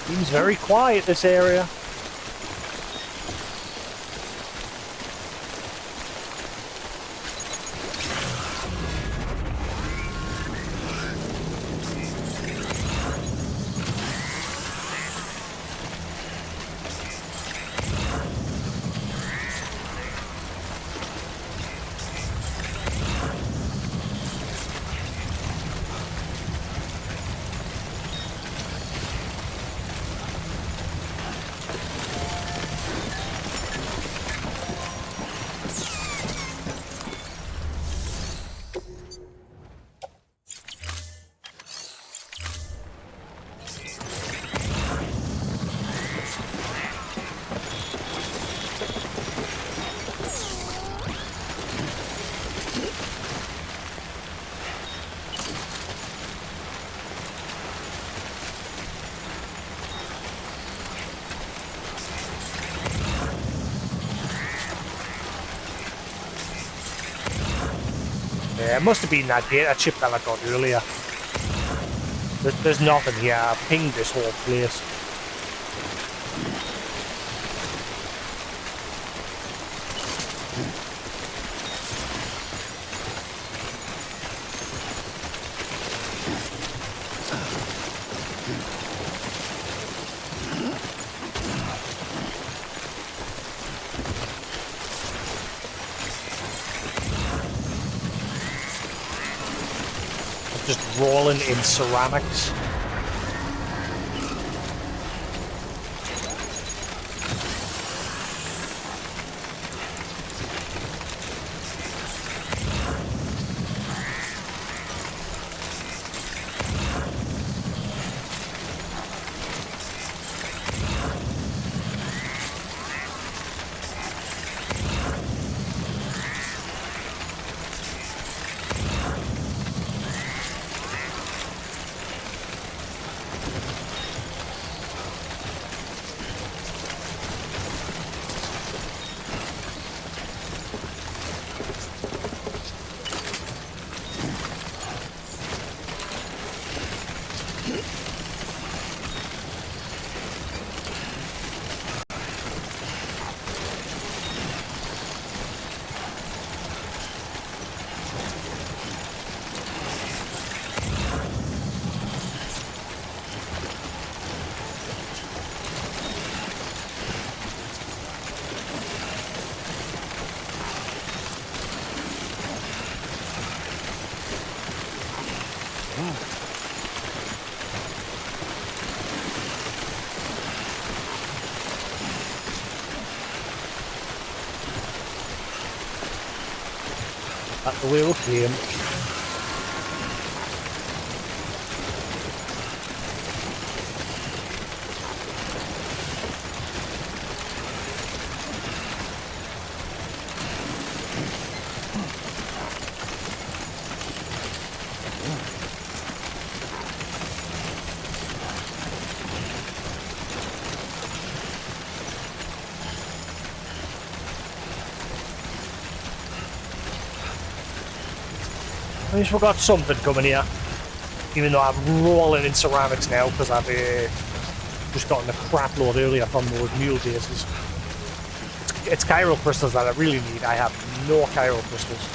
Seems very quiet, this area. Yeah, it must have been that data chip that I got earlier. There's nothing here. I pinged this whole place. rolling in ceramics. That's the way we came. At least we've got something coming here. Even though I'm rolling in ceramics now because I've just gotten a crap load earlier from those mule bases. It's chiral crystals that I really need. I have no chiral crystals.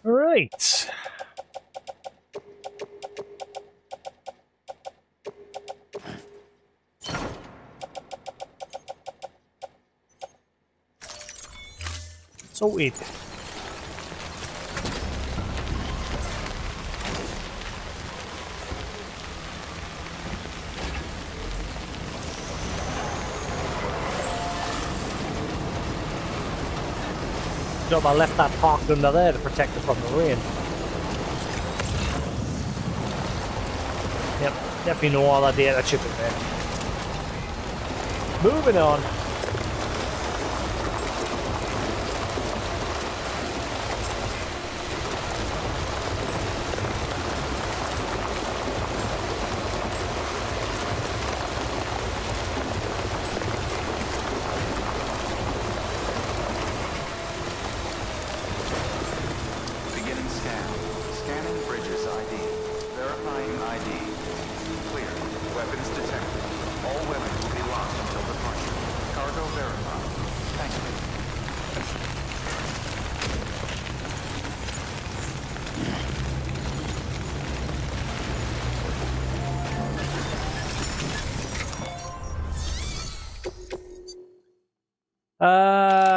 Right. So it. Job, I left that parked under there to protect it from the rain. Yep, definitely no other data chip in there. Moving on.
Beginning scan. Scanning bridges ID. Verifying ID. Clear. Weapons detected. All weapons will be locked until departure. Cargo verified. Thank you.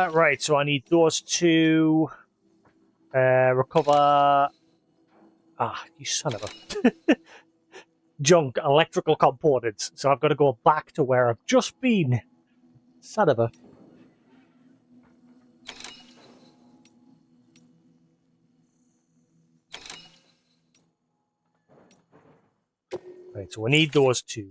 Right, so I need those to recover. Ah, you son of a. Junk electrical components. So I've got to go back to where I've just been. Son of a. Right, so we need those two.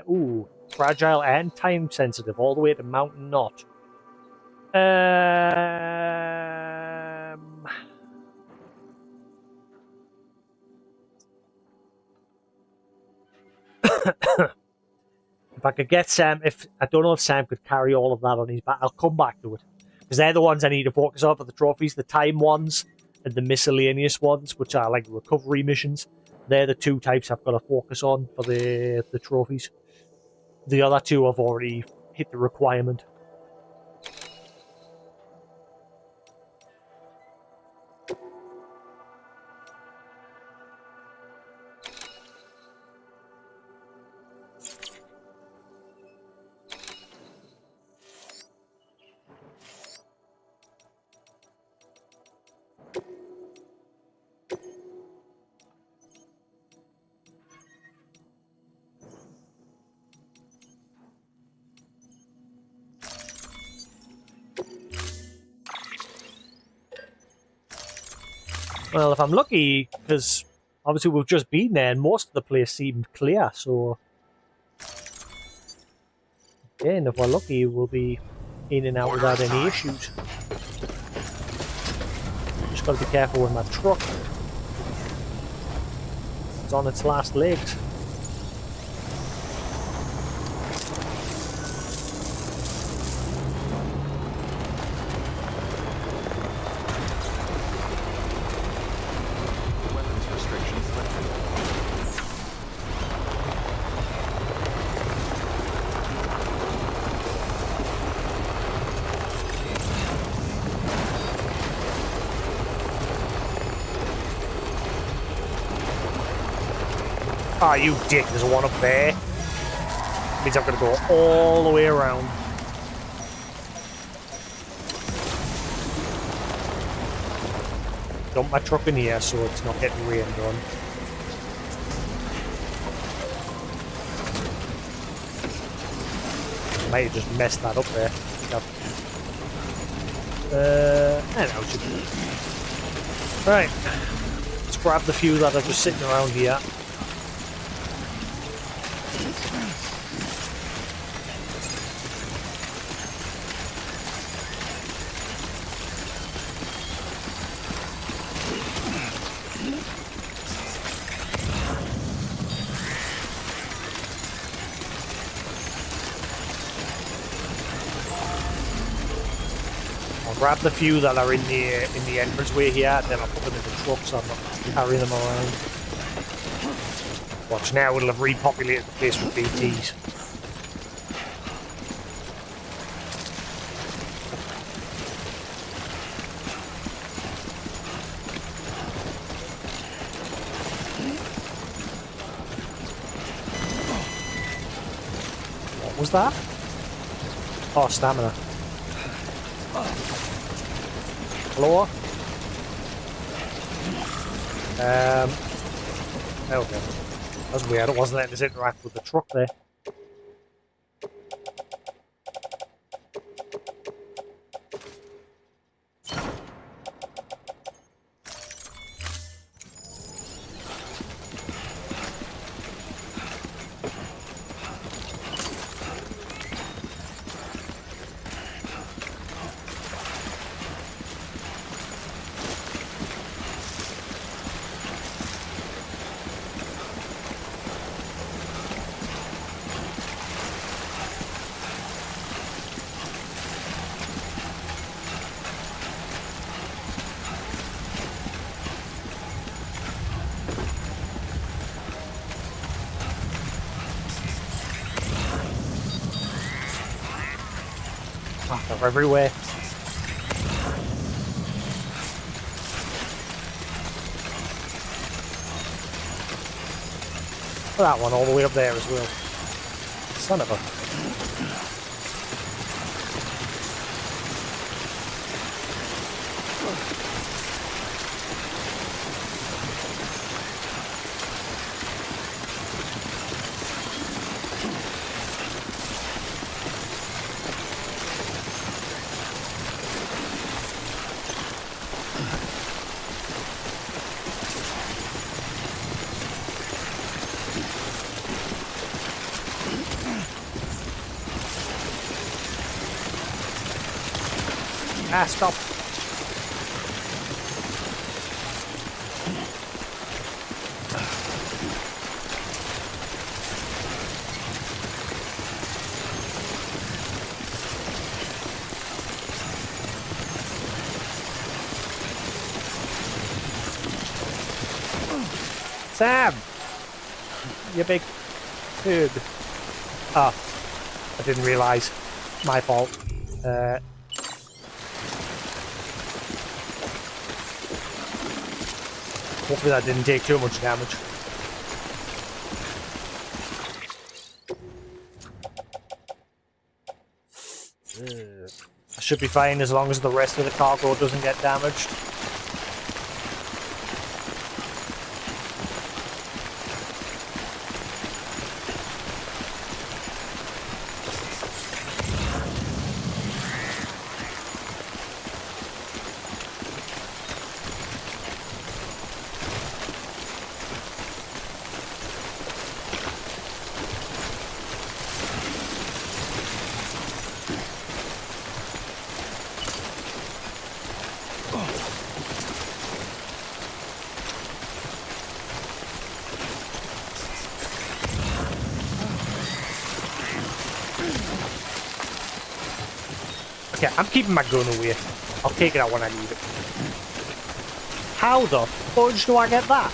Ooh, fragile and time sensitive, all the way to Mountain Knot. If I could get Sam, if I don't know if Sam could carry all of that on his back, I'll come back to it because they're the ones I need to focus on for the trophies, the time ones and the miscellaneous ones, which are like recovery missions. They're the two types I've got to focus on for the trophies. The other two have already hit the requirement. Well, if I'm lucky, because obviously we've just been there and most of the place seemed clear, so again, if we're lucky, we'll be in and out without any issues. Just got to be careful with my truck. It's on its last legs.
Weapons restrictions lifted.
Ah, you dick, there's one up there. Means I've got to go all the way around. Dump my truck in here so it's not getting rained on. Might have just messed that up there. I don't know, it should be. Right. Let's grab the few that are just sitting around here. Grab the few that are in the entranceway here, and then I'll put them in the truck so I'm not carrying them around. Watch now, it'll have repopulated the place with BTs. What was that? Oh, stamina. Hello? Okay. That's weird, it wasn't letting us interact with the truck there. They're everywhere. That one all the way up there as well. Son of a... Ah, stop. Sam! You big turd. Oh, I didn't realise. My fault. Hopefully that didn't take too much damage. I should be fine as long as the rest of the cargo doesn't get damaged. Okay, I'm keeping my gun away. I'll take it out when I need it. How the fudge do I get that?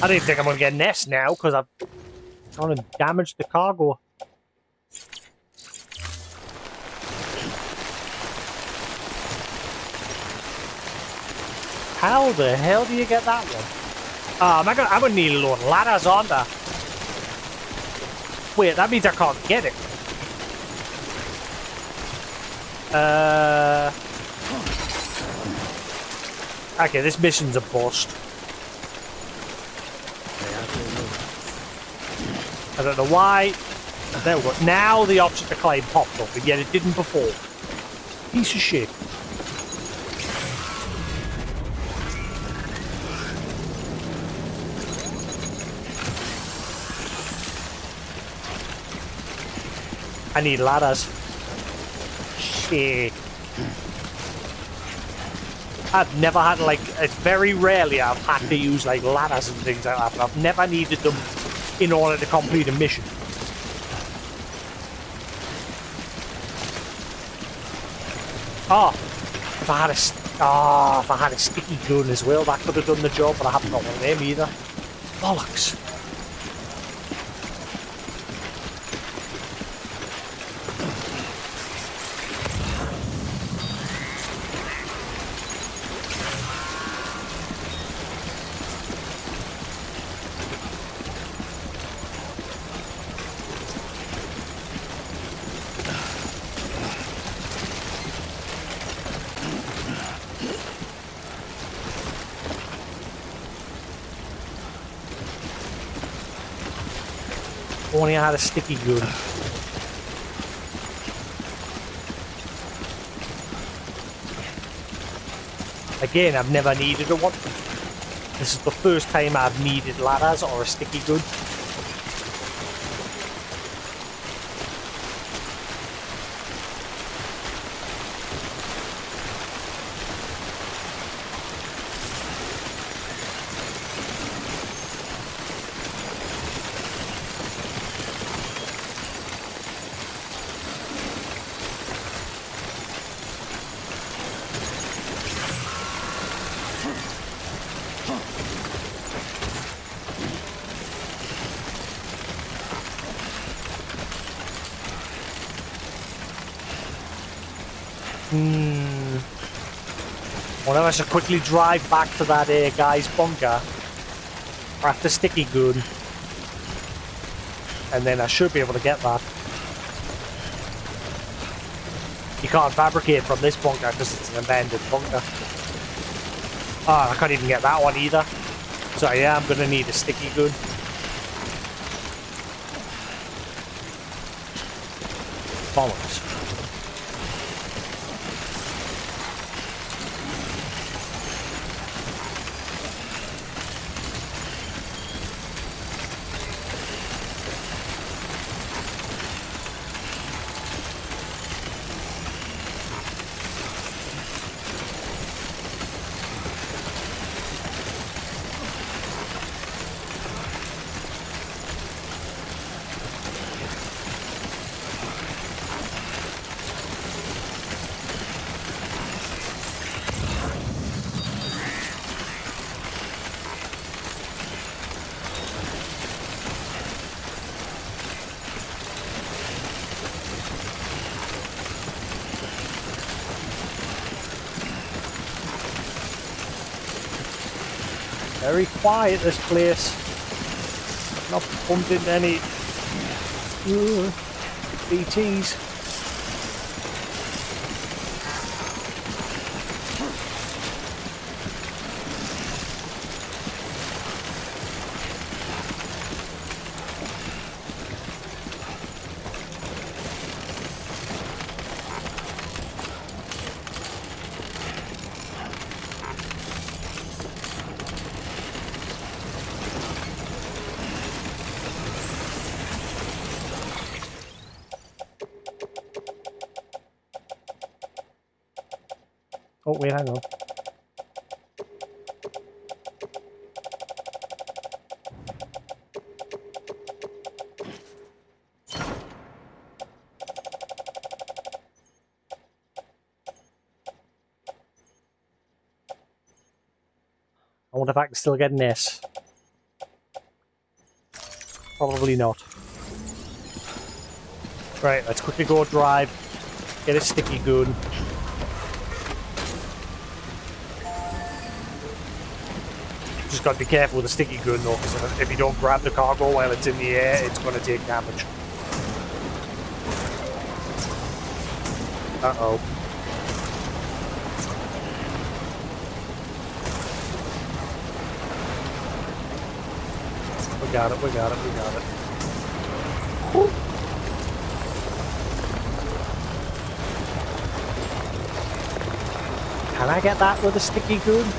I didn't think I'm gonna get an S now because I've gone and damaged the cargo. How the hell do you get that one? I'm gonna need a load of ladders, aren't I? Wait, that means I can't get it. Okay, this mission's a bust. I don't know why. There we go. Now the option to climb popped up, and yet it didn't before. Piece of shit. I need ladders. Shit. I've never had, like, it's very rarely I've had to use, like, ladders and things like that, but I've never needed them in order to complete a mission. Oh, if I had a sticky gun as well, that could have done the job, but I haven't got one of them either. Bollocks. Only I had a sticky gun. Again, I've never needed a one. This is the first time I've needed ladders or a sticky gun. Whenever I should quickly drive back to that guy's bunker, craft a sticky gun, and then I should be able to get that. You can't fabricate from this bunker because it's an abandoned bunker. Oh, I can't even get that one either. So yeah, I'm gonna need a sticky gun. Bollocks. Very quiet, this place. Not bumped into any BTs. Oh, wait, hang on. I wonder if I can still get an S. Probably not. Right, let's quickly go drive. Get a sticky gun. Just got to be careful with the sticky gun though, because if you don't grab the cargo while it's in the air, it's going to take damage. Uh-oh. We got it, we got it, we got it. Whew. Can I get that with a sticky gun?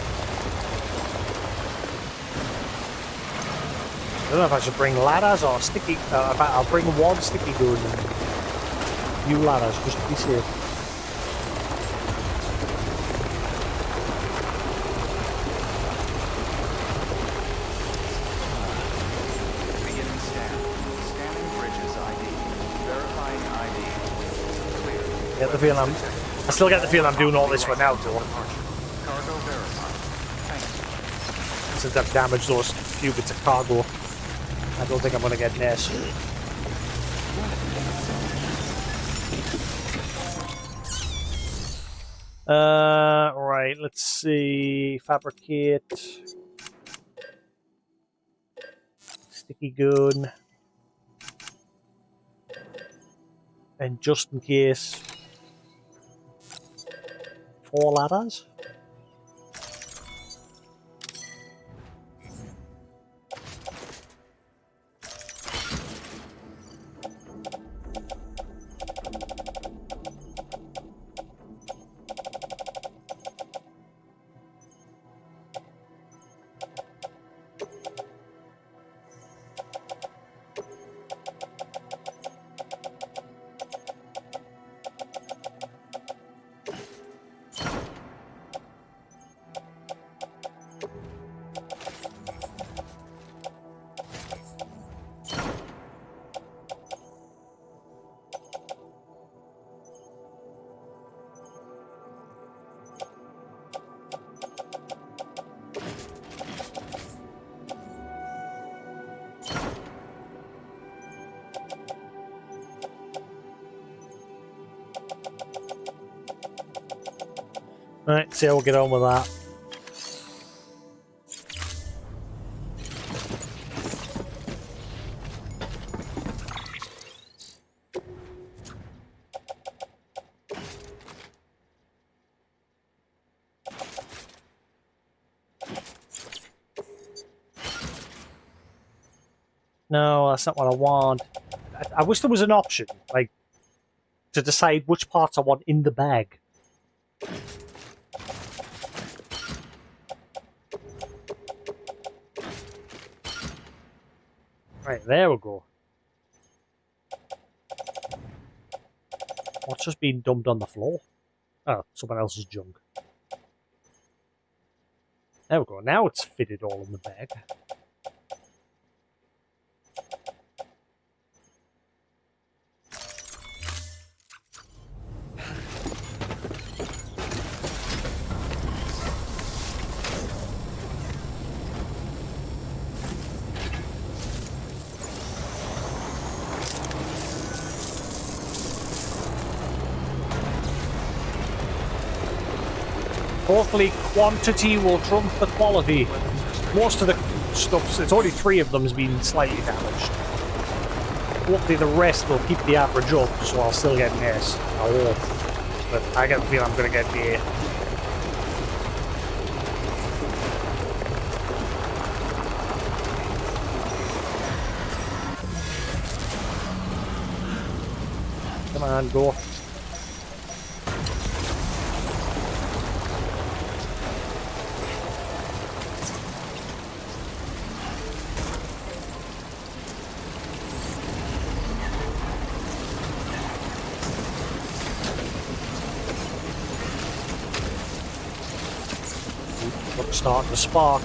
I don't know if I should bring ladders or sticky... I'll bring one sticky gun and a few ladders just to be safe.
Beginning scan. Scanning bridges ID. Verifying ID. Clear.
Get the feeling I still get the feeling I'm doing all this for now, though.
Cargo verified. Thank you.
Since I've damaged those few bits of cargo. I don't think I'm going to get NES. Right, let's see. Fabricate. Sticky gun. And just in case, 4 ladders. Right, see how we'll get on with that. No, that's not what I want. I wish there was an option, like, to decide which parts I want in the bag. Right, there we go. What's just been dumped on the floor? Oh, someone else's junk. There we go. Now it's fitted all in the bag. Hopefully quantity will trump the quality.
Weapons are
most of the stuff, it's only 3 of them has been slightly damaged. Hopefully the rest will keep the average up, so I'll still get an S. I hope. But I get the feeling I'm going to get the A. Come on, go. Starting to spark.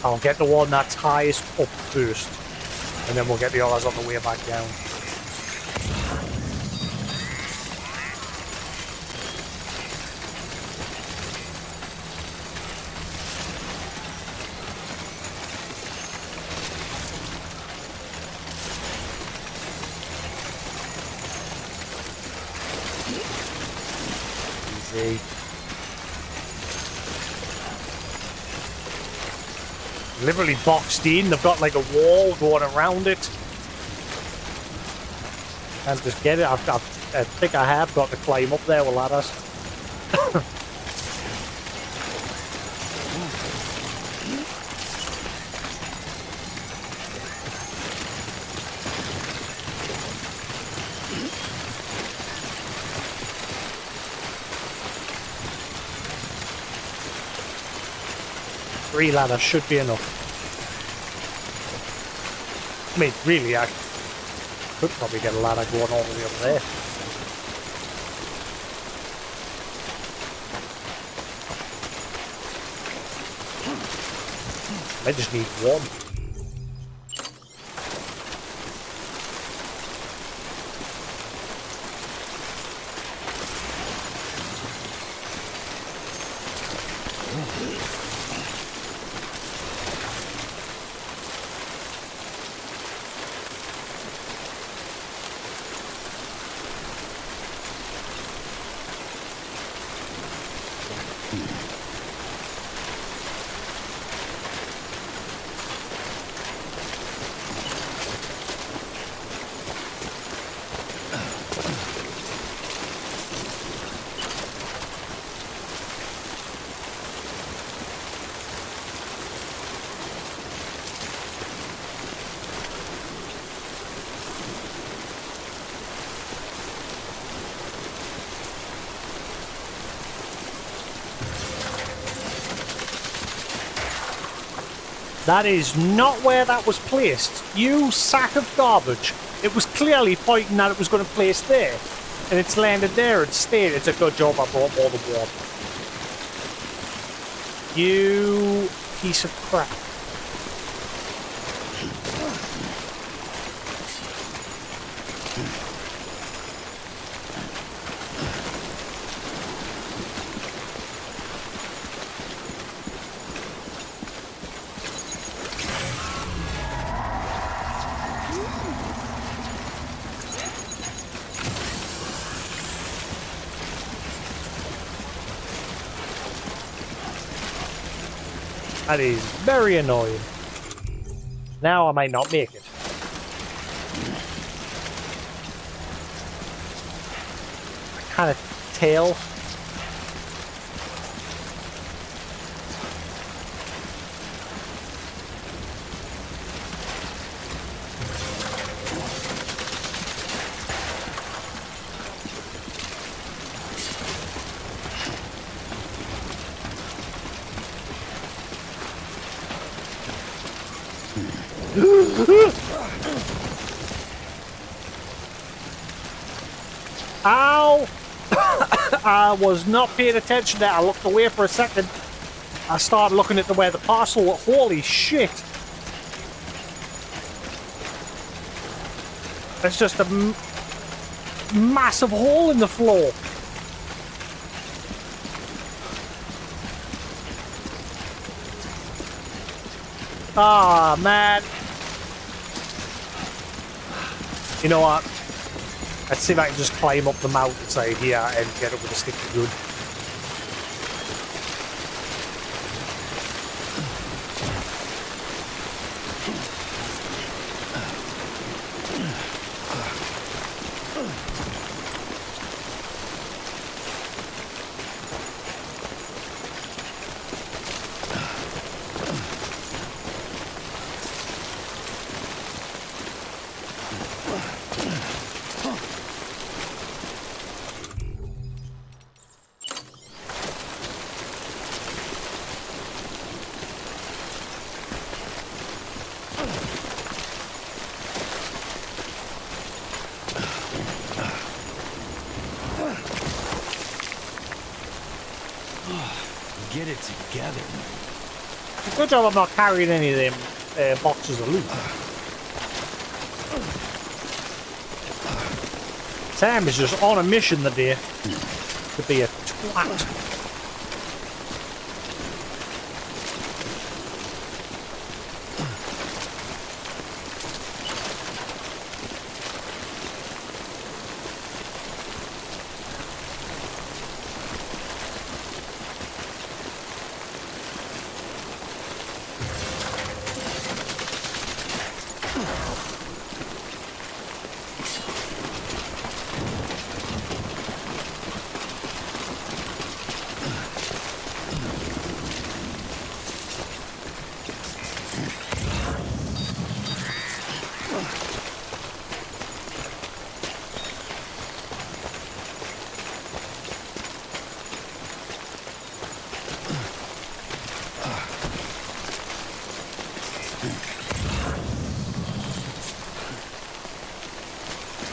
I'll get the one that's highest up first, and then we'll get the others on the way back down. Easy. Literally boxed in. They've got like a wall going around it. Can't just get it. I think I have got to climb up there with ladders. Three ladders should be enough. I mean, really, I could probably get a ladder going all the way up there. I just need one. That is not where that was placed. You sack of garbage. It was clearly pointing that it was going to place there. And it's landed there instead. It's a good job I brought more than one. You piece of crap. That is very annoying. Now I might not make it. I kind of tail. Ow! I was not paying attention there. I looked away for a second. I started looking at where the parcel was. Holy shit! It's just a massive hole in the floor. Ah, man. You know what? Let's see if I can just climb up the mountainside here and get up with a stick of wood.
Get it together.
Good job I'm not carrying any of them boxes of loot. Sam is just on a mission today to be a twat.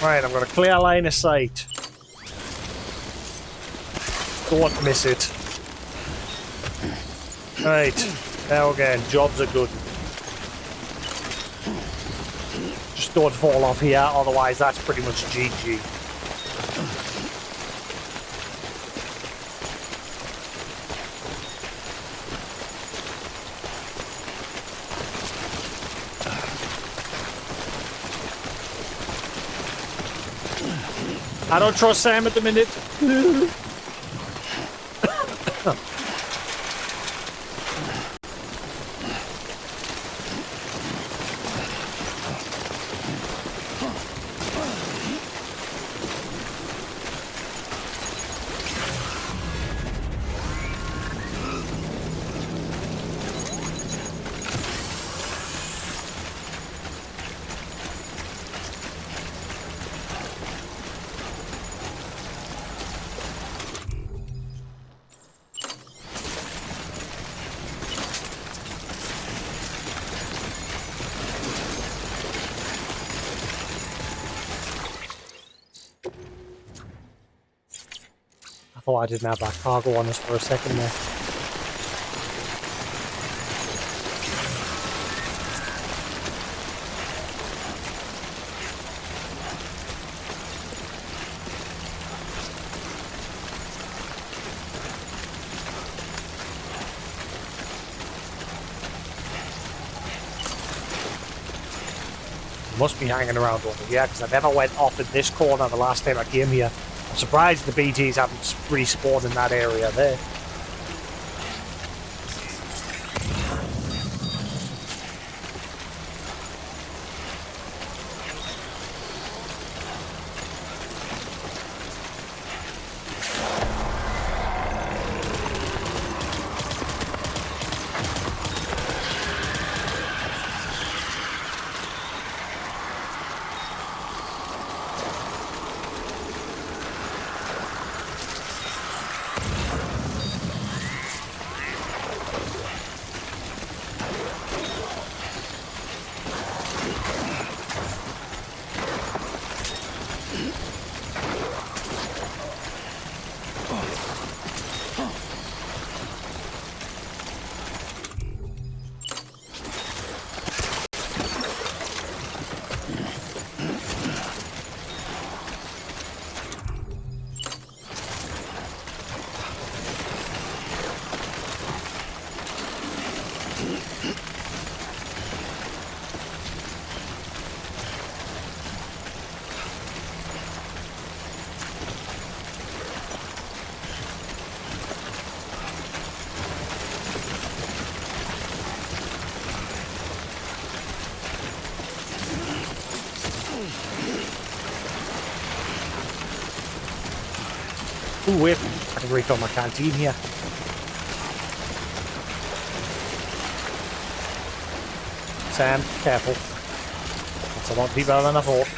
Right, I'm going to clear line of sight. Don't miss it. Right, now again, jobs are good. Just don't fall off here, otherwise that's pretty much GG. I don't trust Sam at the minute. I thought I didn't have that cargo on us for a second there. Must be hanging around over here because I never went off in this corner the last time I came here. I'm surprised the BTs haven't respawned in that area there. Ooh, wait. I can refill my canteen here. Sam, careful. That's a lot deeper than I thought.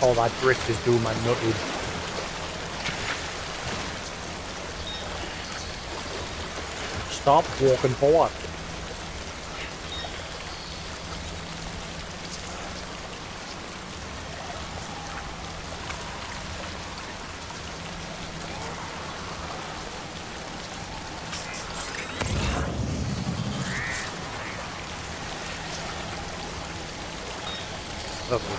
Oh, that drift is doing my nutted. Stop walking forward. Lovely.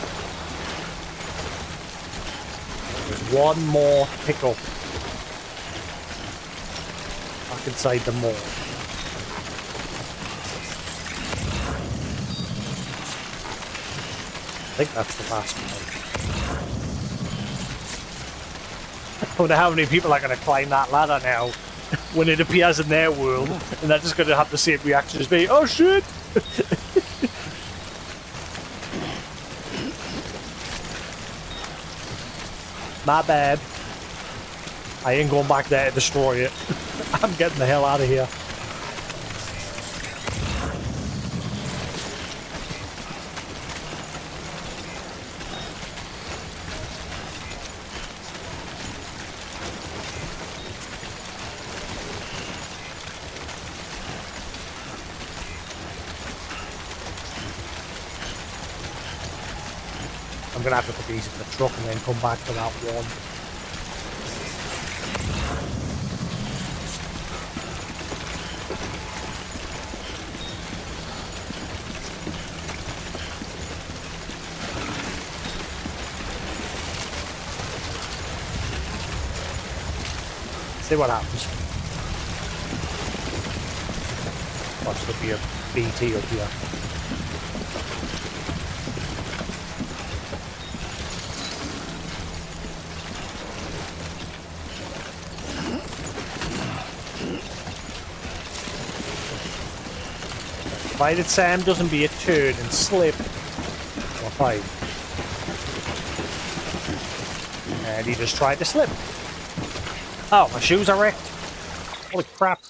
There's one more hiccup back inside the mall. I think that's the last one. I wonder how many people are going to climb that ladder now when it appears in their world, and they're just going to have the same reaction as me. Oh shit! My bad. I ain't going back there to destroy it. I'm getting the hell out of here. I'm gonna have to put these in the truck and then come back to that one. See what happens. Watch there be a BT up here. Provided Sam doesn't be a turd and slip. Or fine. And he just tried to slip. Oh, my shoes are wrecked. Holy crap.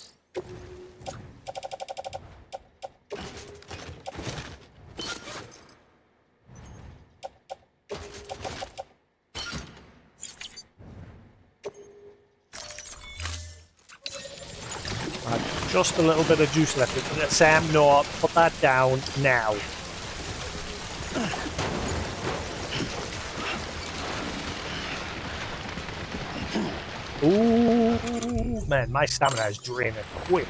Just a little bit of juice left. Sam, no, put that down now. Ooh, man, my stamina is draining quick.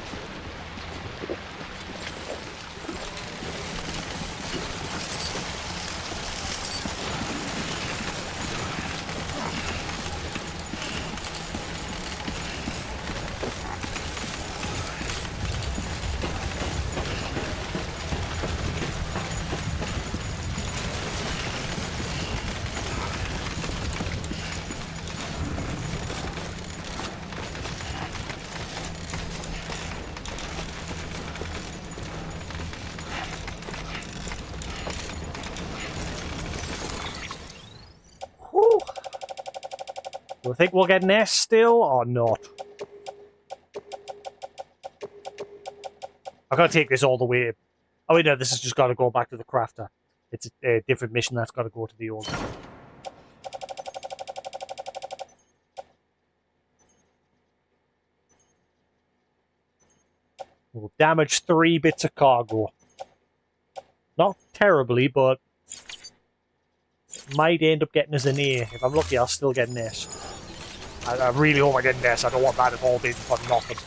Do I think we'll get an S still or not? I've got to take this all the way. Oh wait, no, this has just got to go back to the crafter. It's a different mission that's got to go to the old. We'll damage 3 bits of cargo. Not terribly, but might end up getting us an A. If I'm lucky, I'll still get an S. I really hope I get an S. I don't want that at all being for nothing.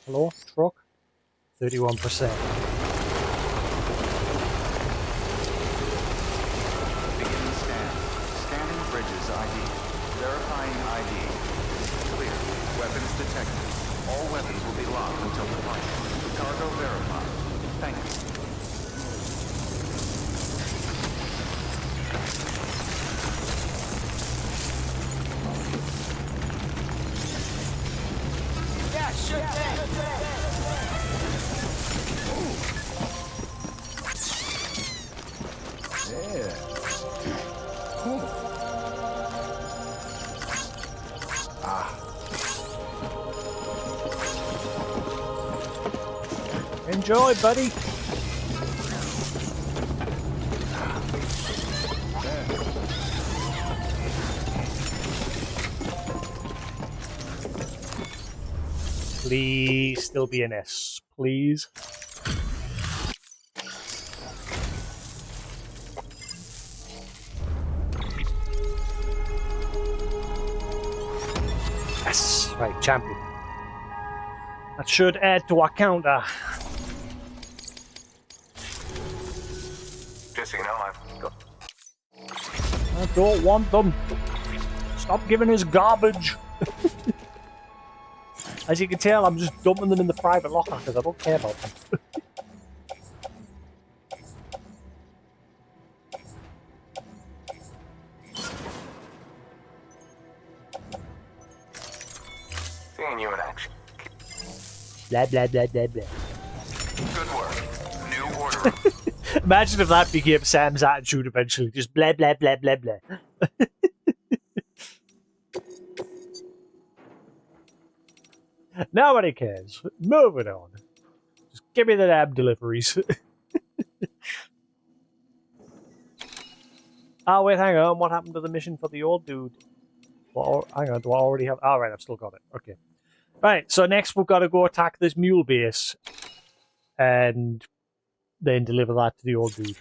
Hello, truck? 31%.
Beginning scan. Scanning bridges ID. Verifying ID. Clear. Weapons detected. All weapons will be locked until departure. Cargo verified. Thank you.
Yeah, sure thing.
Enjoy, buddy. Please still be an S, please. Yes, right, champion. That should add to our counter.
Just so you know,
I don't want them. Stop giving us garbage. As you can tell, I'm just dumping them in the private locker because I don't care about them.
seeing you in action.
Blah, blah, blah, blah, blah.
Good work. New order.
Imagine if that became Sam's attitude eventually. Just blah, blah, blah, blah, blah. Nobody cares. Moving on. Just give me the damn deliveries. Oh, wait, hang on. What happened to the mission for the old dude? Well, hang on. Do I already have... Oh, right, I've still got it. Okay. Right, so next we've got to go attack this mule base. And then deliver that to the old dude.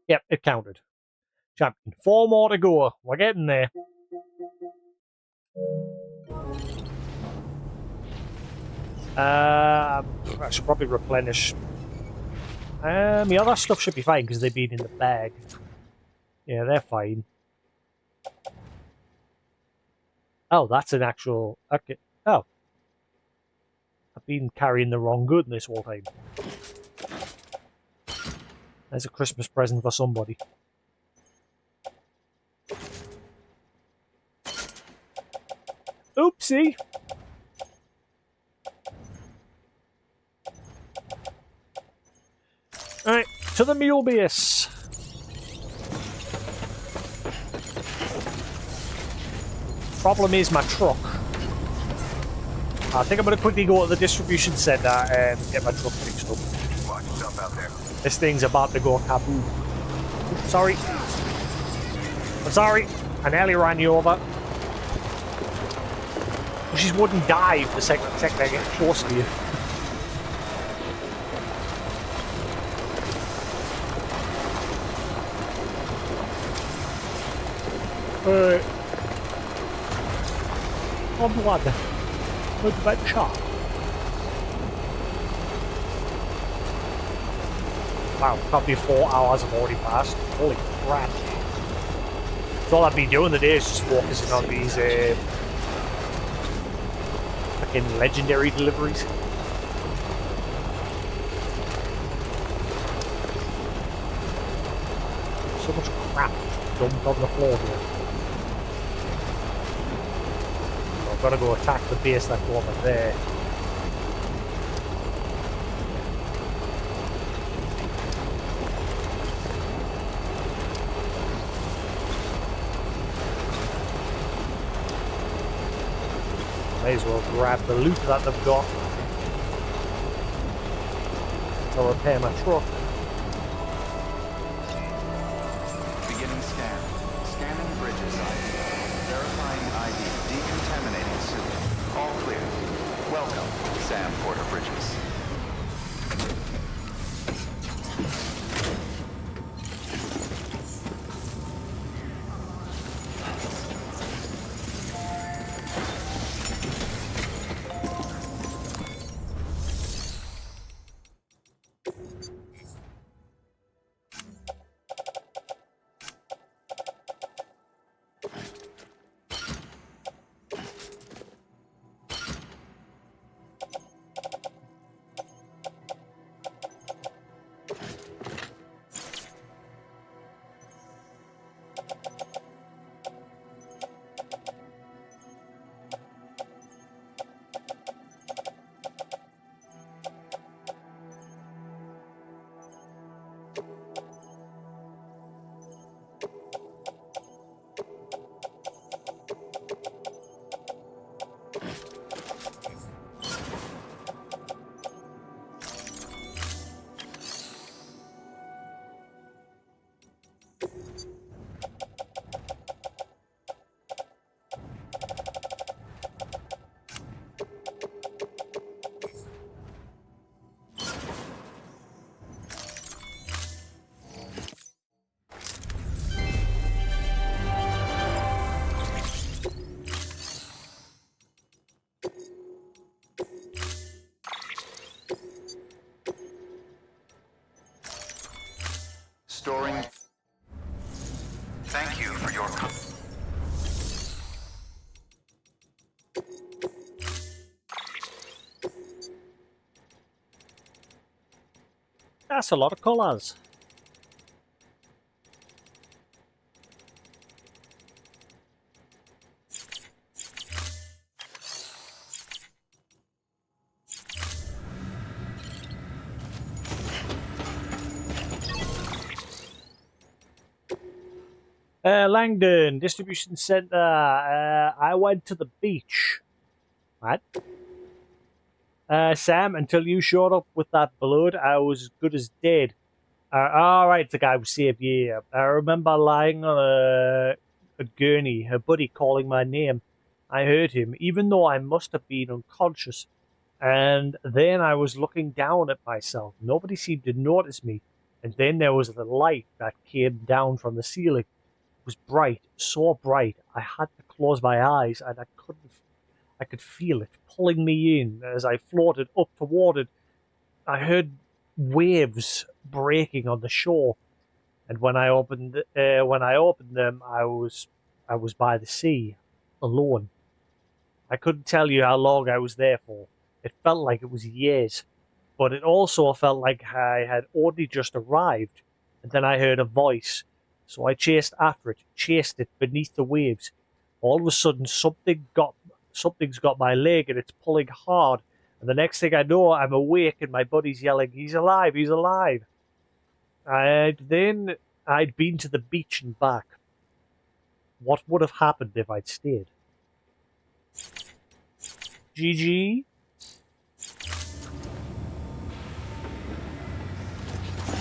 Yep, it counted. Champion. 4 more to go. We're getting there. I should probably replenish. The other stuff should be fine because they've been in the bag. Yeah, they're fine. Oh, that's an actual... Okay. Oh. I've been carrying the wrong good this whole time. There's a Christmas present for somebody. Oopsie! Alright, to the mule base. Problem is my truck. I think I'm going to quickly go to the distribution centre and get my truck fixed up.
Watch yourself out there.
This thing's about to go kaboom. Sorry. I'm sorry. I nearly ran you over. She just wouldn't dive the second I get close to you. On ladder. With that shot. Wow, probably 4 hours have already passed. Holy crap. So all I've been doing today is just focusing on these fucking legendary deliveries. So much crap dumped on the floor here. I've got to go attack the base that's over there. May as well grab the loot that they've got. I'll repair my truck.
Beginning scan. Scanning bridges ID. Verifying ID. Decontaminating suit. All clear. Welcome, Sam Porter Bridges.
That's a lot of colours. Langdon, distribution centre. I went to the beach. What? Sam, until you showed up with that blood, I was as good as dead. Alright, the guy who saved you. I remember lying on a gurney, a buddy calling my name. I heard him, even though I must have been unconscious. And then I was looking down at myself. Nobody seemed to notice me. And then there was the light that came down from the ceiling. It was bright, so bright, I had to close my eyes, and I could feel it pulling me in as I floated up toward it. I heard waves breaking on the shore, and when I opened them, I was by the sea, alone. I couldn't tell you how long I was there for. It felt like it was years, but it also felt like I had only just arrived. And then I heard a voice, so I chased after it, chased it beneath the waves. All of a sudden, something's got my leg, and it's pulling hard. And the next thing I know, I'm awake, and my buddy's yelling, "He's alive! He's alive!" And then I'd been to the beach and back. What would have happened if I'd stayed? GG.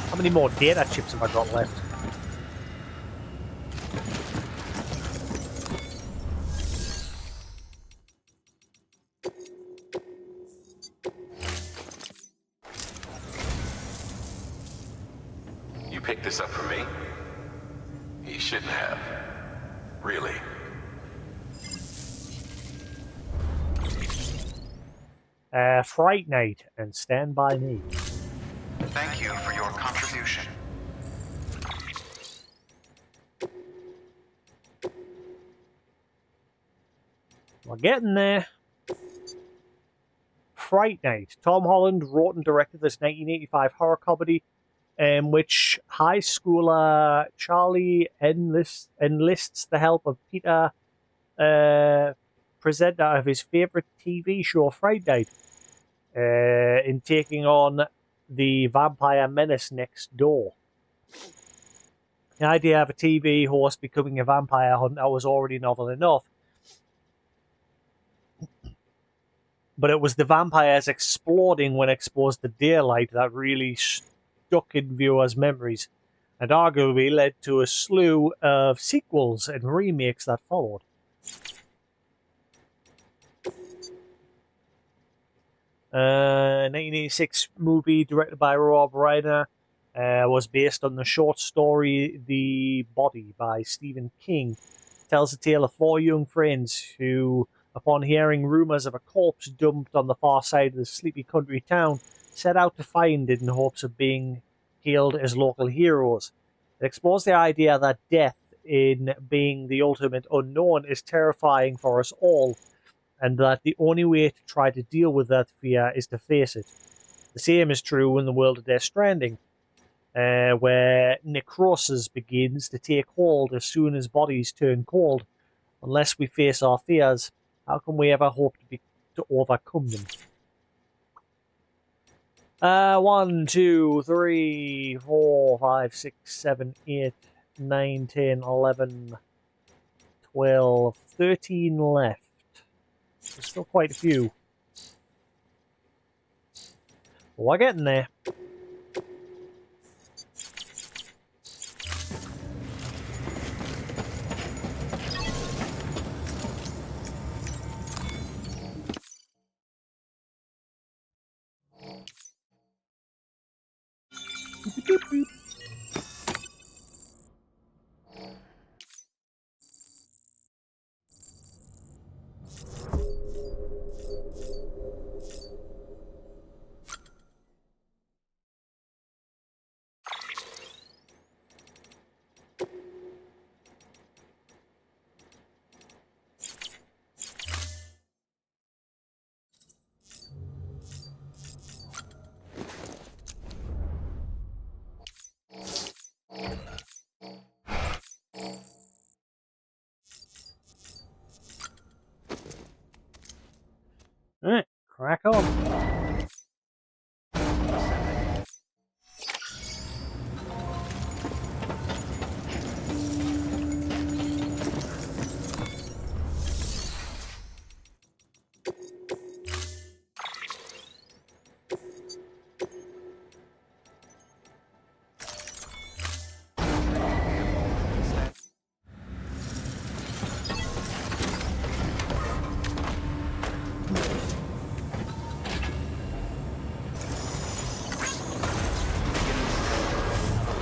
How many more data chips have I got left?
You picked this up for me? You shouldn't have. Really.
Fright Night and Stand By Me.
Thank you for your contribution.
We're getting there. Fright Night. Tom Holland wrote and directed this 1985 horror comedy in which high schooler Charlie enlists the help of Peter, presenter of his favourite TV show, Fright Night, in taking on the vampire menace next door. The idea of a TV host becoming a vampire hunter was already novel enough, but it was the vampires exploding when exposed to daylight that really stuck in viewers' memories, and arguably led to a slew of sequels and remakes that followed. A 1986 movie directed by Rob Reiner was based on the short story The Body by Stephen King. It tells the tale of four young friends who, upon hearing rumours of a corpse dumped on the far side of the sleepy country town, set out to find it in hopes of being hailed as local heroes. It explores the idea that death, in being the ultimate unknown, is terrifying for us all, and that the only way to try to deal with that fear is to face it. The same is true in the world of Death Stranding, where necrosis begins to take hold as soon as bodies turn cold. Unless we face our fears, how can we ever hope to overcome them? 1, 2, 3, 4, 5, 6, 7, 8, 9, 10, 11, 12, 13 left. There's still quite a few. But we're getting there. Boop, boop. Alright, crack on.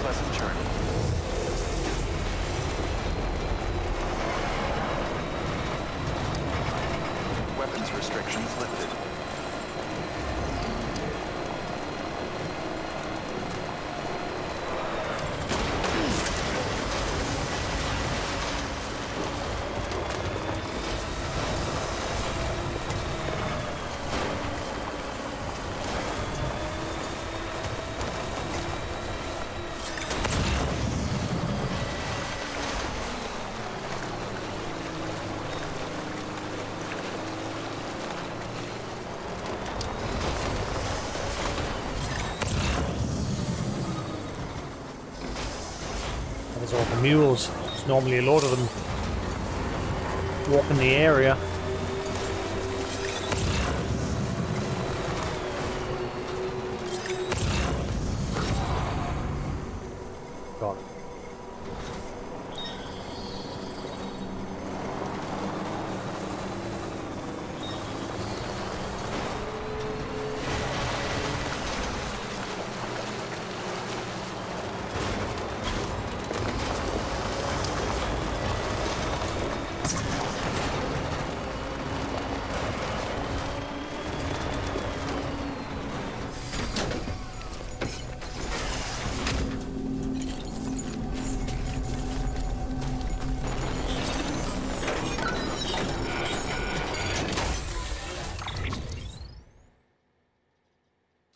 Pleasant journey. Weapons restrictions lifted.
There's all the mules. There's normally a load of them walking the area. Got it.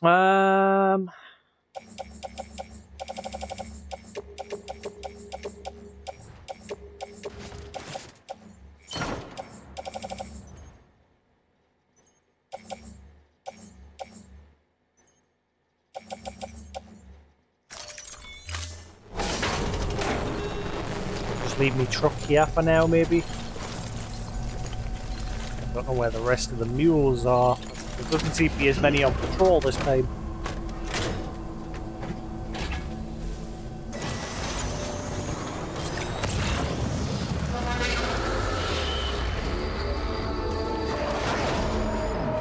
Um, just leave me truck here for now, maybe. Don't know where the rest of the mules are. There doesn't seem to be as many on patrol this time.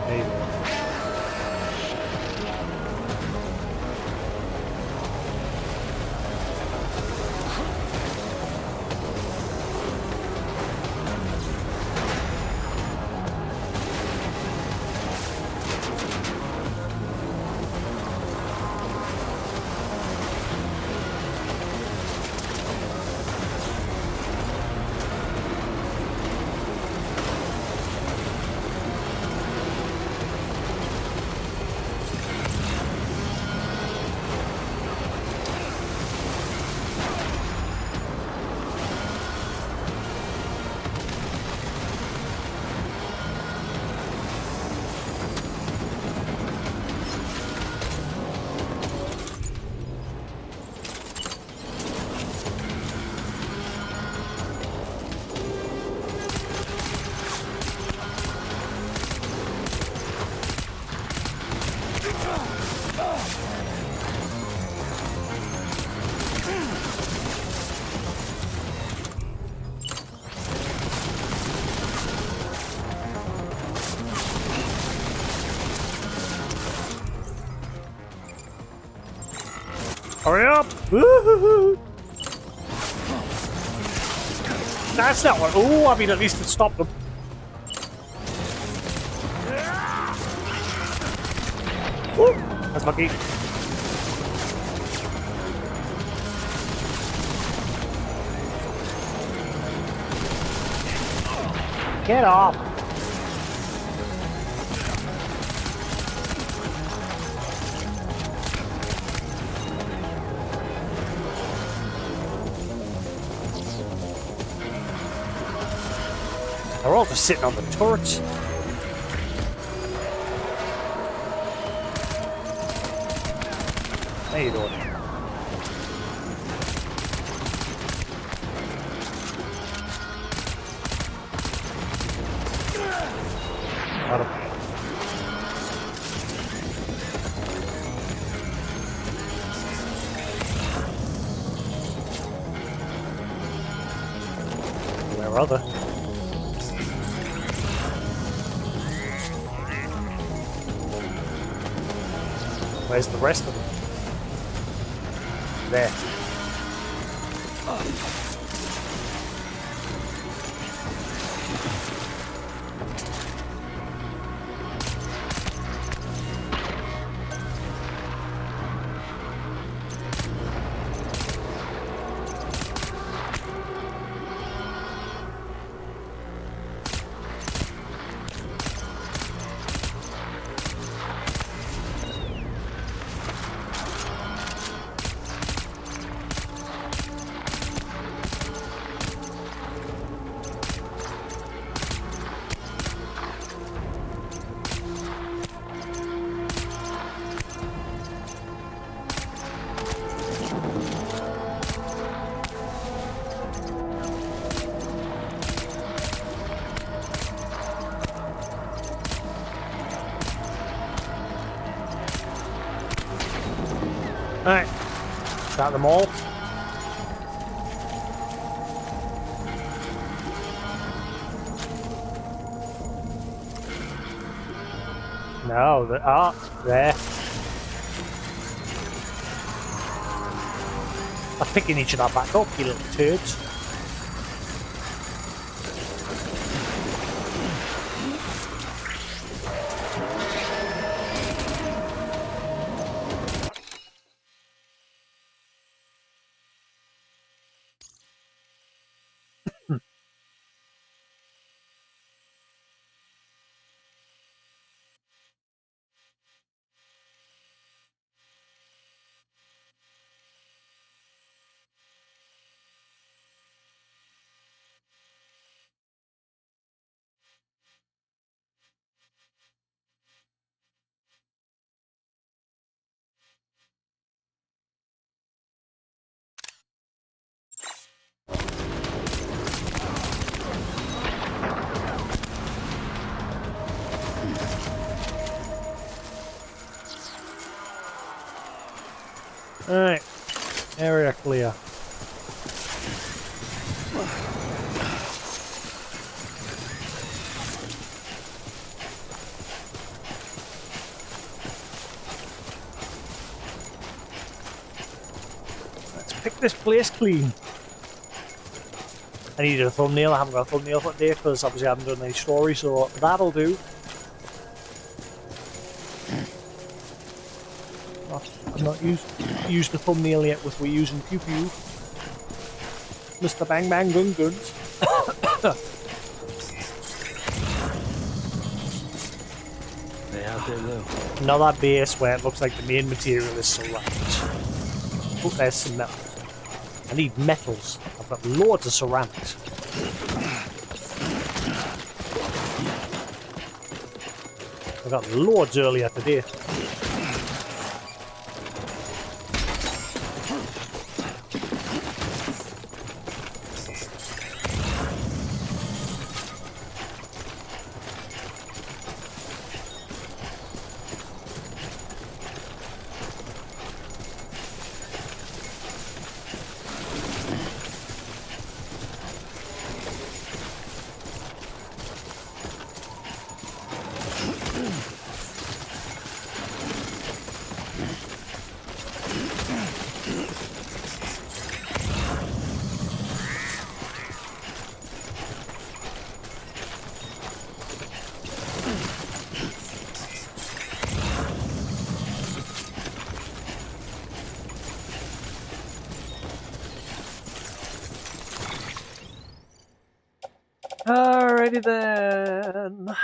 Maybe. Hurry up! Woo-hoo-hoo. That's that one. Oh, I mean, at least it stopped them. Woo! That's lucky. Get off! They're all just sitting on the turrets. How you doing? Got him. Where are they? Where's the rest of them? There. Alright. Got them all. No, they are there. I'm picking each of that back up, you little turds. Alright. Area clear. Let's pick this place clean. I needed a thumbnail. I haven't got a thumbnail for today because obviously I haven't done any story, so that'll do. I've not used the thumbnail yet with we using Pew Pew. Mr. Bang Bang Gun Guns.
They out there though.
Another base where it looks like the main material is ceramics. Oh, there's some metal. I need metals. I've got loads of ceramics. I got loads earlier today. Alrighty then.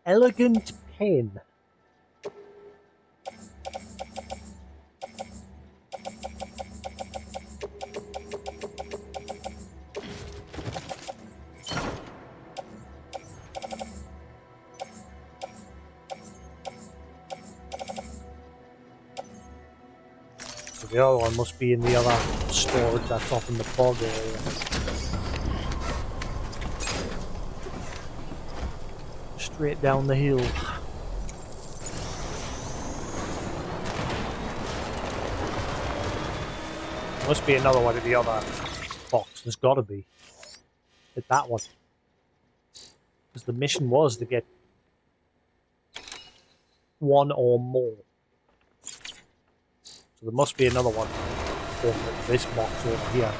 elegant pen. So the other one must be in the other storage that's off in the bog area. Straight down the hill. Must be another one in the other box. There's gotta be. Hit that one. Because the mission was to get one or more. So there must be another one in this box over here.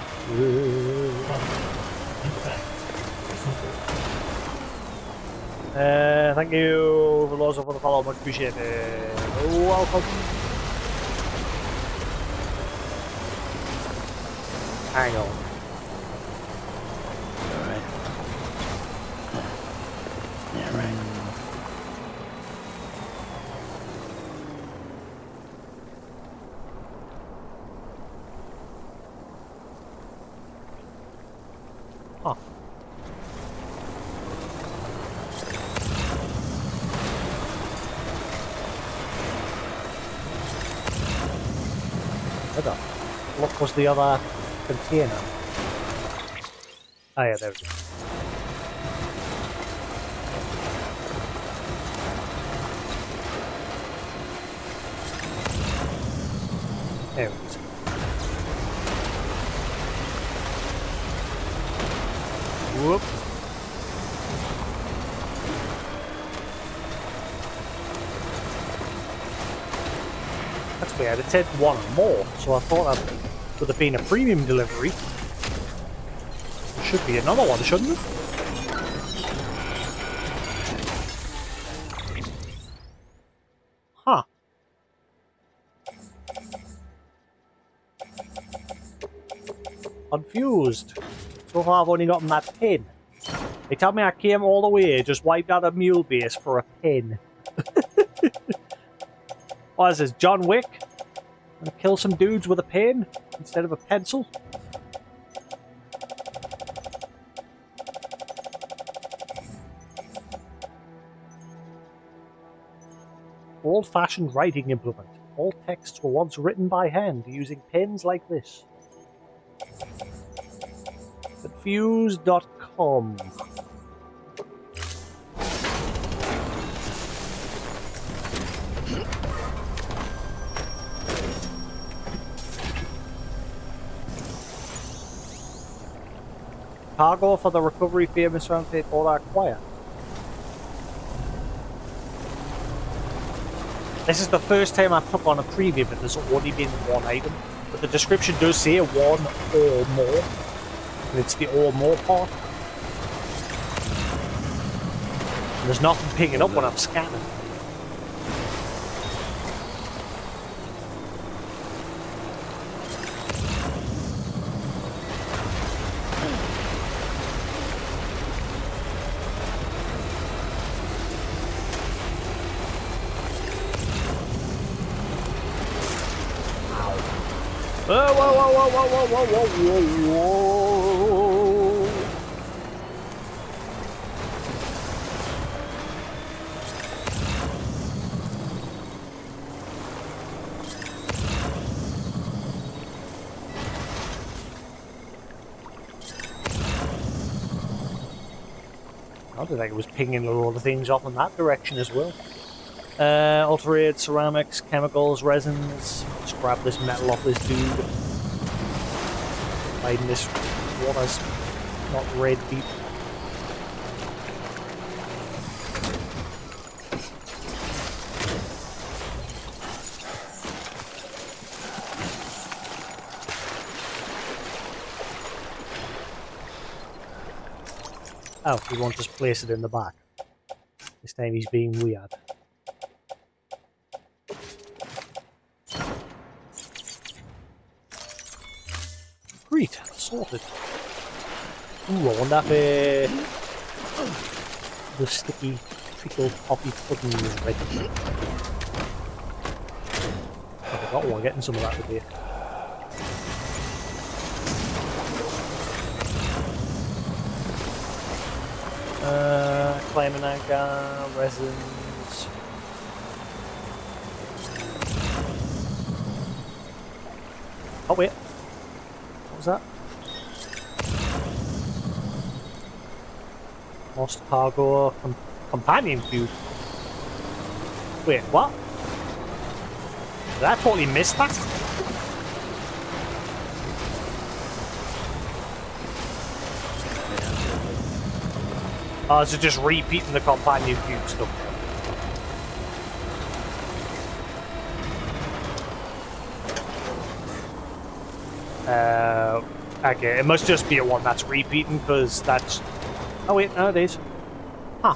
Thank you for those for the follow, much appreciated. Welcome. Hang on.
Alright. Yeah, right.
Huh. What was the other container? Oh yeah, there we go. There it is. Whoop. That's weird. It said one or more, so I thought that would have been a premium delivery. There should be another one, shouldn't it? Huh. Confused. So far I've only gotten that pin. They tell me I came all the way, just wiped out a mule base for a pin. What is this, John Wick? Gonna kill some dudes with a pen instead of a pencil? Old-fashioned writing implement. All texts were once written by hand using pens like this. Confused.com. Cargo for the recovery famous round plate order acquired. This is the first time I've took on a preview, but there's only been one item. But the description does say one or more. And it's the or more part. And there's nothing picking up when I'm scanning. Whoa, whoa, whoa, whoa, whoa, whoa, whoa, whoa, whoa. I don't think it was pinging a lot of things off in that direction as well. Alterate ceramics, chemicals, resins. Let's grab this metal off this dude. Hiding this water's not red deep. Oh, he won't just place it in the back. This time he's being weird. Great, sorted. Ooh, I wonder if the sticky Pickled coffee pudding is ready. I forgot we're getting some of that today. Claiming anchor, resins. Oh wait, what was that? Lost cargo, companion cube. Wait, what? Did I totally miss that? Oh, is it just repeating the companion cube stuff? Okay, it must just be a one that's repeating, because that's... Oh wait, no it is. Huh.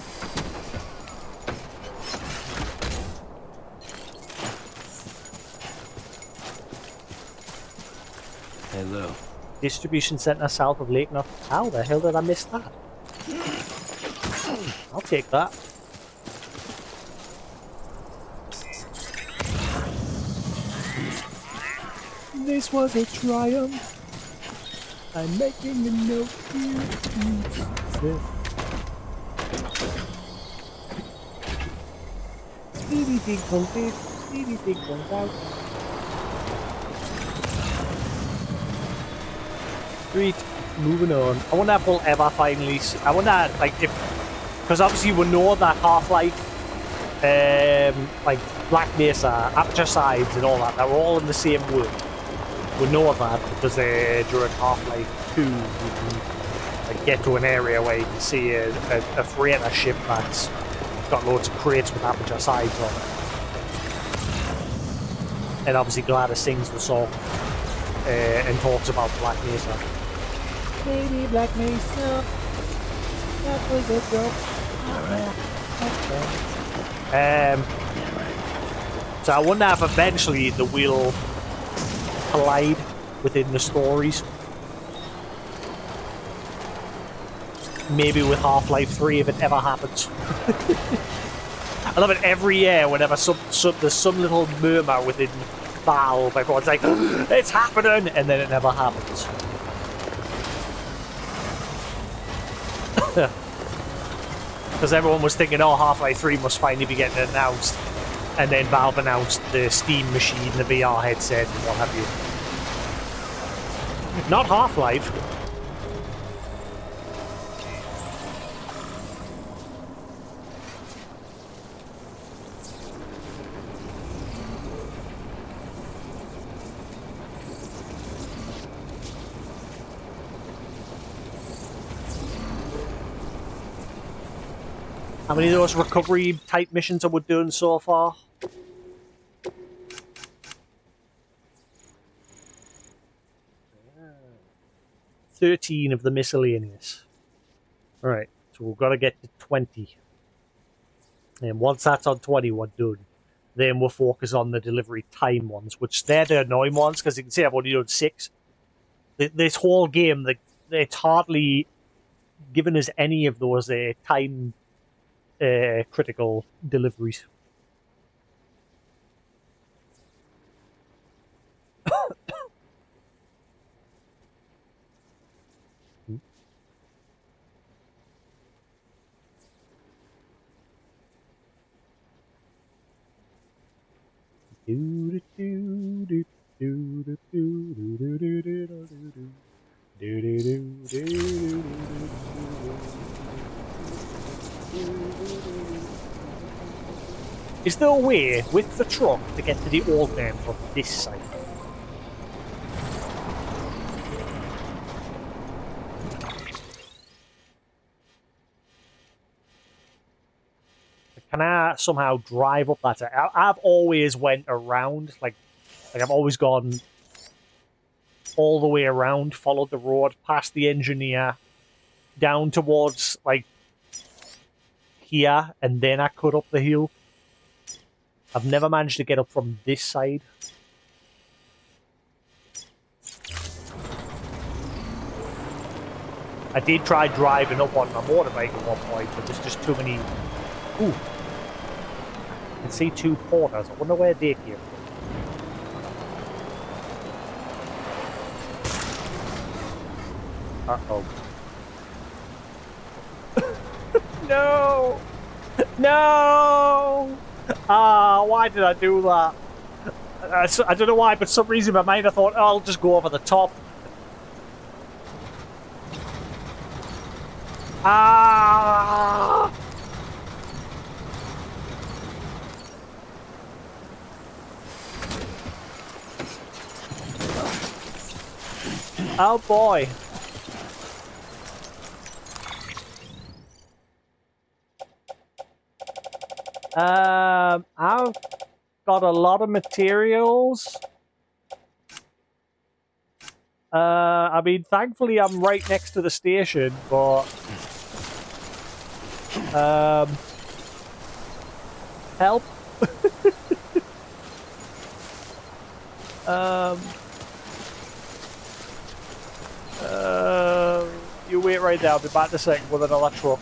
Hello.
Distribution center south of Lake North. How the hell did I miss that? I'll take that. This was a triumph. I'm making a note here. Speedy dig comes in, speedy dig comes out. Street, moving on. I wonder if we'll ever finally see, I wonder, like, if, because obviously we know that Half-Life, like, Black Mesa, Aperture Sides and all that, they're all in the same world. We know that because during Half-Life 2, you can like, get to an area where you can see a freighter ship that's got loads of crates with Aperture Sides on it. And obviously Gladys sings the song and talks about Black Mesa. Maybe Black Mesa, that was a joke. So I wonder if eventually the wheel collide within the stories. Maybe with Half-Life 3 if it ever happens. I love it every year whenever there's some little murmur within Valve. Everyone's like, it's happening! And then it never happens. Because everyone was thinking, oh, Half-Life 3 must finally be getting announced. And then Valve announced the Steam machine, the VR headset, and what have you. Not Half-Life. How many of those recovery type missions are we doing so far? – 13 of the miscellaneous. Alright, so we've got to get to 20. And once that's on 20, we're done. Then we'll focus on the delivery time ones, which they're the annoying ones, because you can see I've only done 6. This whole game, it's hardly given us any of those time critical deliveries. Is there a way with the truck to get to the old man from this side? Can I somehow drive up that side? I've always went around, like I've always gone all the way around, followed the road, past the engineer, down towards, like, here, and then I cut up the hill. I've never managed to get up from this side. I did try driving up on my motorbike at one point, but there's just too many Ooh. I can see two porters. I wonder where they came from. Uh-oh. No! No! Ah, why did I do that? I don't know why, but for some reason in my mind I thought, oh, I'll just go over the top. Ah! Oh boy. I've got a lot of materials. I mean, thankfully I'm right next to the station, but help. You wait right there. I'll be back in a second with another truck.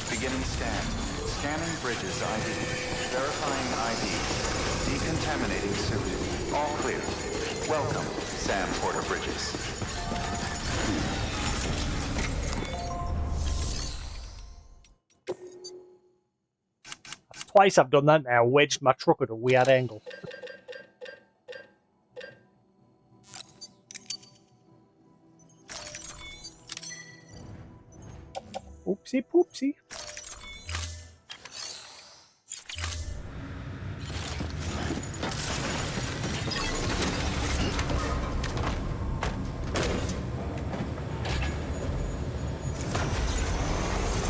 Beginning scan. Scanning bridges ID. Verifying ID. Decontaminating suit. All clear. Welcome, Sam Porter Bridges.
Twice I've done that now. Wedged my truck at a weird angle. Oopsie poopsie.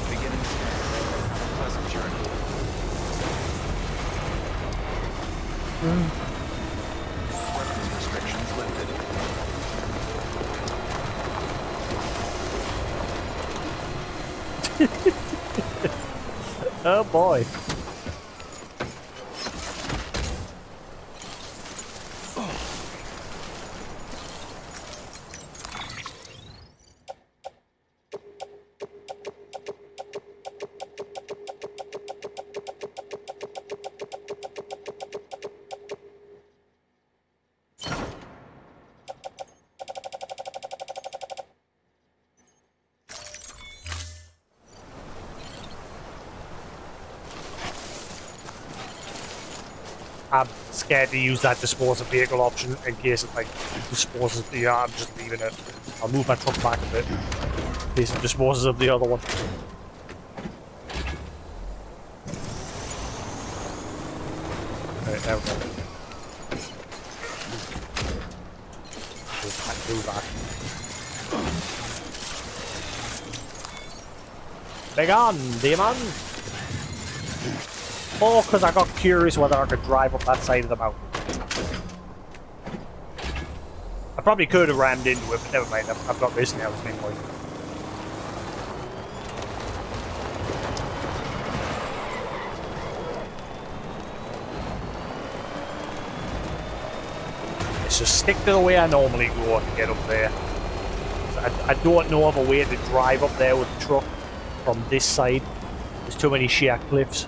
Beginning scan. Have a pleasant journey. Weapons restrictions lifted.
Oh boy. I'm scared to use that dispose of vehicle option in case it like disposes the I'm just leaving it. I'll move my truck back a bit in case it disposes of the other one. Right, there we go. I can do that. Big on, demon! Oh, because I got curious whether I could drive up that side of the mountain. I probably could have rammed into it, but never mind. I've got this now, it's been like. Let's just stick to the way I normally go to get up there. I don't know of a way to drive up there with the truck from this side. There's too many sheer cliffs.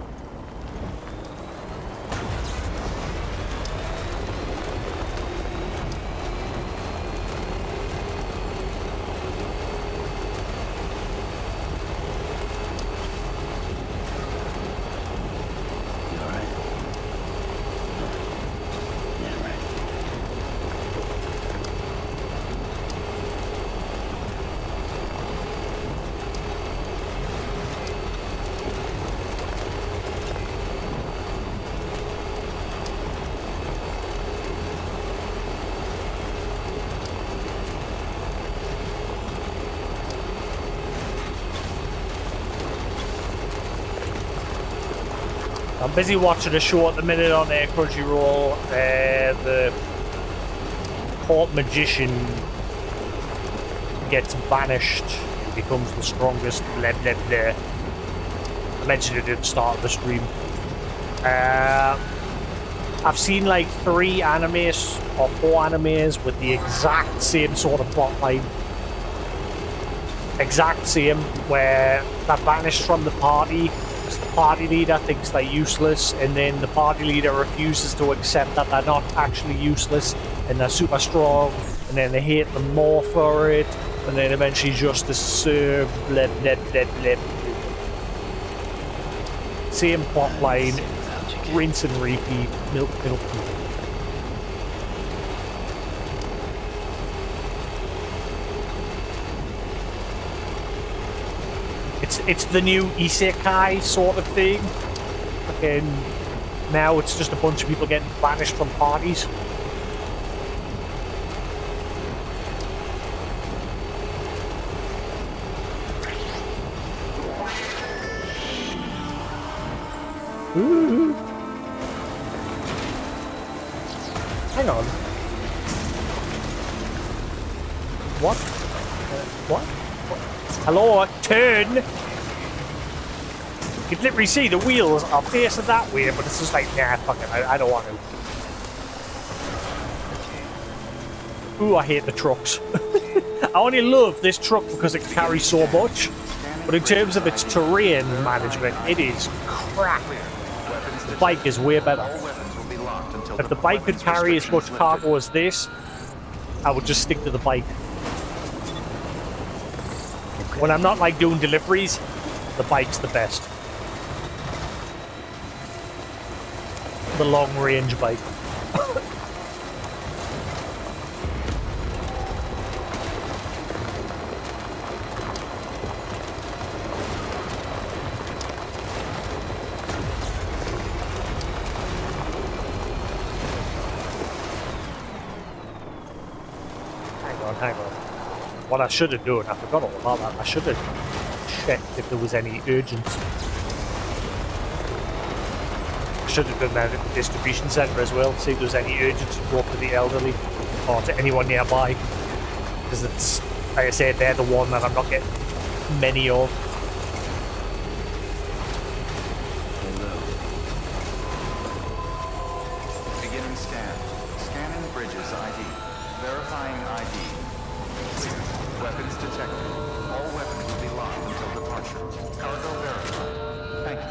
I'm busy watching a show at the minute on Crunchyroll. The court magician gets banished and becomes the strongest. Blah blah blah. I mentioned it at the start of the stream. I've seen like 3 animes or 4 animes with the exact same sort of plot line. Exact same, where they're banished from the party because the party leader thinks they're useless, and then the party leader refuses to accept that they're not actually useless and they're super strong, and then they hate them more for it, and then eventually justice is served, bleh, bleh, bleh, bleh. Same plot line, rinse and repeat, milk. It's the new isekai sort of thing, and now it's just a bunch of people getting banished from parties. Ooh. Hang on. What? What? Hello, turn! You can literally see the wheels are facing that way, but it's just like, nah, fuck it, I don't want to. Ooh, I hate the trucks. I only love this truck because it carries so much, but in terms of its terrain management, it is crap. The bike is way better. If the bike could carry as much cargo as this, I would just stick to the bike. When I'm not like doing deliveries, the bike's the best. The long range bike. Hang on. What I should have done, I forgot all about that. I should have checked if there was any urgence. I should have done that at the distribution centre as well, see if there was any urgence to go up to the elderly or to anyone nearby. Because it's, like I said, they're the one that I'm not getting many of.
Beginning scan. Scanning bridges ID. Verifying ID. Clear. Weapons detected. All weapons will be locked until departure. Cargo verified. Thank you.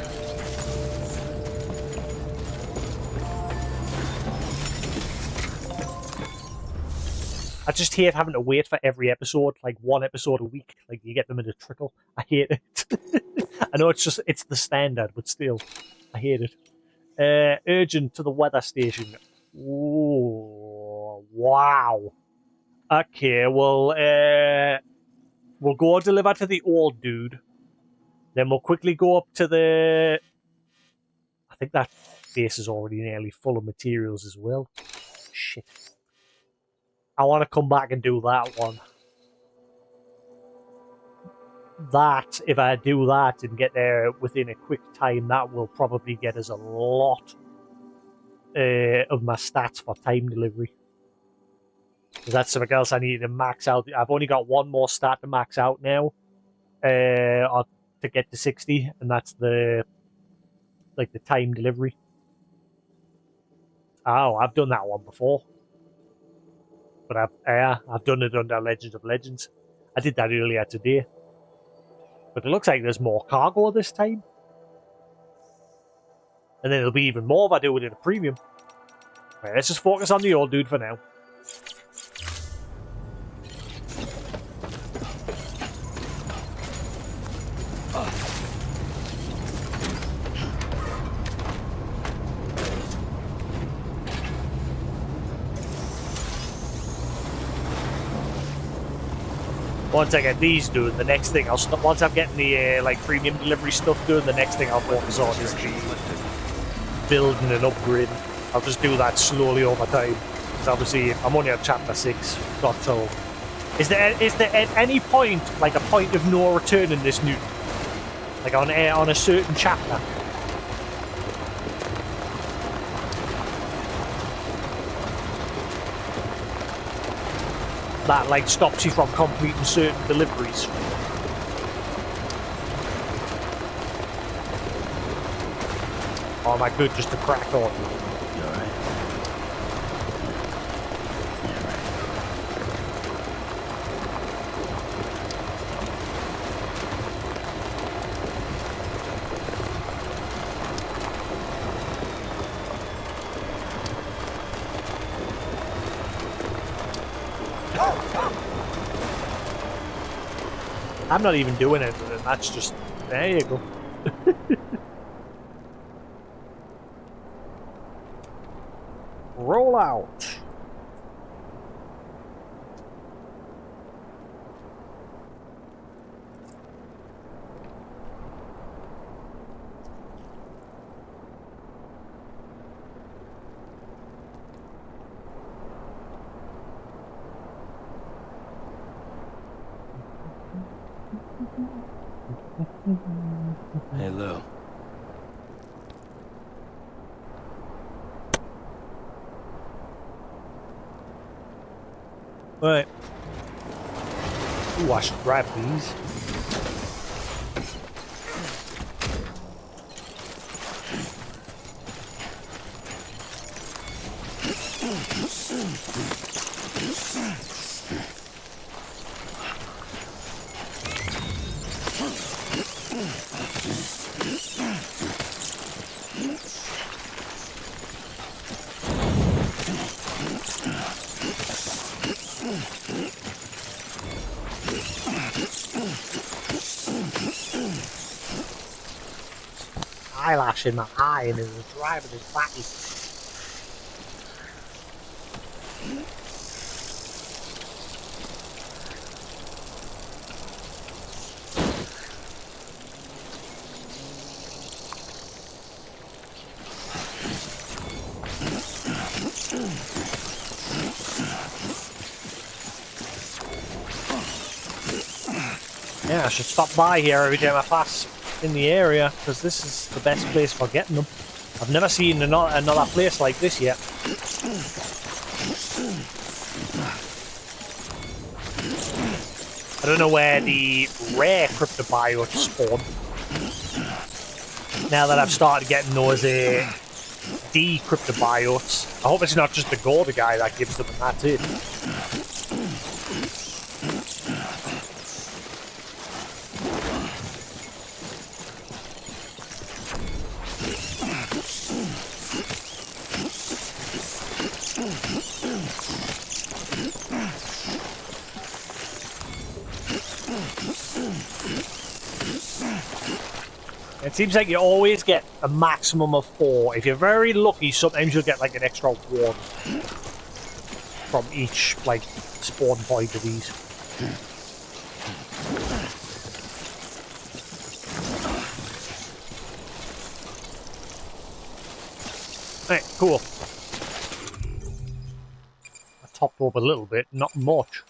I just hate having to wait for every episode, like 1 episode a week. Like you get them in a trickle. I hate it. I know it's the standard, but still, I hate it. Urgent to the weather station. Ooh, wow. Okay, well, we'll go deliver to the old dude. Then we'll quickly go up to the... I think that base is already nearly full of materials as well. Shit. I want to come back and do that one. That, if I do that and get there within a quick time, that will probably get us a lot of my stats for time delivery. That's something else I need to max out. I've only got 1 more stat to max out now, or to get to 60, and that's the time delivery. Oh, I've done that one before, but I've done it under Legend of Legends. I did that earlier today, but it looks like there's more cargo this time, and then there'll be even more if I do it in a premium. Right, let's just focus on the old dude for now. Once I get these done, the next thing once I'm getting the like premium delivery stuff done, the next thing I'll focus on is the building and upgrading. I'll just do that slowly over time. Because obviously I'm only on chapter 6. Got till. Is there at any point like a point of no return in this new, like on a certain chapter? That like stops you from completing certain deliveries. Or am I good just to crack on?
You alright?
I'm not even doing it, and that's just... There you go. Roll out.
Hey, Lou.
Right. Ooh, I should grab these. Eyelash in my eye and is driving his body. Yeah, I should stop by here every time I pass in the area, because this is the best place for getting them. I've never seen another place like this yet. I don't know where the rare cryptobiotes spawn. Now that I've started getting those decryptobiotes, I hope it's not just the Gorda guy that gives them and that's it. It seems like you always get a maximum of 4. If you're very lucky, sometimes you'll get like an extra 1 from each like spawn point of these. Right, cool. I topped up a little bit, not much.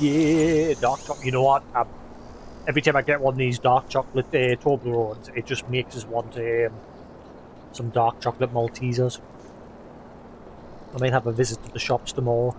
Yeah, dark chocolate. You know what? Every time I get one of these dark chocolate Toblerones, it just makes us want some dark chocolate Maltesers. I might have a visit to the shops tomorrow.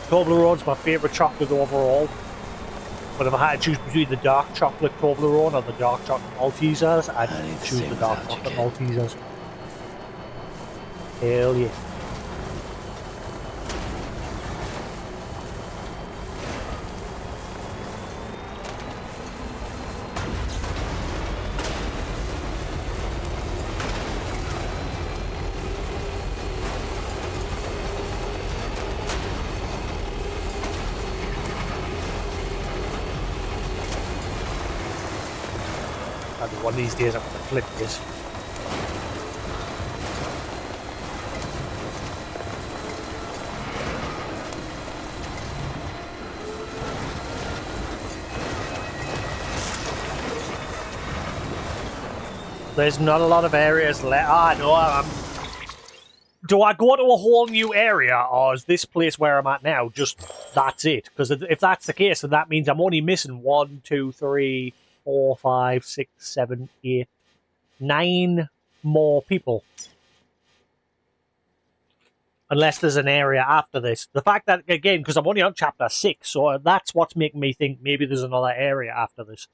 Toblerone's my favourite chocolate overall. But if I had to choose between the dark chocolate Toblerone or the dark chocolate Maltesers, I'd choose the dark chocolate Maltesers. Hell yeah. One of these days I'm going to flip this. There's not a lot of areas left. No, do I go to a whole new area, or is this place where I'm at now just that's it? Because if that's the case, then that means I'm only missing 1, 2, 3, 4, 5, 6, 7, 8, 9 more people. Unless there's an area after this. The fact that, again, because I'm only on chapter 6, so that's what's making me think maybe there's another area after this.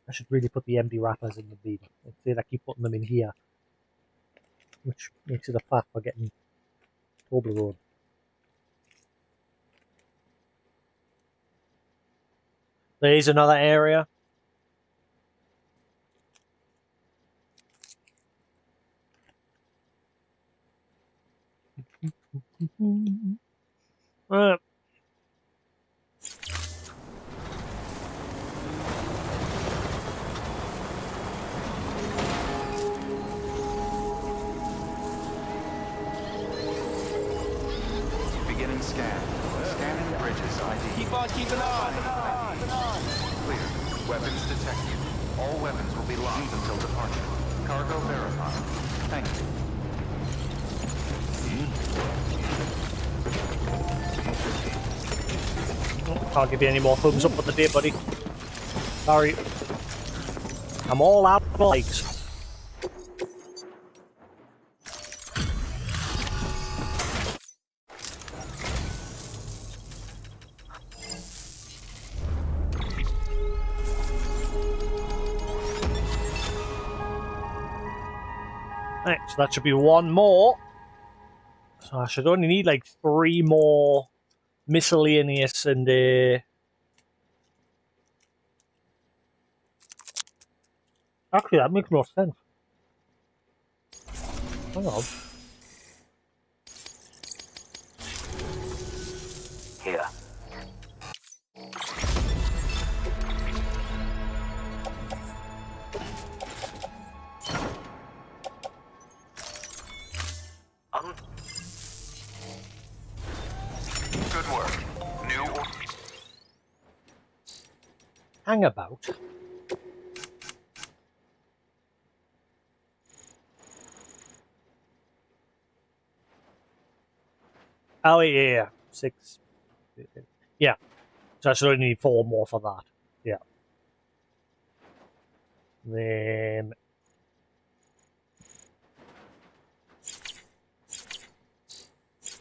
I should really put the empty wrappers in the bin. Instead I keep putting them in here. Which makes it a faff for getting Toblerone. There is another area. Uh,
Beginning scan. Scanning bridges ID.
Keep on keeping on.
Clear. Weapons detected. All weapons will be locked until departure. Cargo verified. Thank you.
Can't give you any more thumbs up for the day, buddy. Sorry. I'm all out of likes. Right, so that should be one more. So I should only need like 3 more miscellaneous and actually that makes more sense. Hang on.
Here.
Good work. New
Hang about. Oh yeah, 6. Yeah. So I should only need 4 more for that. Yeah. Then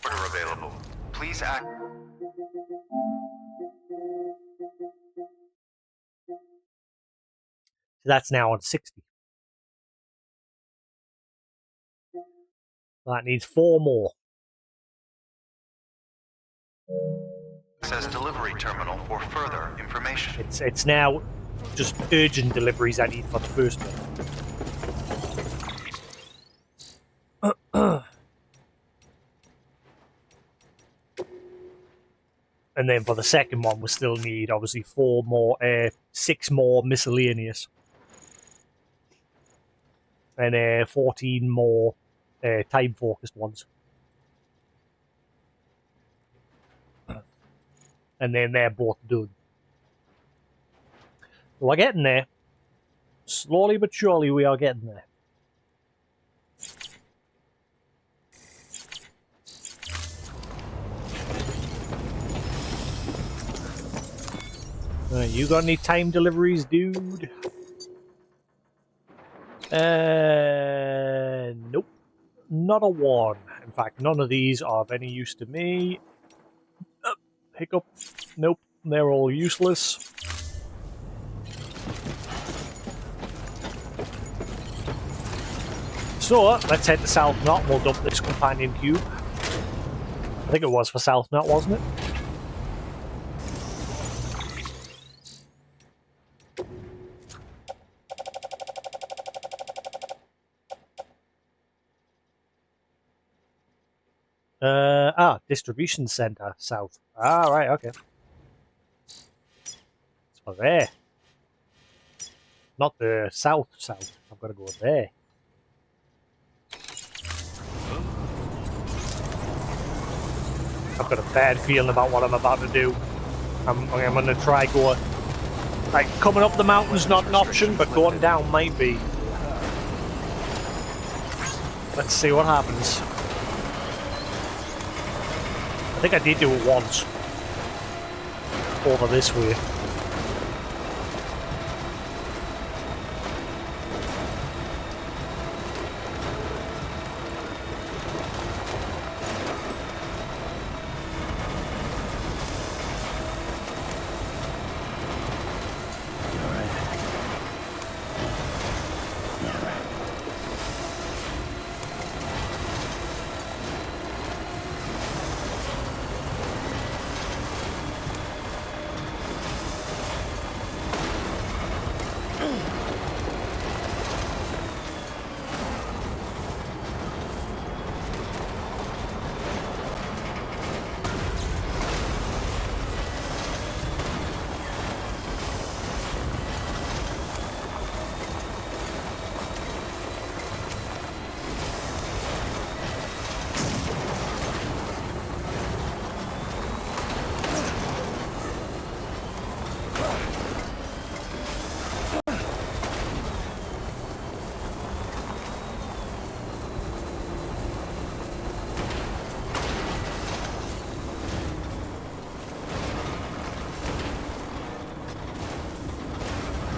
order available. Please act.
that's now on 60. That needs 4 more.
Says delivery terminal for further information.
It's now just urgent deliveries I need for the first one. And then for the second one, we still need obviously 4 more, 6 more miscellaneous, and 14 more time focused ones. And then they're both done. We're getting there. Slowly but surely we are getting there. You got any time deliveries, dude? Nope. Not a one. In fact, none of these are of any use to me. Hiccup. Nope. They're all useless. So, let's head to South Knot. We'll dump this companion cube. I think it was for South Knot, wasn't it? Distribution center south. Ah, right, okay. It's for there. Not the south. I've got to go there. I've got a bad feeling about what I'm about to do. I'm going to try go Like, coming up the mountain's not an option, but going down might be. Let's see what happens. I think I did do it once. Over this way.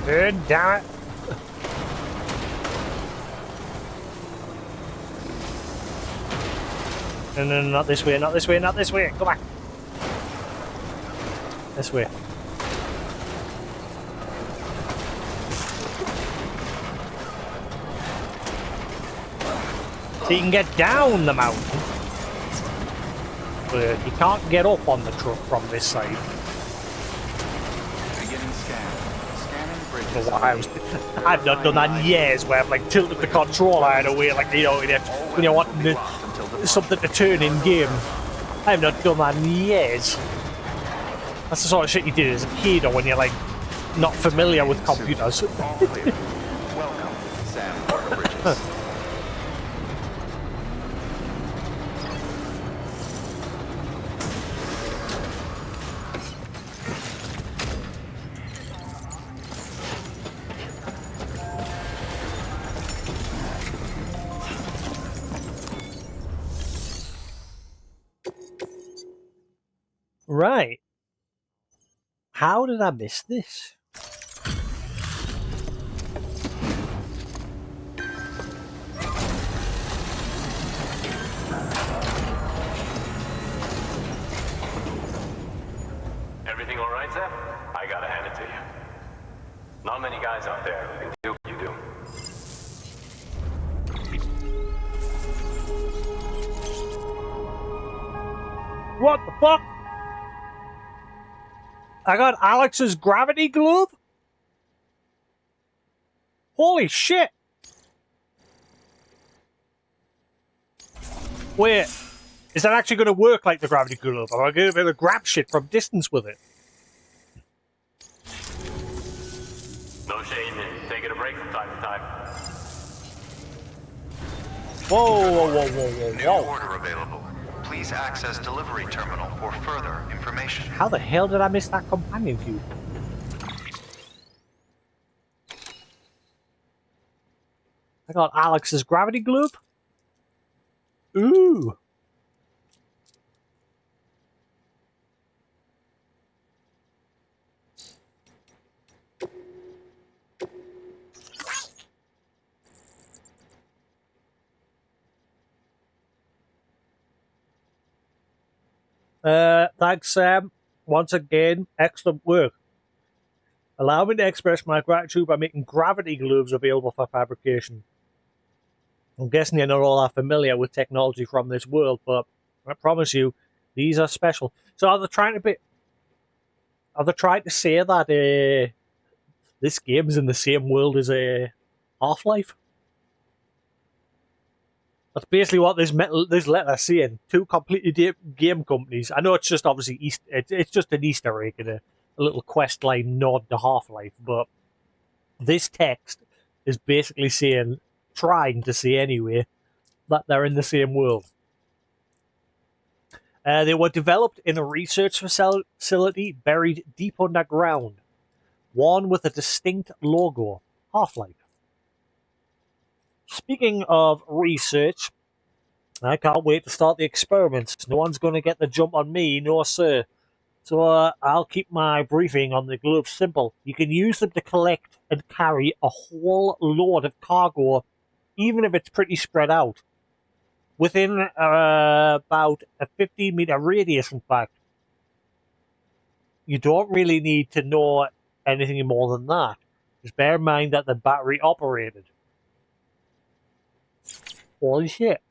Good, damn it. No, not this way, not this way, not this way. Go back. This way. So you can get down the mountain, but you can't get up on the truck from this side. I've not done that in years, where I've like tilted the controller in a way, like, you know, when you're wanting something to turn in game. I've not done that in years. That's the sort of shit you did as a kid, or when you're like not familiar with computers.
Welcome, Sam Bridges.
Right. How did I miss this?
Everything all right, Sam? I gotta hand it to you. Not many guys out there who can do what you do.
What the fuck? I got Alex's gravity glove? Holy shit! Wait, is that actually going to work like the gravity glove? Am I going to be able to grab shit from distance with it?
No shame in taking a break from time to time.
Whoa, whoa, whoa, whoa,
New
whoa, whoa.
order available. Please access delivery terminal for further information.
How the hell did I miss that companion cube? I got Alex's gravity glove. Ooh. Thanks, Sam. Once again, excellent work. Allow me to express my gratitude by making gravity gloves available for fabrication. I'm guessing you're not all that familiar with technology from this world, but I promise you, these are special. So are they trying to say that this game's in the same world as Half-Life? That's basically what this letter's saying. Two completely game companies. I know it's just obviously it's just an Easter egg and a little quest line nod to Half-Life, but this text is basically trying to say anyway, that they're in the same world. They were developed in a research facility buried deep underground. One with a distinct logo. Half-Life. Speaking of research, I can't wait to start the experiments. No one's going to get the jump on me, no sir. So I'll keep my briefing on the gloves simple. You can use them to collect and carry a whole load of cargo, even if it's pretty spread out. Within about a 15-meter radius, in fact. You don't really need to know anything more than that. Just bear in mind that the battery operated. Holy shit.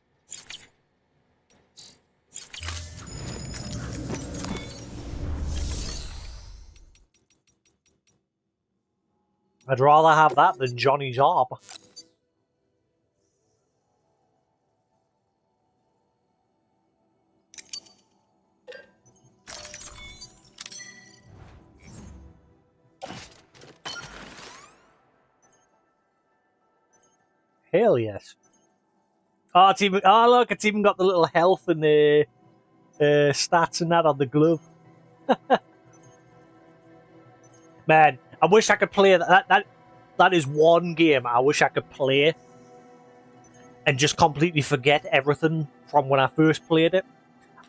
I'd rather have that than Johnny's arm. Hell yes. Oh, look, it's even got the little health and the stats and that on the glove. Man, I wish I could play that. That is one game I wish I could play and just completely forget everything from when I first played it.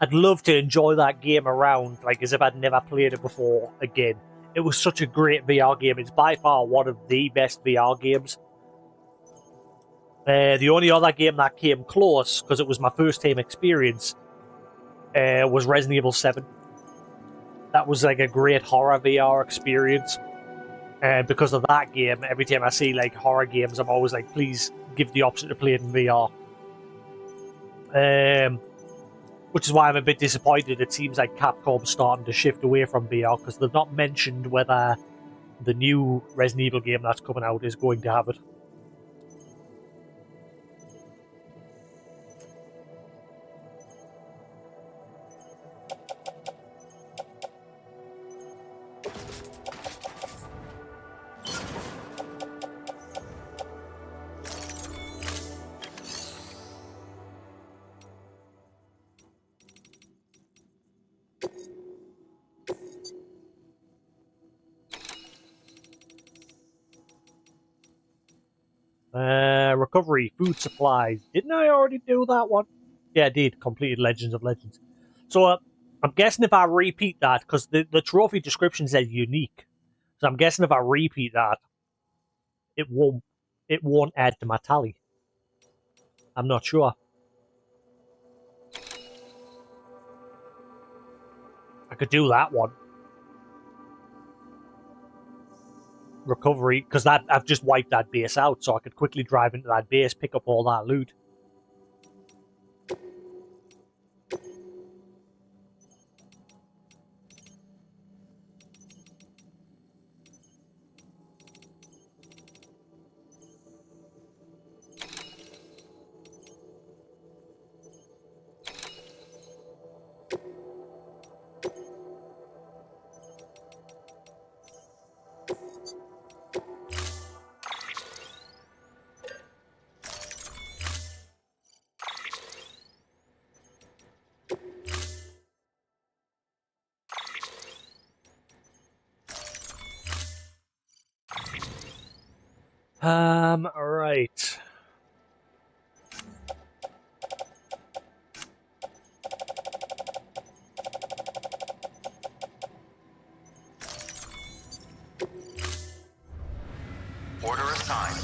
I'd love to enjoy that game around, like as if I'd never played it before again. It was such a great VR game. It's by far one of the best VR games. The only other game that came close, because it was my first time experience, was Resident Evil 7. That was like a great horror VR experience. And because of that game, every time I see like horror games, I'm always like, please give the option to play it in VR. Which is why I'm a bit disappointed. It seems like Capcom's starting to shift away from VR because they've not mentioned whether the new Resident Evil game that's coming out is going to have it. Recovery, food supplies. Didn't I already do that one? Yeah, I did. Completed Legends of Legends. So I'm guessing if I repeat that, because the trophy description says unique. So I'm guessing if I repeat that, it won't add to my tally. I'm not sure. I could do that one. Recovery, because that I've just wiped that base out, so I could quickly drive into that base, pick up all that loot. Right.
Order assigned.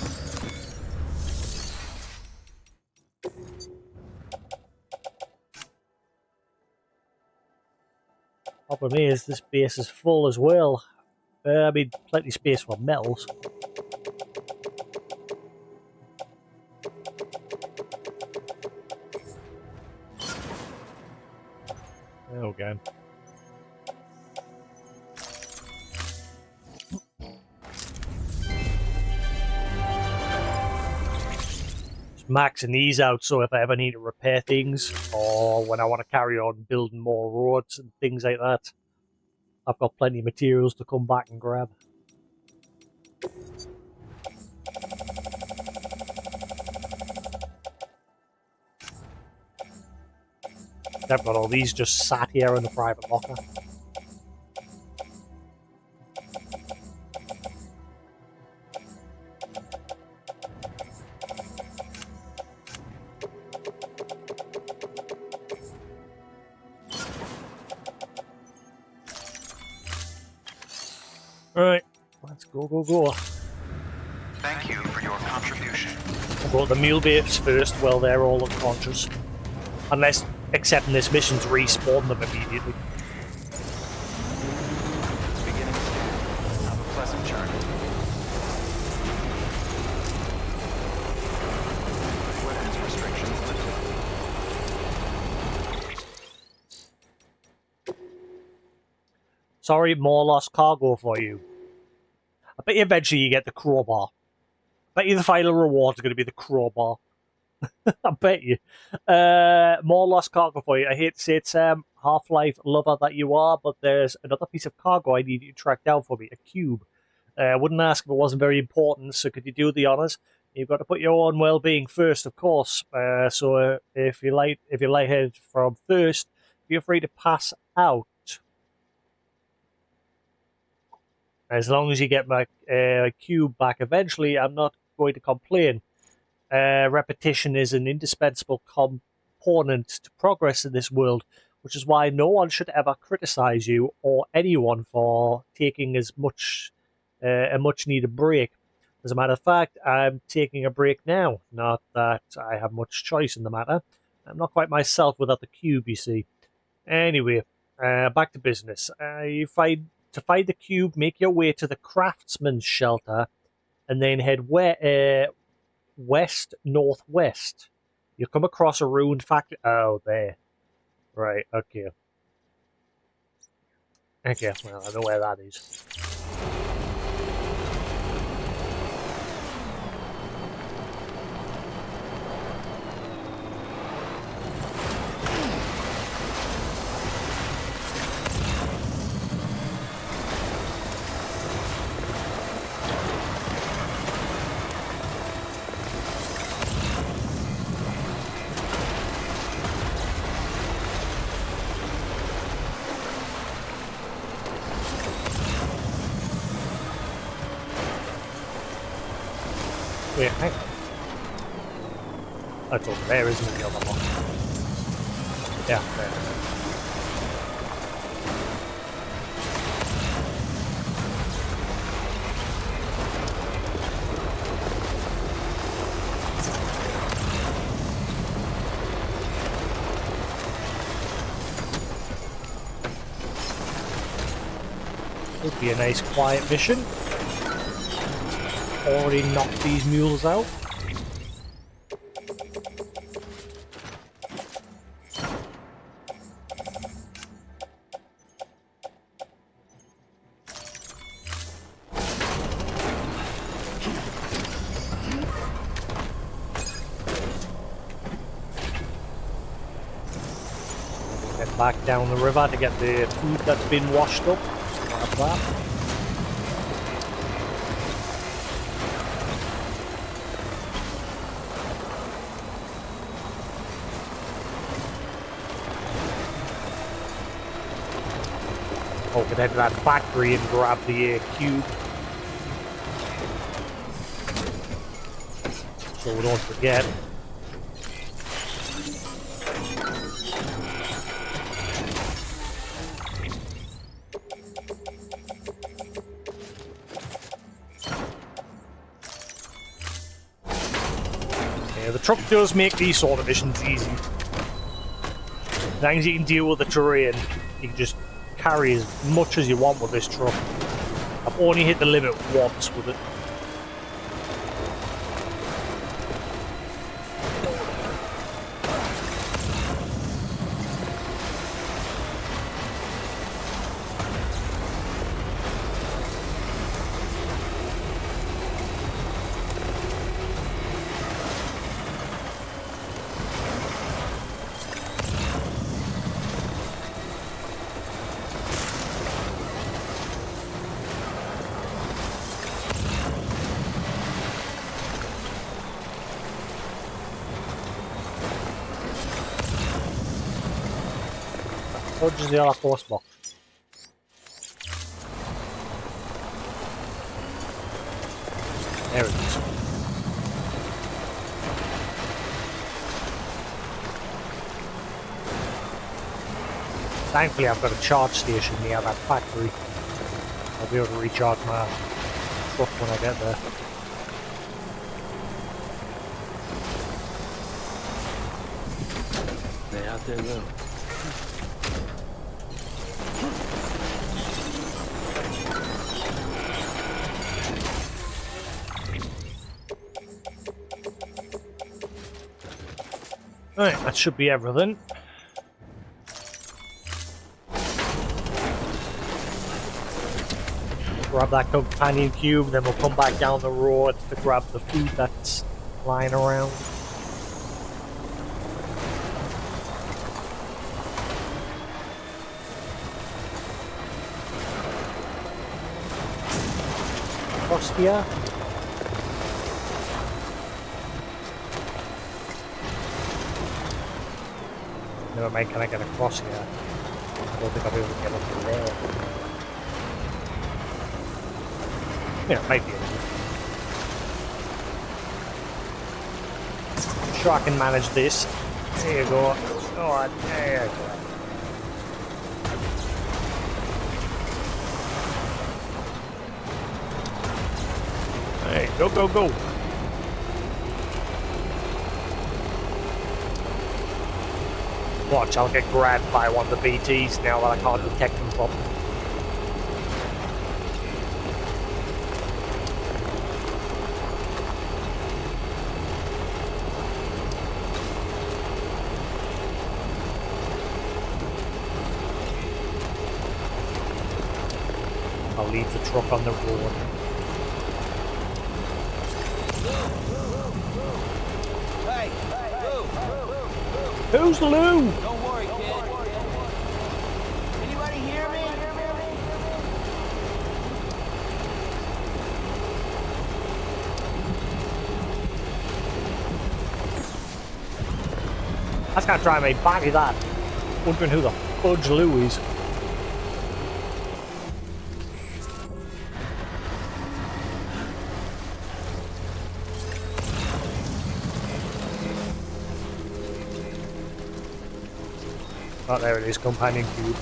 Problem is, this base is full as well. I mean, plenty of space for metals. There we go. Just maxing these out so if I ever need to repair things or when I want to carry on building more roads and things like that, I've got plenty of materials to come back and grab. I've got all these just sat here in the private locker. Go, go, go.
Thank you for your contribution.
I brought the mule babes first. Well, they're all unconscious. Unless accepting this mission to respawn them immediately.
Beginning scan. Have a pleasant journey. Weapons restrictions lifted.
Sorry, more lost cargo for you. I bet you eventually you get the crowbar. I bet you the final reward is going to be the crowbar. I bet you. More lost cargo for you. I hate to say it, Sam, Half-Life lover that you are, but there's another piece of cargo I need you to track down for me. A cube. I wouldn't ask if it wasn't very important, so could you do the honours? You've got to put your own well-being first, of course. So if you're lightheaded from thirst, feel free to pass out. As long as you get my cube back eventually, I'm not going to complain. Repetition is an indispensable component to progress in this world, which is why no one should ever criticize you or anyone for taking a much-needed break. As a matter of fact, I'm taking a break now. Not that I have much choice in the matter. I'm not quite myself without the cube, you see. Anyway, back to business. To find the cube, make your way to the craftsman's shelter, and then head west-northwest. You'll come across a ruined factory. Oh, there. Right, okay. Okay, well, I know where that is. Wait, hang on. That's over there, isn't it, the other one? Yeah, there. Would be a nice quiet mission. Already knocked these mules out. Get back down the river to get the food that's been washed up. Like that. Oh, we could head to that factory and grab the cube. So we don't forget. Yeah, the truck does make these sort of missions easy. As long as you can deal with the terrain, you can just carry as much as you want with this truck. I've only hit the limit once with it. Or just the other force box. There it is. Thankfully I've got a charge station near that factory. I'll be able to recharge my truck when I get there.
They out there though.
Alright, that should be everything. Grab that companion cube, then we'll come back down the road to grab the food that's lying around. Across here. Never mind, can I get across here? I don't think I'll be able to get up to there. Yeah, maybe. I'm sure I can manage this. There you go. Oh, there you go. Hey, go, go, go. Watch, I'll get grabbed by one of the BTs now that I can't detect them properly. I'll leave the truck on the road.
Hey,
Who's Lou?
don't worry, kid. Anybody hear me?
That's gonna try me back at that. Wondering who the fudge Lou is. Oh, there it is, companion cube.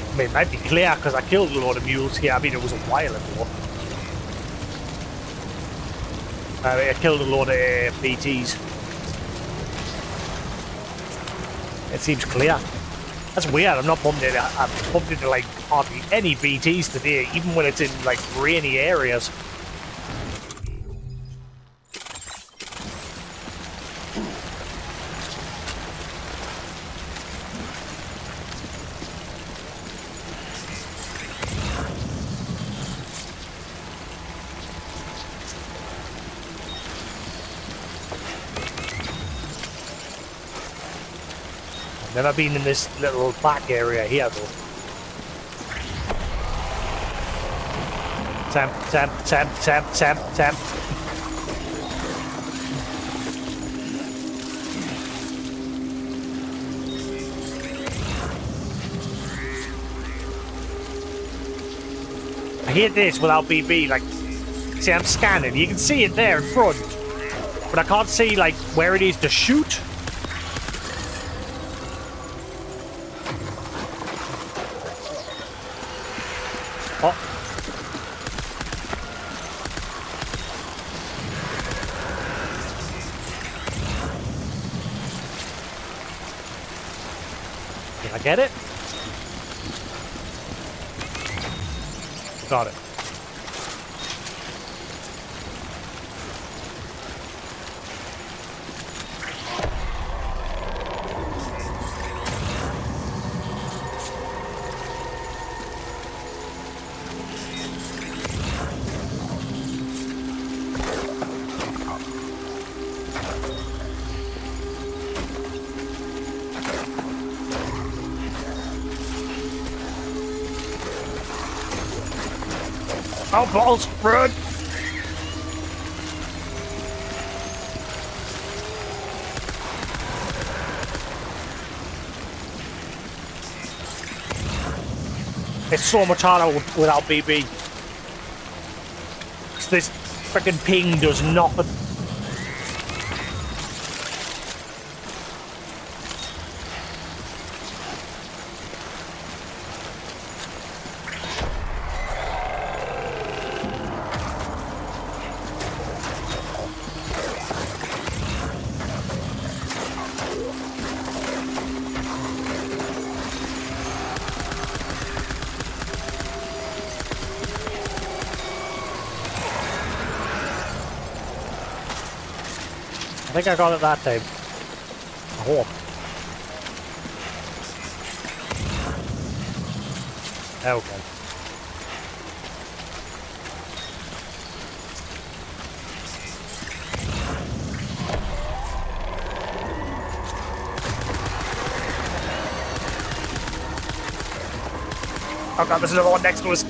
I mean, it might be clear because I killed a lot of mules here. I mean, it was a while ago. I killed a lot of BTs. It seems clear. That's weird. I'm not bumped into. I've bumped into like hardly any BTs today, even when it's in like rainy areas. Never been in this little back area here though. Temp. I hit this without BB, like, see I'm scanning, you can see it there in front, but I can't see like where it is to shoot. Oh. Did I get it? Got it. Oh, balls, run! It's so much harder without BB. Because this freaking ping does nothing. I think I got it that time. I hope. Okay. Oh god, there's another one next to us.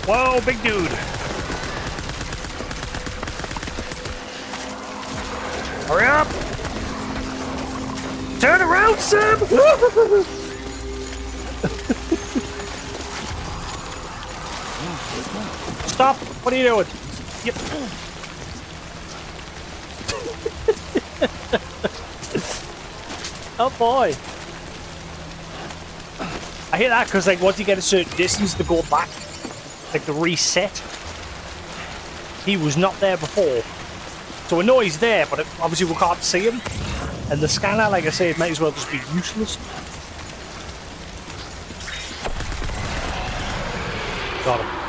Whoa, big dude. Hurry up. Turn around, Sam. Stop. What are you doing? Yep. Oh boy. I hear that because like once you get a certain distance to go back, like the reset, he was not there before. So we know he's there, but obviously we can't see him. And the scanner, like I say, it might as well just be useless. Got him.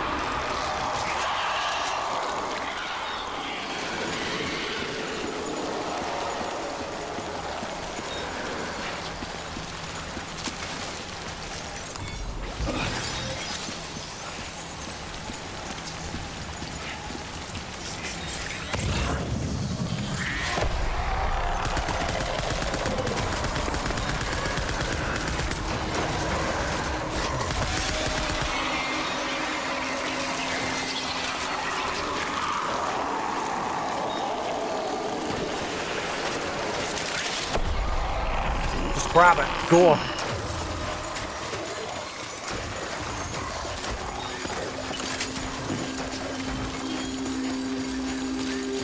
Grab it. Go on.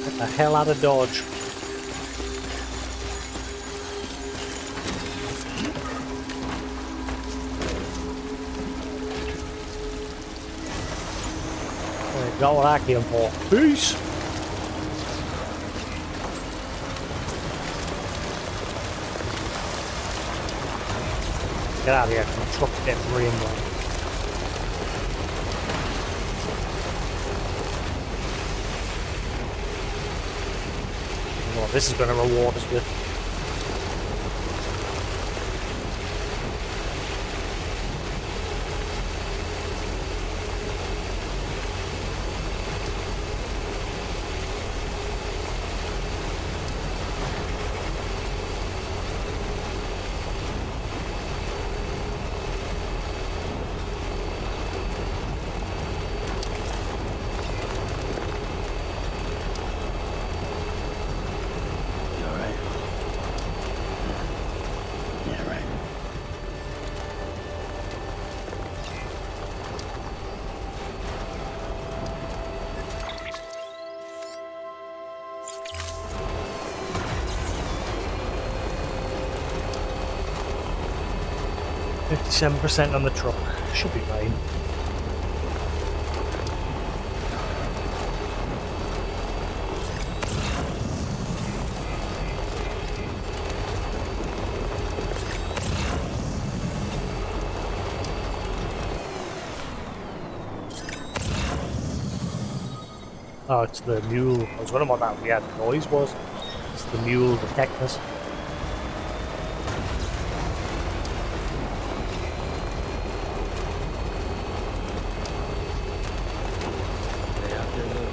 Get the hell out of Dodge. There you go, what I came for. Peace. Get out of here, the truck's getting rained on. Well, this is going to reward us with.
You alright? Yeah, right.
%57 on the truck. Should be fine. Oh, it's the mule. I was wondering what that weird noise was. It's the mule detectors.
They out there looking.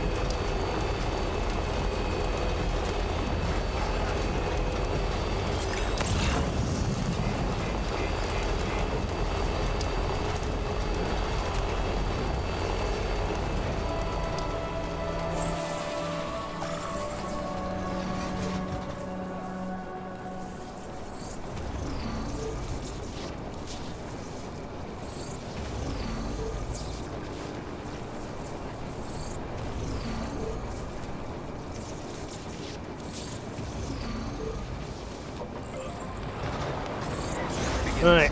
Right.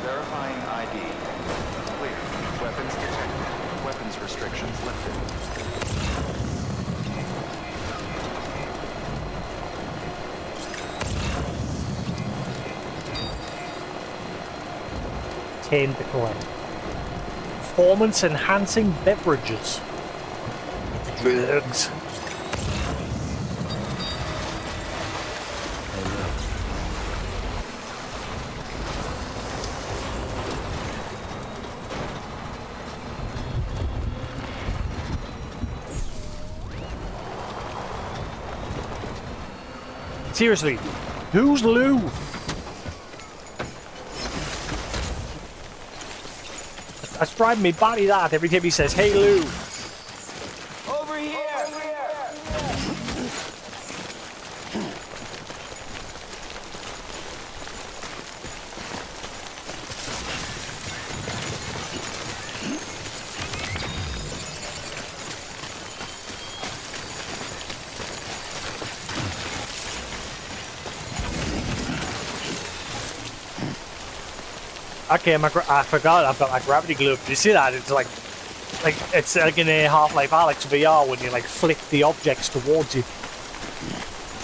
Verifying ID. Clear. Weapons detected. Weapons restrictions lifted.
10 to collect. Performance enhancing beverages. Drugs.
Hey, look.
Seriously, who's Lou? That's driving me batty that every time he says, "Hey Lou."
Over here!
Okay, I forgot I've got my gravity glove. Did you see that? It's like it's like in a Half-Life Alyx VR when you like flick the objects towards you.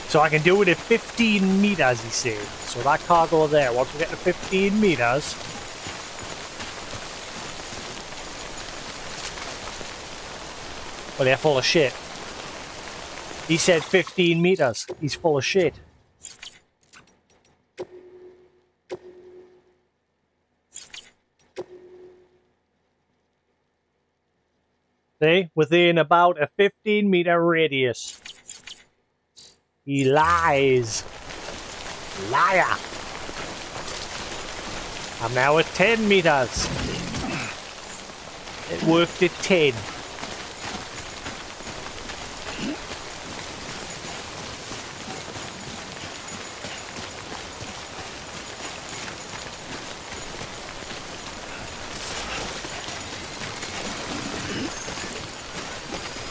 So I can do it at 15 meters, he said. So that cargo there, once we get to 15 meters. Well, they're full of shit. He said 15 meters. He's full of shit. See? Within about a 15-meter radius. He lies. Liar. I'm now at 10 meters. It worked at 10.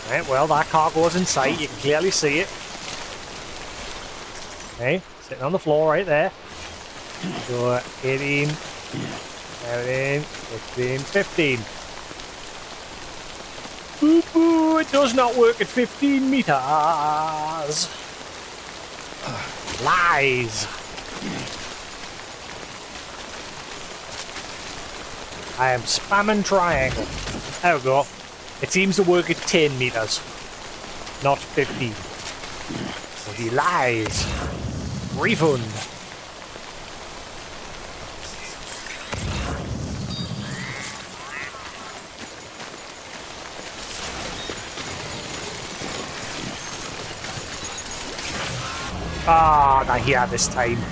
Right, well, that cargo's in sight. You can clearly see it. Okay, sitting on the floor right there. So, 18, 17, 16, 15. Boo boo, it does not work at 15 meters. Lies. I am spamming triangle. There we go. It seems to work at 10 meters, not 15. So he lies. Refund. Ah, not here this time.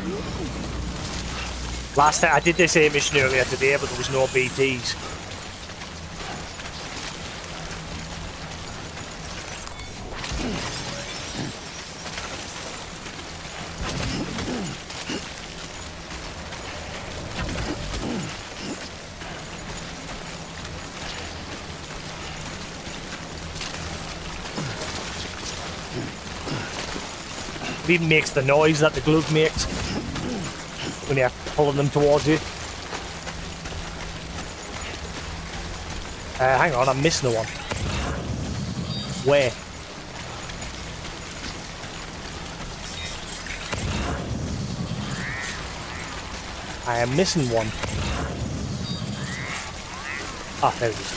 Last time I did this mission earlier today, but there was no BTs. It even makes the noise that the glove makes when you're pulling them towards you. Hang on, I'm missing the one. Where? I am missing one. Ah, there it is.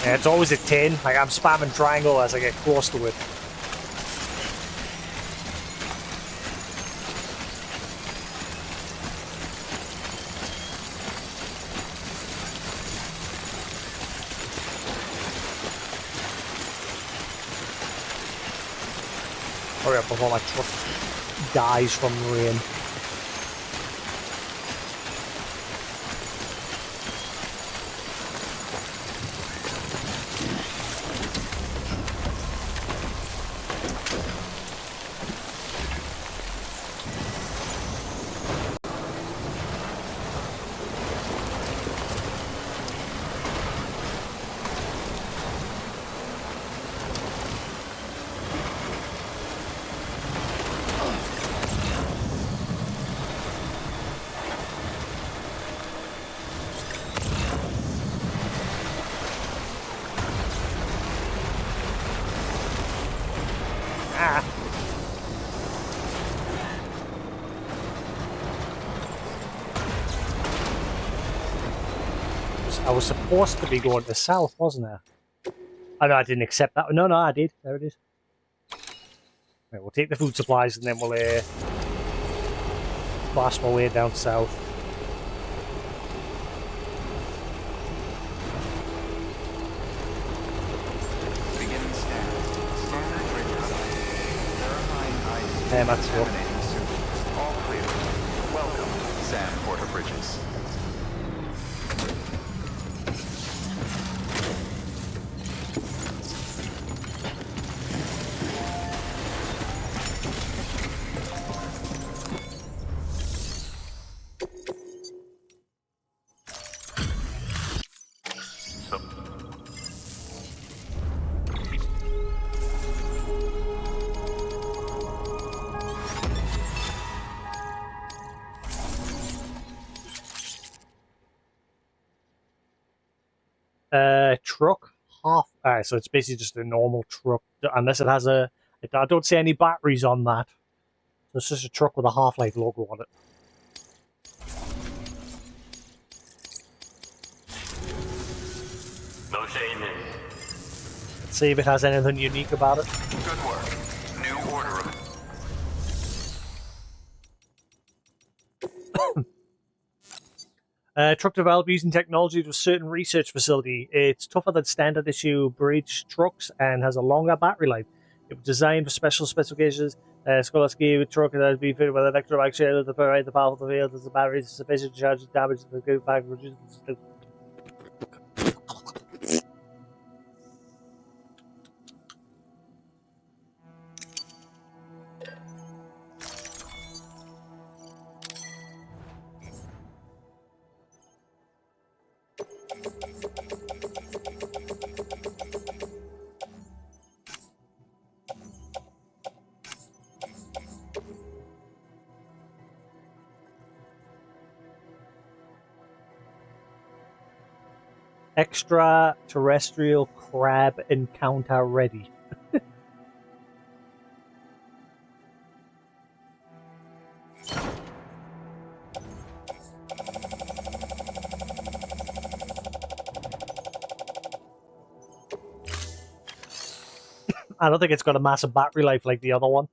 And it's always a 10. Like, I'm spamming triangle as I get close to it. Hurry up before my truck dies from rain. I was supposed to be going to the south, wasn't I? Oh no, I didn't accept that. No, I did. There it is. Right, we'll take the food supplies and then we'll blast my way down south.
Beginning scan. Standard bridges. Verifying ID.
That's cool.
Terminating soon. All clear. Welcome, Sam Porter Bridges.
Truck half. Alright, so it's basically just a normal truck, unless it has a. I don't see any batteries on that. So it's just a truck with a Half-Life logo on it.
No shame in.
Let's see if it has anything unique about it.
Good work. New order of...
Truck developed using technology to a certain research facility. It's tougher than standard issue bridge trucks and has a longer battery life. It was designed for special specifications. Skolasky truck that has been fitted with electrobike shell to provide the powerful field as the battery is sufficient to charge the damage to the good back reduce the extraterrestrial crab encounter ready. I don't think it's got a massive battery life like the other one.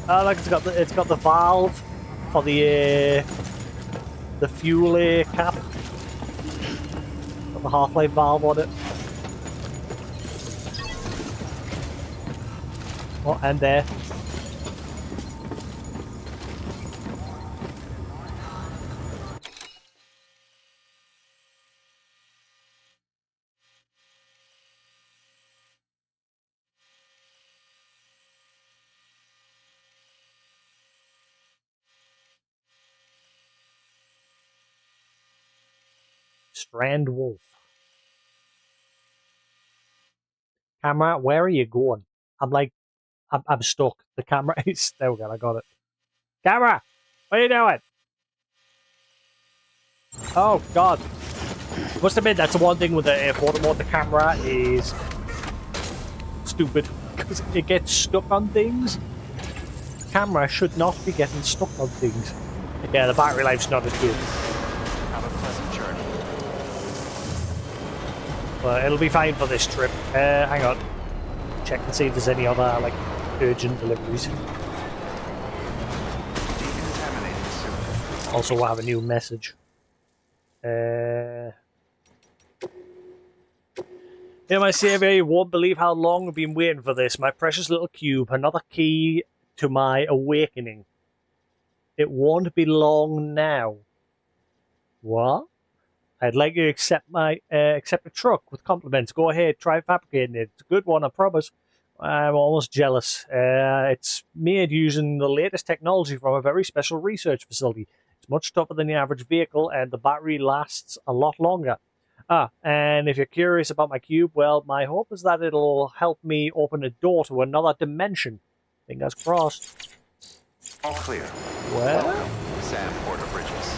Like it's got the valve for the fuel cap. Got the Half-Life valve on it. Oh, and there. Strand Wolf. Camera, where are you going? I'm stuck. The camera is... There we go, I got it. Camera! What are you doing? Oh, God. Must admit, that's the one thing with the photo mode. The camera is stupid. Because it gets stuck on things. camera should not be getting stuck on things. Yeah, the battery life's not as good.
Have a pleasant journey.
But it'll be fine for this trip. Hang on. Check and see if there's any other, like, urgent deliveries.
Decontaminating soon.
Also, we'll have a new message. In my survey, you won't believe how long I've been waiting for this. My precious little cube, another key to my awakening. It won't be long now. What? I'd like you to accept a truck with compliments. Go ahead, try fabricating it. It's a good one, I promise. I'm almost jealous. It's made using the latest technology from a very special research facility. It's much tougher than the average vehicle, and the battery lasts a lot longer. And if you're curious about my cube, well, my hope is that it'll help me open a door to another dimension. Fingers crossed.
All clear.
Well,
Welcome, Sam Porter Bridges.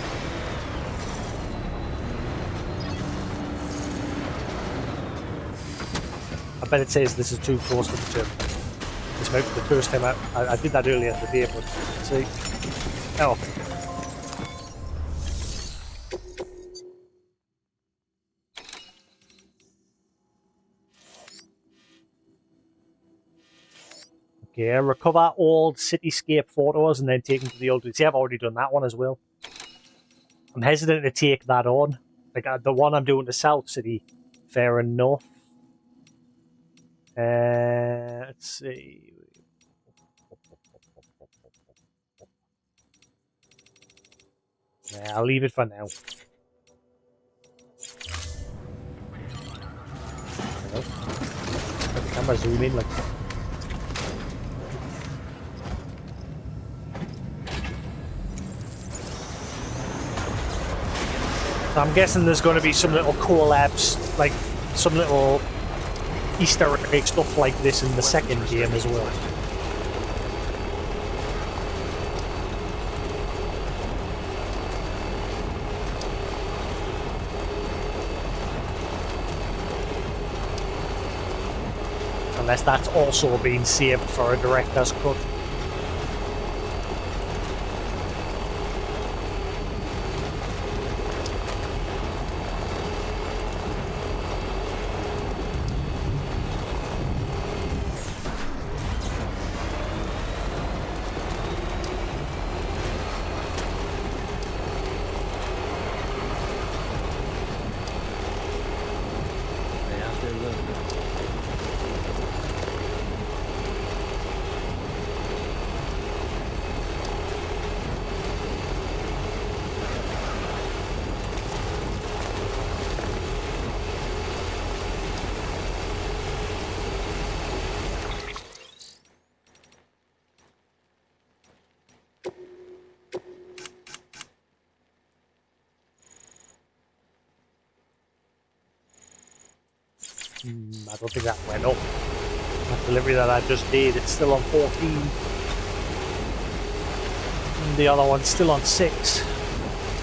I bet it says this is too close to the gym. This might be the first time I did that earlier in the day, but see. Oh. Okay, recover old cityscape photos and then take them to the old. See, I've already done that one as well. I'm hesitant to take that on. Like the one I'm doing to South City, fair enough. Let's see. Yeah, I'll leave it for now. Let the camera zoom in like. So I'm guessing there's going to be some little collabs, like some little Easter egg stuff like this in the second game as well. Unless that's also been saved for a director's cut. I don't think that went up. That delivery that I just did, it's still on 14. And the other one's still on 6.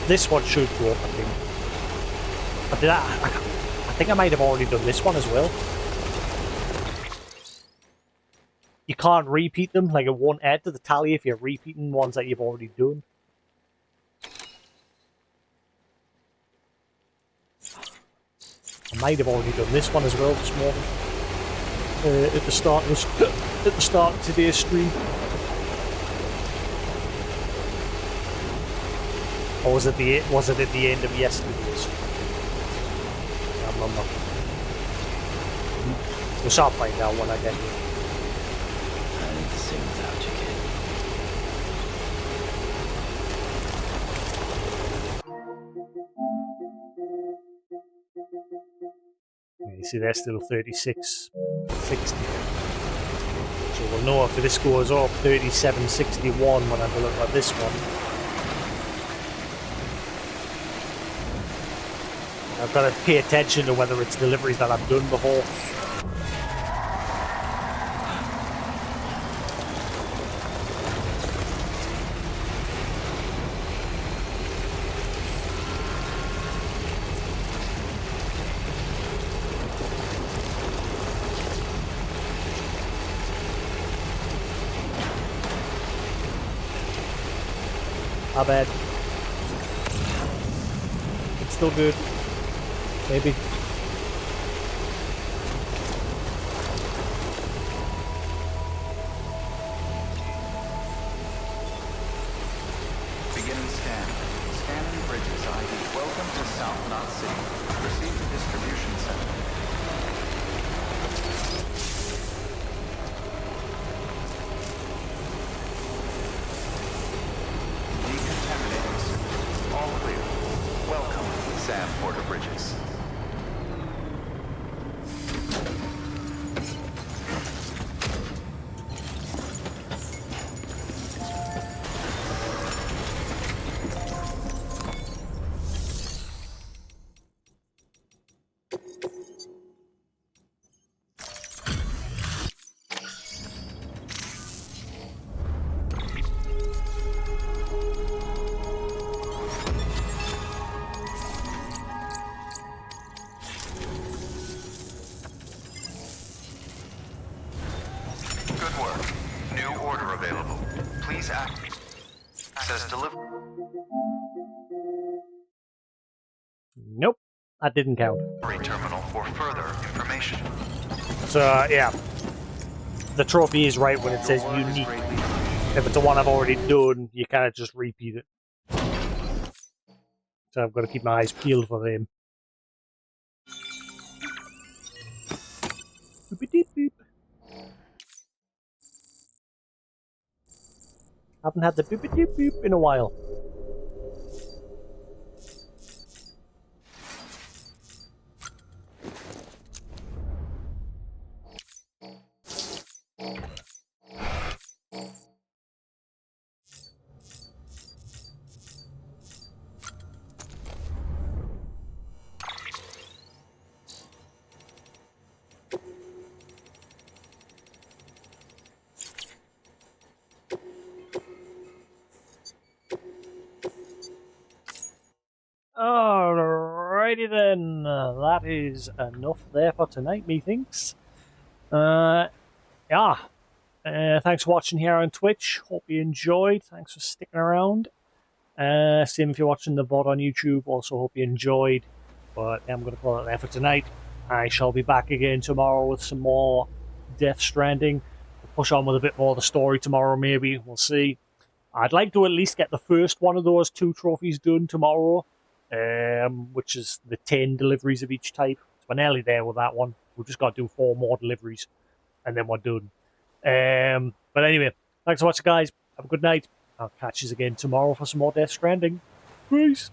This one should go up, I think. But did I think I might have already done this one as well. You can't repeat them, like it won't add to the tally if you're repeating ones that you've already done. I might have already done this one as well this morning. At the start of today's stream. Or was it at the end of yesterday's? I can't remember. We'll start find out when I get here.
I need to sing without you, kid.
You see, they're still 36.60. So we'll know if this goes up 37.61 when I deliver this one. I've got to pay attention to whether it's deliveries that I've done before. Not bad. It's still good. Maybe.
Beginning scan. Scanning bridges ID. Welcome to South Knot City. Proceed to distribution center. Decontaminating circuit. All clear. Welcome, Sam Porter Bridges. Good work. New order available. Please access delivery
Nope. That didn't count.
terminal for further information.
So, yeah. The trophy is right when it says
Your work is
unique.
greatly
If it's a one I've already done, you kind of just repeat it. So I've got to keep my eyes peeled for them. Boop-a-doop-boop. Haven't had the boop-a-doop-boop in a while. Alrighty then, that is enough there for tonight, methinks. Yeah, thanks for watching here on Twitch. Hope you enjoyed. Thanks for sticking around. Same if you're watching the VOD on YouTube. Also hope you enjoyed. But I'm going to call it there for tonight. I shall be back again tomorrow with some more Death Stranding. We'll push on with a bit more of the story tomorrow, maybe. We'll see. I'd like to at least get the first one of those 2 trophies done tomorrow, which is the 10 deliveries of each type. So we're nearly there with that one. We've just got to do 4 more deliveries, and then we're done. But anyway, thanks for watching, guys. Have a good night. I'll catch you again tomorrow for some more Death Stranding. Peace.